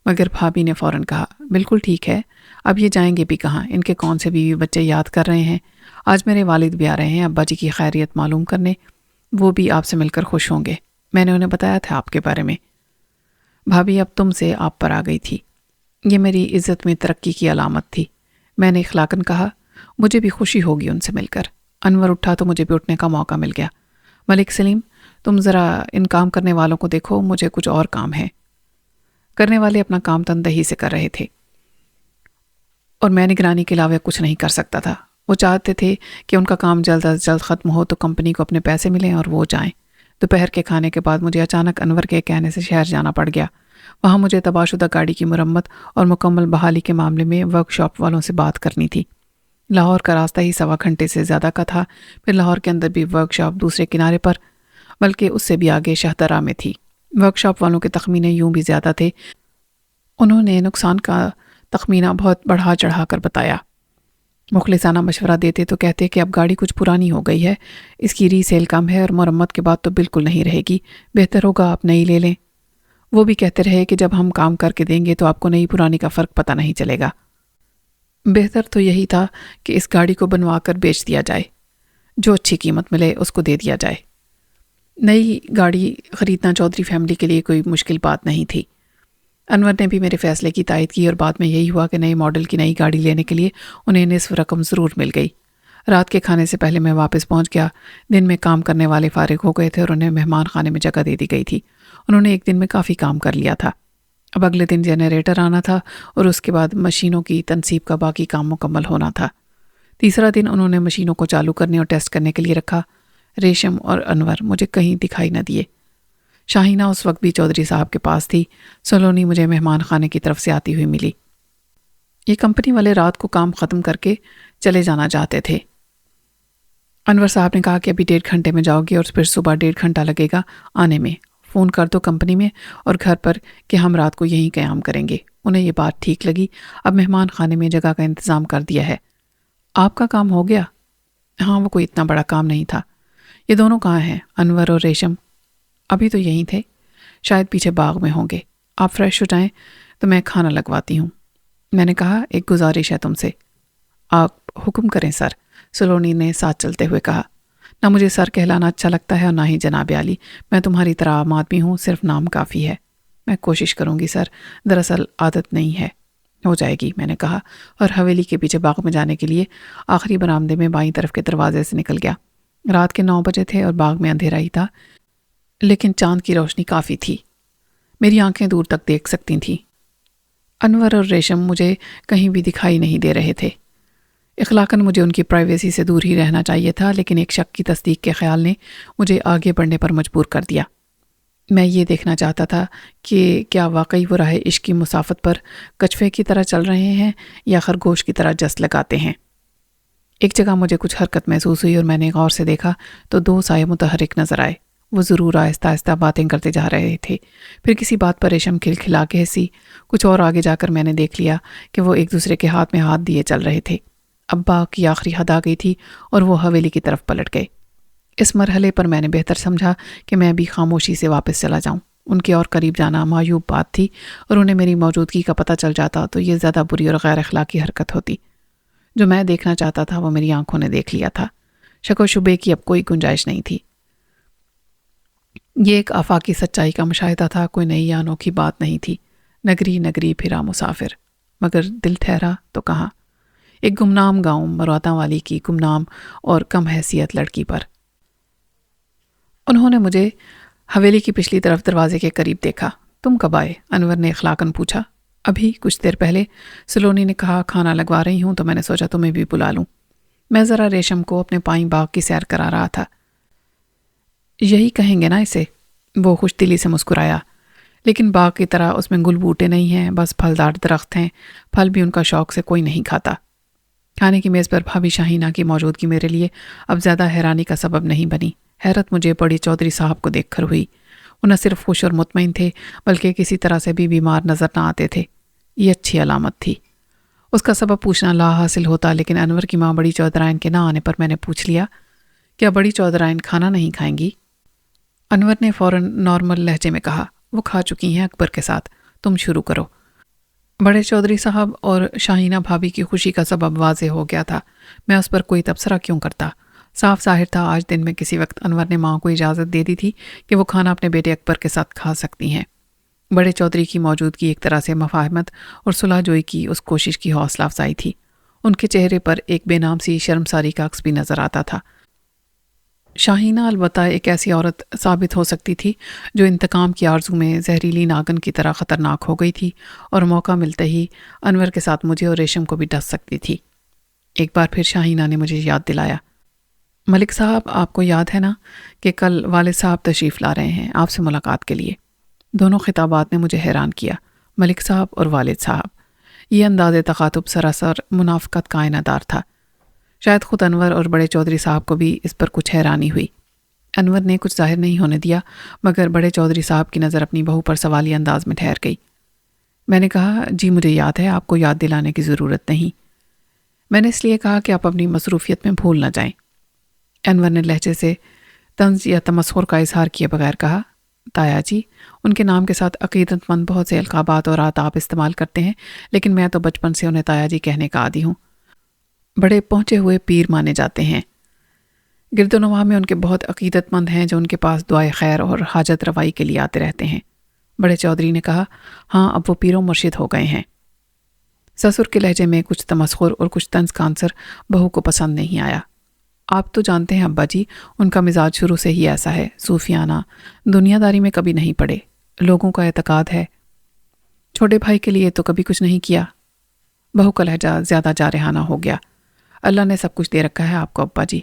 مگر بھابھی نے فوراً کہا، بالکل ٹھیک ہے، اب یہ جائیں گے بھی کہاں، ان کے کون سے بیوی بچے یاد کر رہے ہیں، آج میرے والد بھی آ رہے ہیں ابا جی کی خیریت معلوم کرنے، وہ بھی آپ سے مل کر خوش ہوں گے، میں نے انہیں بتایا تھا آپ کے بارے میں۔ بھابھی اب تم سے آپ پر آ گئی تھی، یہ میری عزت میں ترقی کی علامت تھی، میں نے اخلاقاً کہا، مجھے بھی خوشی ہوگی ان سے مل کر۔ انور اٹھا تو مجھے بھی اٹھنے کا موقع مل گیا۔ ملک سلیم، تم ذرا ان کام کرنے والوں کو دیکھو، مجھے کچھ اور کام ہے۔ کرنے والے اپنا کام تندہی سے کر رہے تھے اور میں نگرانی کے علاوہ کچھ نہیں کر سکتا تھا۔ وہ چاہتے تھے کہ ان کا کام جلد از جلد ختم ہو تو کمپنی کو اپنے پیسے ملیں اور وہ جائیں۔ دوپہر کے کھانے کے بعد مجھے اچانک انور کے کہنے سے شہر جانا پڑ گیا۔ وہاں مجھے تباہ شدہ گاڑی کی مرمت اور مکمل بحالی کے معاملے میں ورک شاپ والوں سے بات کرنی تھی۔ لاہور کا راستہ ہی 1.25 گھنٹے سے زیادہ کا تھا، پھر لاہور کے اندر بھی ورک شاپ دوسرے کنارے پر، بلکہ اس سے بھی آگے شہدرہ میں تھی۔ ورک شاپ والوں کے تخمینے یوں بھی زیادہ تھے، انہوں نے نقصان کا تخمینہ بہت بڑھا چڑھا کر بتایا۔ مخلصانہ مشورہ دیتے تو کہتے کہ اب گاڑی کچھ پرانی ہو گئی ہے، اس کی ری سیل کم ہے اور مرمت کے بعد تو بالکل نہیں رہے گی، بہتر ہوگا آپ نئی لے لیں۔ وہ بھی کہتے رہے کہ جب ہم کام کر کے دیں گے تو آپ کو نئی پرانی کا فرق پتہ نہیں چلے گا۔ بہتر تو یہی تھا کہ اس گاڑی کو بنوا کر بیچ دیا جائے، جو اچھی قیمت ملے اس کو دے دیا جائے۔ نئی گاڑی خریدنا چودھری فیملی کے لیے کوئی مشکل بات نہیں تھی۔ انور نے بھی میرے فیصلے کی تائید کی اور بعد میں یہی ہوا کہ نئے ماڈل کی نئی گاڑی لینے کے لیے انہیں نصف رقم ضرور مل گئی۔ رات کے کھانے سے پہلے میں واپس پہنچ گیا۔ دن میں کام کرنے والے فارغ ہو گئے تھے اور انہیں مہمان خانے میں جگہ دے دی گئی تھی۔ انہوں نے ایک دن میں کافی کام کر لیا تھا۔ اب اگلے دن جنریٹر آنا تھا اور اس کے بعد مشینوں کی تنصیب کا باقی کام مکمل ہونا تھا۔ تیسرا دن انہوں نے مشینوں کو چالو کرنے اور ٹیسٹ کرنے کے لیے رکھا۔ ریشم اور انور مجھے کہیں دکھائی نہ دیے۔ شاہینہ اس وقت بھی چودھری صاحب کے پاس تھی۔ سلونی مجھے مہمان خانے کی طرف سے آتی ہوئی ملی۔ یہ کمپنی والے رات کو کام ختم کر کے چلے جانا چاہتے تھے۔ انور صاحب نے کہا کہ ابھی 1.5 گھنٹے میں جاؤ گے اور پھر صبح 1.5 گھنٹہ لگے گا آنے میں، فون کر دو کمپنی میں اور گھر پر کہ ہم رات کو یہیں قیام کریں گے۔ انہیں یہ بات ٹھیک لگی۔ اب مہمان خانے میں جگہ کا انتظام کر دیا ہے۔ آپ کا کام ہو گیا؟ ہاں، وہ کوئی اتنا بڑا کام نہیں تھا۔ یہ دونوں کہاں ہیں، انور اور ریشم؟ ابھی تو یہیں تھے، شاید پیچھے باغ میں ہوں گے۔ آپ فریش ہو جائیں تو میں کھانا لگواتی ہوں۔ میں نے کہا، ایک گزارش ہے تم سے۔ آپ حکم کریں سر، سلونی نے ساتھ چلتے ہوئے کہا۔ نہ مجھے سر کہلانا اچھا لگتا ہے اور نہ ہی جناب عالی، میں تمہاری طرح عام آدمی ہوں، صرف نام کافی ہے۔ میں کوشش کروں گی سر، دراصل عادت نہیں ہے۔ ہو جائے گی، میں نے کہا اور حویلی کے پیچھے باغ میں جانے کے لیے آخری برآمدے میں بائیں طرف کے دروازے سے نکل گیا۔ رات کے 9 بجے تھے اور باغ میں اندھیرا ہی تھا، لیکن چاند کی روشنی کافی تھی، میری آنکھیں دور تک دیکھ سکتی تھیں۔ انور اور ریشم مجھے کہیں بھی دکھائی نہیں دے رہے تھے۔ اخلاقاً مجھے ان کی پرائیویسی سے دور ہی رہنا چاہیے تھا، لیکن ایک شک کی تصدیق کے خیال نے مجھے آگے بڑھنے پر مجبور کر دیا۔ میں یہ دیکھنا چاہتا تھا کہ کیا واقعی وہ راہ عشق کی مسافت پر کچھوے کی طرح چل رہے ہیں یا خرگوش کی طرح جست لگاتے ہیں۔ ایک جگہ مجھے کچھ حرکت محسوس ہوئی اور میں نے غور سے دیکھا تو 2 سائے متحرک نظر آئے۔ وہ ضرور آہستہ آہستہ باتیں کرتے جا رہے تھے۔ پھر کسی بات پر ریشم کھلکھلا کے ہنسی۔ کچھ اور آگے جا کر میں نے دیکھ لیا کہ وہ ایک دوسرے کے ہاتھ میں ہاتھ دیے چل رہے تھے۔ ابا کی آخری حد آ گئی تھی اور وہ حویلی کی طرف پلٹ گئے۔ اس مرحلے پر میں نے بہتر سمجھا کہ میں بھی خاموشی سے واپس چلا جاؤں۔ ان کے اور قریب جانا معیوب بات تھی اور انہیں میری موجودگی کا پتہ چل جاتا تو یہ زیادہ بری اور غیر اخلاقی حرکت ہوتی۔ جو میں دیکھنا چاہتا تھا وہ میری آنکھوں نے دیکھ لیا تھا۔ شک و شبے کی اب کوئی گنجائش نہیں تھی۔ یہ ایک آفاقی سچائی کا مشاہدہ تھا، کوئی نئی یا انوکھی بات نہیں تھی۔ نگری نگری پھرا مسافر، مگر دل ٹھہرا تو کہاں؟ ایک گمنام گاؤں مراتاں والی کی گمنام اور کم حیثیت لڑکی پر۔ انہوں نے مجھے حویلی کی پچھلی طرف دروازے کے قریب دیکھا۔ تم کب آئے؟ انور نے اخلاقاً پوچھا۔ ابھی کچھ دیر پہلے، سلونی نے کہا۔ کھانا لگوا رہی ہوں تو میں نے سوچا تمہیں بھی بلا لوں۔ میں ذرا ریشم کو اپنے پائیں باغ کی سیر کرا رہا تھا۔ یہی کہیں گے نا اسے؟ وہ خوش دلی سے مسکرایا۔ لیکن باغ کی طرح اس میں گل بوٹے نہیں ہیں، بس پھلدار درخت ہیں۔ پھل بھی ان کا شوق سے کوئی نہیں کھاتا۔ کھانے کی میز پر بھابھی شاہینہ کی موجودگی میرے لیے اب زیادہ حیرانی کا سبب نہیں بنی۔ حیرت مجھے بڑی چودھری صاحب کو دیکھ کر ہوئی۔ وہ نہ صرف خوش اور مطمئن تھے بلکہ کسی طرح سے بھی بیمار نظر نہ آتے تھے۔ یہ اچھی علامت تھی۔ اس کا سبب پوچھنا لا حاصل ہوتا، لیکن انور کی ماں بڑی چودھرائن کے نہ آنے پر میں نے پوچھ لیا، کیا بڑی چودھرائن کھانا نہیں کھائیں گی؟ انور نے فوراً نارمل لہجے میں کہا، وہ کھا چکی ہیں اکبر کے ساتھ، تم شروع کرو۔ بڑے چودھری صاحب اور شاہینہ بھابھی کی خوشی کا سبب واضح ہو گیا تھا۔ میں اس پر کوئی تبصرہ کیوں کرتا؟ صاف ظاہر تھا آج دن میں کسی وقت انور نے ماں کو اجازت دے دی تھی کہ وہ کھانا اپنے بیٹے اکبر کے ساتھ کھا سکتی ہیں۔ بڑے چودھری کی موجودگی ایک طرح سے مفاہمت اور صلح جوئی کی اس کوشش کی حوصلہ افزائی تھی۔ ان کے چہرے پر ایک بے نام سی شرمساری کا عکس بھی نظر آتا تھا۔ شاہینہ البتہ ایک ایسی عورت ثابت ہو سکتی تھی جو انتقام کی آرزو میں زہریلی ناگن کی طرح خطرناک ہو گئی تھی اور موقع ملتے ہی انور کے ساتھ مجھے اور ریشم کو بھی ڈس سکتی تھی۔ ایک بار پھر شاہینہ نے مجھے یاد دلایا، ملک صاحب آپ کو یاد ہے نا کہ کل والد صاحب تشریف لا رہے ہیں آپ سے ملاقات کے لیے؟ دونوں خطابات نے مجھے حیران کیا، ملک صاحب اور والد صاحب۔ یہ انداز تخاطب سراسر منافقت کا آئینہ دار تھا۔ شاید خود انور اور بڑے چودھری صاحب کو بھی اس پر کچھ حیرانی ہوئی۔ انور نے کچھ ظاہر نہیں ہونے دیا، مگر بڑے چودھری صاحب کی نظر اپنی بہو پر سوالی انداز میں ٹھہر گئی۔ میں نے کہا، جی مجھے یاد ہے، آپ کو یاد دلانے کی ضرورت نہیں۔ میں نے اس لیے کہا کہ آپ اپنی مصروفیت میں بھول نہ جائیں۔ انور نے لہجے سے طنز یا تمسخر کا اظہار کیے بغیر کہا، تایا جی ان کے نام کے ساتھ عقیدت مند بہت سے القابات اور آداب استعمال کرتے ہیں، لیکن میں تو بچپن سے انہیں تایا جی کہنے کا عادی ہوں۔ بڑے پہنچے ہوئے پیر مانے جاتے ہیں۔ گرد و نواح میں ان کے بہت عقیدت مند ہیں جو ان کے پاس دعائے خیر اور حاجت روائی کے لیے آتے رہتے ہیں۔ بڑے چودھری نے کہا، ہاں اب وہ پیروں مرشد ہو گئے ہیں۔ سسر کے لہجے میں کچھ تمسخر اور کچھ طنز کا عنصر بہو کو پسند نہیں آیا۔ آپ تو جانتے ہیں ابا جی، ان کا مزاج شروع سے ہی ایسا ہے، صوفیانہ، دنیا داری میں کبھی نہیں پڑے، لوگوں کا اعتقاد ہے۔ چھوٹے بھائی کے لیے تو کبھی کچھ نہیں کیا۔ بہو کا لہجہ زیادہ جارحانہ ہو گیا۔ اللہ نے سب کچھ دے رکھا ہے آپ کو ابا جی،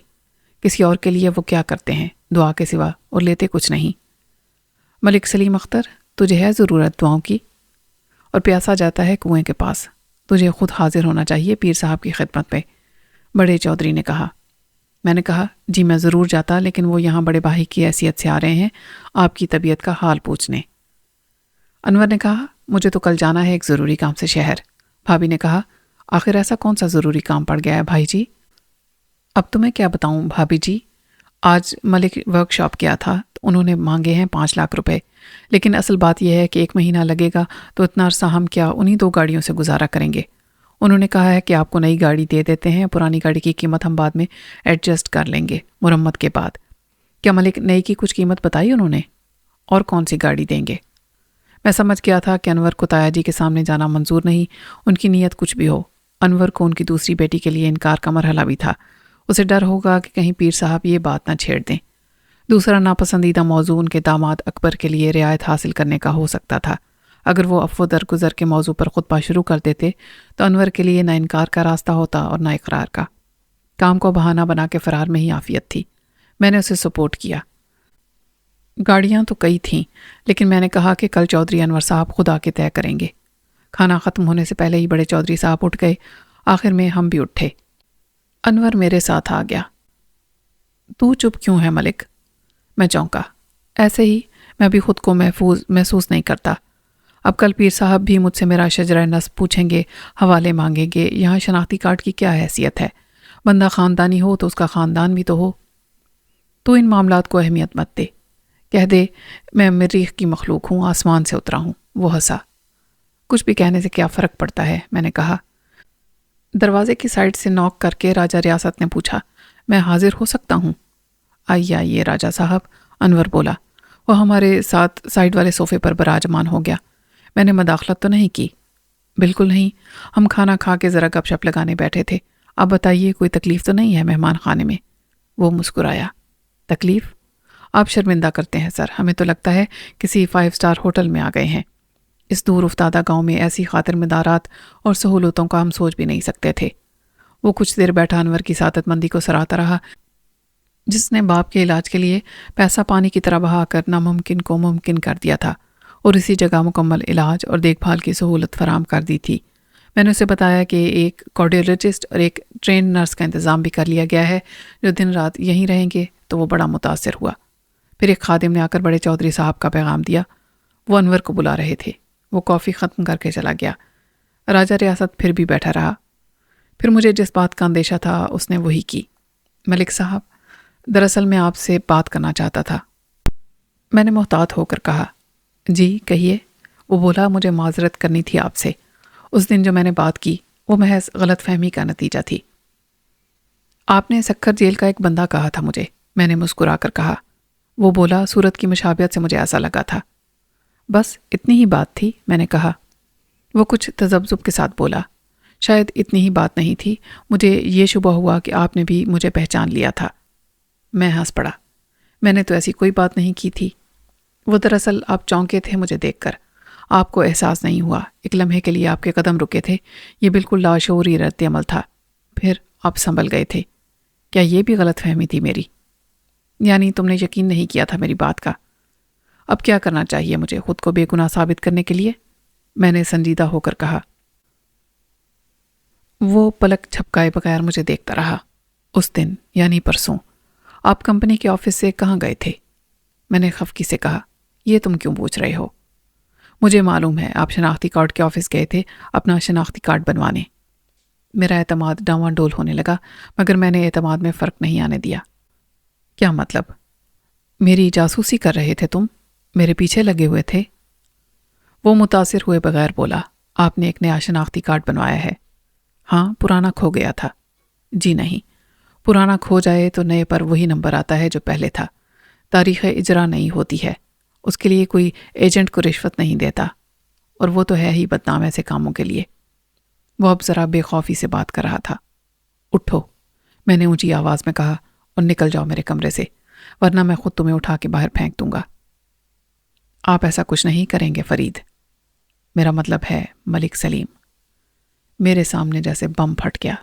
کسی اور کے لیے وہ کیا کرتے ہیں دعا کے سوا، اور لیتے کچھ نہیں۔ ملک سلیم اختر، تجھے ہے ضرورت دعاؤں کی؟ اور پیاسا جاتا ہے کنویں کے پاس، تجھے خود حاضر ہونا چاہیے پیر صاحب کی خدمت پہ، بڑے چودھری نے کہا۔ میں نے کہا، جی میں ضرور جاتا، لیکن وہ یہاں بڑے بھائی کی حیثیت سے آ رہے ہیں آپ کی طبیعت کا حال پوچھنے۔ انور نے کہا، مجھے تو کل جانا ہے ایک ضروری کام سے شہر۔ بھابھی نے کہا، آخر ایسا کون سا ضروری کام پڑ گیا ہے بھائی جی؟ اب تمہیں کیا بتاؤں بھابھی جی، آج ملک ورک شاپ کیا تھا، انہوں نے مانگے ہیں 5 لاکھ روپے، لیکن اصل بات یہ ہے کہ 1 مہینہ لگے گا تو اتنا عرصہ ہم کیا انہی 2 گاڑیوں سے گزارا کریں گے۔ انہوں نے کہا ہے کہ آپ کو نئی گاڑی دے دیتے ہیں، پرانی گاڑی کی قیمت ہم بعد میں ایڈجسٹ کر لیں گے مرمت کے بعد۔ کیا ملک نئی کی کچھ قیمت بتائی انہوں نے؟ اور کون سی گاڑی دیں گے؟ میں سمجھ گیا تھا کہ انور کو تایا جی کے سامنے جانا منظور نہیں، ان کی نیت کچھ بھی ہو۔ انور کو ان کی دوسری بیٹی کے لیے انکار کا مرحلہ بھی تھا، اسے ڈر ہوگا کہ کہیں پیر صاحب یہ بات نہ چھیڑ دیں۔ دوسرا ناپسندیدہ موضوع ان کے داماد اکبر کے لیے رعایت حاصل کرنے کا ہو سکتا تھا۔ اگر وہ عفو درگزر کے موضوع پر خطبہ شروع کر دیتے تو انور کے لیے نہ انکار کا راستہ ہوتا اور نہ اقرار کا۔ کام کو بہانہ بنا کے فرار میں ہی عافیت تھی۔ میں نے اسے سپورٹ کیا۔ گاڑیاں تو کئی تھیں، لیکن میں نے کہا کہ کل چودھری انور صاحب خود آ کے طے کریں گے۔ کھانا ختم ہونے سے پہلے ہی بڑے چودھری صاحب اٹھ گئے، آخر میں ہم بھی اٹھے۔ انور میرے ساتھ آ گیا۔ تو چپ کیوں ہے ملک؟ میں چونکا۔ ایسے ہی، میں بھی خود کو محفوظ محسوس نہیں کرتا۔ اب کل پیر صاحب بھی مجھ سے میرا شجرہ نسب پوچھیں گے، حوالے مانگیں گے، یہاں شناختی کارڈ کی کیا حیثیت ہے؟ بندہ خاندانی ہو تو اس کا خاندان بھی تو ہو۔ تو ان معاملات کو اہمیت مت دے، کہہ دے میں مریخ کی مخلوق ہوں، آسمان سے اترا ہوں۔ وہ ہنسا۔ کچھ بھی کہنے سے کیا فرق پڑتا ہے، میں نے کہا۔ دروازے کی سائڈ سے نوک کر کے راجہ ریاست نے پوچھا، میں حاضر ہو سکتا ہوں؟ آئیے آئیے راجہ صاحب، انور بولا۔ وہ ہمارے ساتھ سائڈ والے صوفے پر براجمان ہو گیا۔ میں نے مداخلت تو نہیں کی۔ بالکل نہیں، ہم کھانا کھا کے ذرا گپ شپ لگانے بیٹھے تھے۔ اب بتائیے کوئی تکلیف تو نہیں ہے مہمان خانے میں؟ وہ مسکرایا۔ تکلیف؟ آپ شرمندہ کرتے ہیں سر، ہمیں تو لگتا ہے کسی 5 اسٹار ہوٹل میں آ گئے ہیں۔ اس دور افتادہ گاؤں میں ایسی خاطر مدارات اور سہولتوں کا ہم سوچ بھی نہیں سکتے تھے۔ وہ کچھ دیر بیٹھا انور کی سعادت مندی کو سراہتا رہا، جس نے باپ کے علاج کے لیے پیسہ پانی کی طرح بہا کر ناممکن کو ممکن کر دیا تھا اور اسی جگہ مکمل علاج اور دیکھ بھال کی سہولت فراہم کر دی تھی۔ میں نے اسے بتایا کہ ایک کارڈیولوجسٹ اور ایک ٹرینڈ نرس کا انتظام بھی کر لیا گیا ہے جو دن رات یہیں رہیں گے، تو وہ بڑا متاثر ہوا۔ پھر ایک خادم نے آ کر بڑے چودھری صاحب کا پیغام دیا۔ وہ انور کو بلا رہے تھے۔ وہ کافی ختم کر کے چلا گیا۔ راجہ ریاست پھر بھی بیٹھا رہا۔ پھر مجھے جس بات کا اندیشہ تھا اس نے وہی کی۔ ملک صاحب، دراصل میں آپ سے بات کرنا چاہتا تھا۔ میں نے محتاط ہو کر کہا، جی کہیے۔ وہ بولا، مجھے معذرت کرنی تھی آپ سے۔ اس دن جو میں نے بات کی وہ محض غلط فہمی کا نتیجہ تھی۔ آپ نے سکھر جیل کا ایک بندہ کہا تھا مجھے۔ میں نے مسکرا کر کہا۔ وہ بولا، صورت کی مشابہت سے مجھے ایسا لگا تھا۔ بس اتنی ہی بات تھی، میں نے کہا۔ وہ کچھ تذبذب کے ساتھ بولا، شاید اتنی ہی بات نہیں تھی، مجھے یہ شبہ ہوا کہ آپ نے بھی مجھے پہچان لیا تھا۔ میں ہنس پڑا۔ میں نے تو ایسی کوئی بات نہیں کی تھی۔ وہ دراصل آپ چونکے تھے مجھے دیکھ کر۔ آپ کو احساس نہیں ہوا۔ ایک لمحے کے لیے آپ کے قدم رکے تھے۔ یہ بالکل لاشعوری رد عمل تھا۔ پھر آپ سنبھل گئے تھے۔ کیا یہ بھی غلط فہمی تھی میری؟ یعنی تم نے یقین نہیں کیا تھا میری بات کا؟ اب کیا کرنا چاہیے مجھے خود کو بے گناہ ثابت کرنے کے لیے؟ میں نے سنجیدہ ہو کر کہا۔ وہ پلک جھپکائے بغیر مجھے دیکھتا رہا۔ اس دن یعنی پرسوں آپ کمپنی کے آفس سے کہاں گئے تھے؟ میں نے خفگی سے کہا، یہ تم کیوں پوچھ رہے ہو؟ مجھے معلوم ہے آپ شناختی کارڈ کے آفس گئے تھے اپنا شناختی کارڈ بنوانے۔ میرا اعتماد ڈاواں ڈول ہونے لگا، مگر میں نے اعتماد میں فرق نہیں آنے دیا۔ کیا مطلب؟ میری جاسوسی کر رہے تھے تم؟ میرے پیچھے لگے ہوئے تھے؟ وہ متاثر ہوئے بغیر بولا، آپ نے ایک نیا شناختی کارڈ بنوایا ہے؟ ہاں، پرانا کھو گیا تھا۔ جی نہیں، پرانا کھو جائے تو نئے پر وہی نمبر آتا ہے جو پہلے تھا۔ تاریخ اجرا نہیں ہوتی ہے، اس کے لیے کوئی ایجنٹ کو رشوت نہیں دیتا، اور وہ تو ہے ہی بدنام ایسے کاموں کے لیے۔ وہ اب ذرا بے خوفی سے بات کر رہا تھا۔ اٹھو، میں نے اونچی آواز میں کہا، اور نکل جاؤ میرے کمرے سے، ورنہ میں خود تمہیں اٹھا کے باہر پھینک دوں گا۔ آپ ایسا کچھ نہیں کریں گے فرید؟ میرا مطلب ہے ملک سلیم۔ میرے سامنے جیسے بم پھٹ گیا۔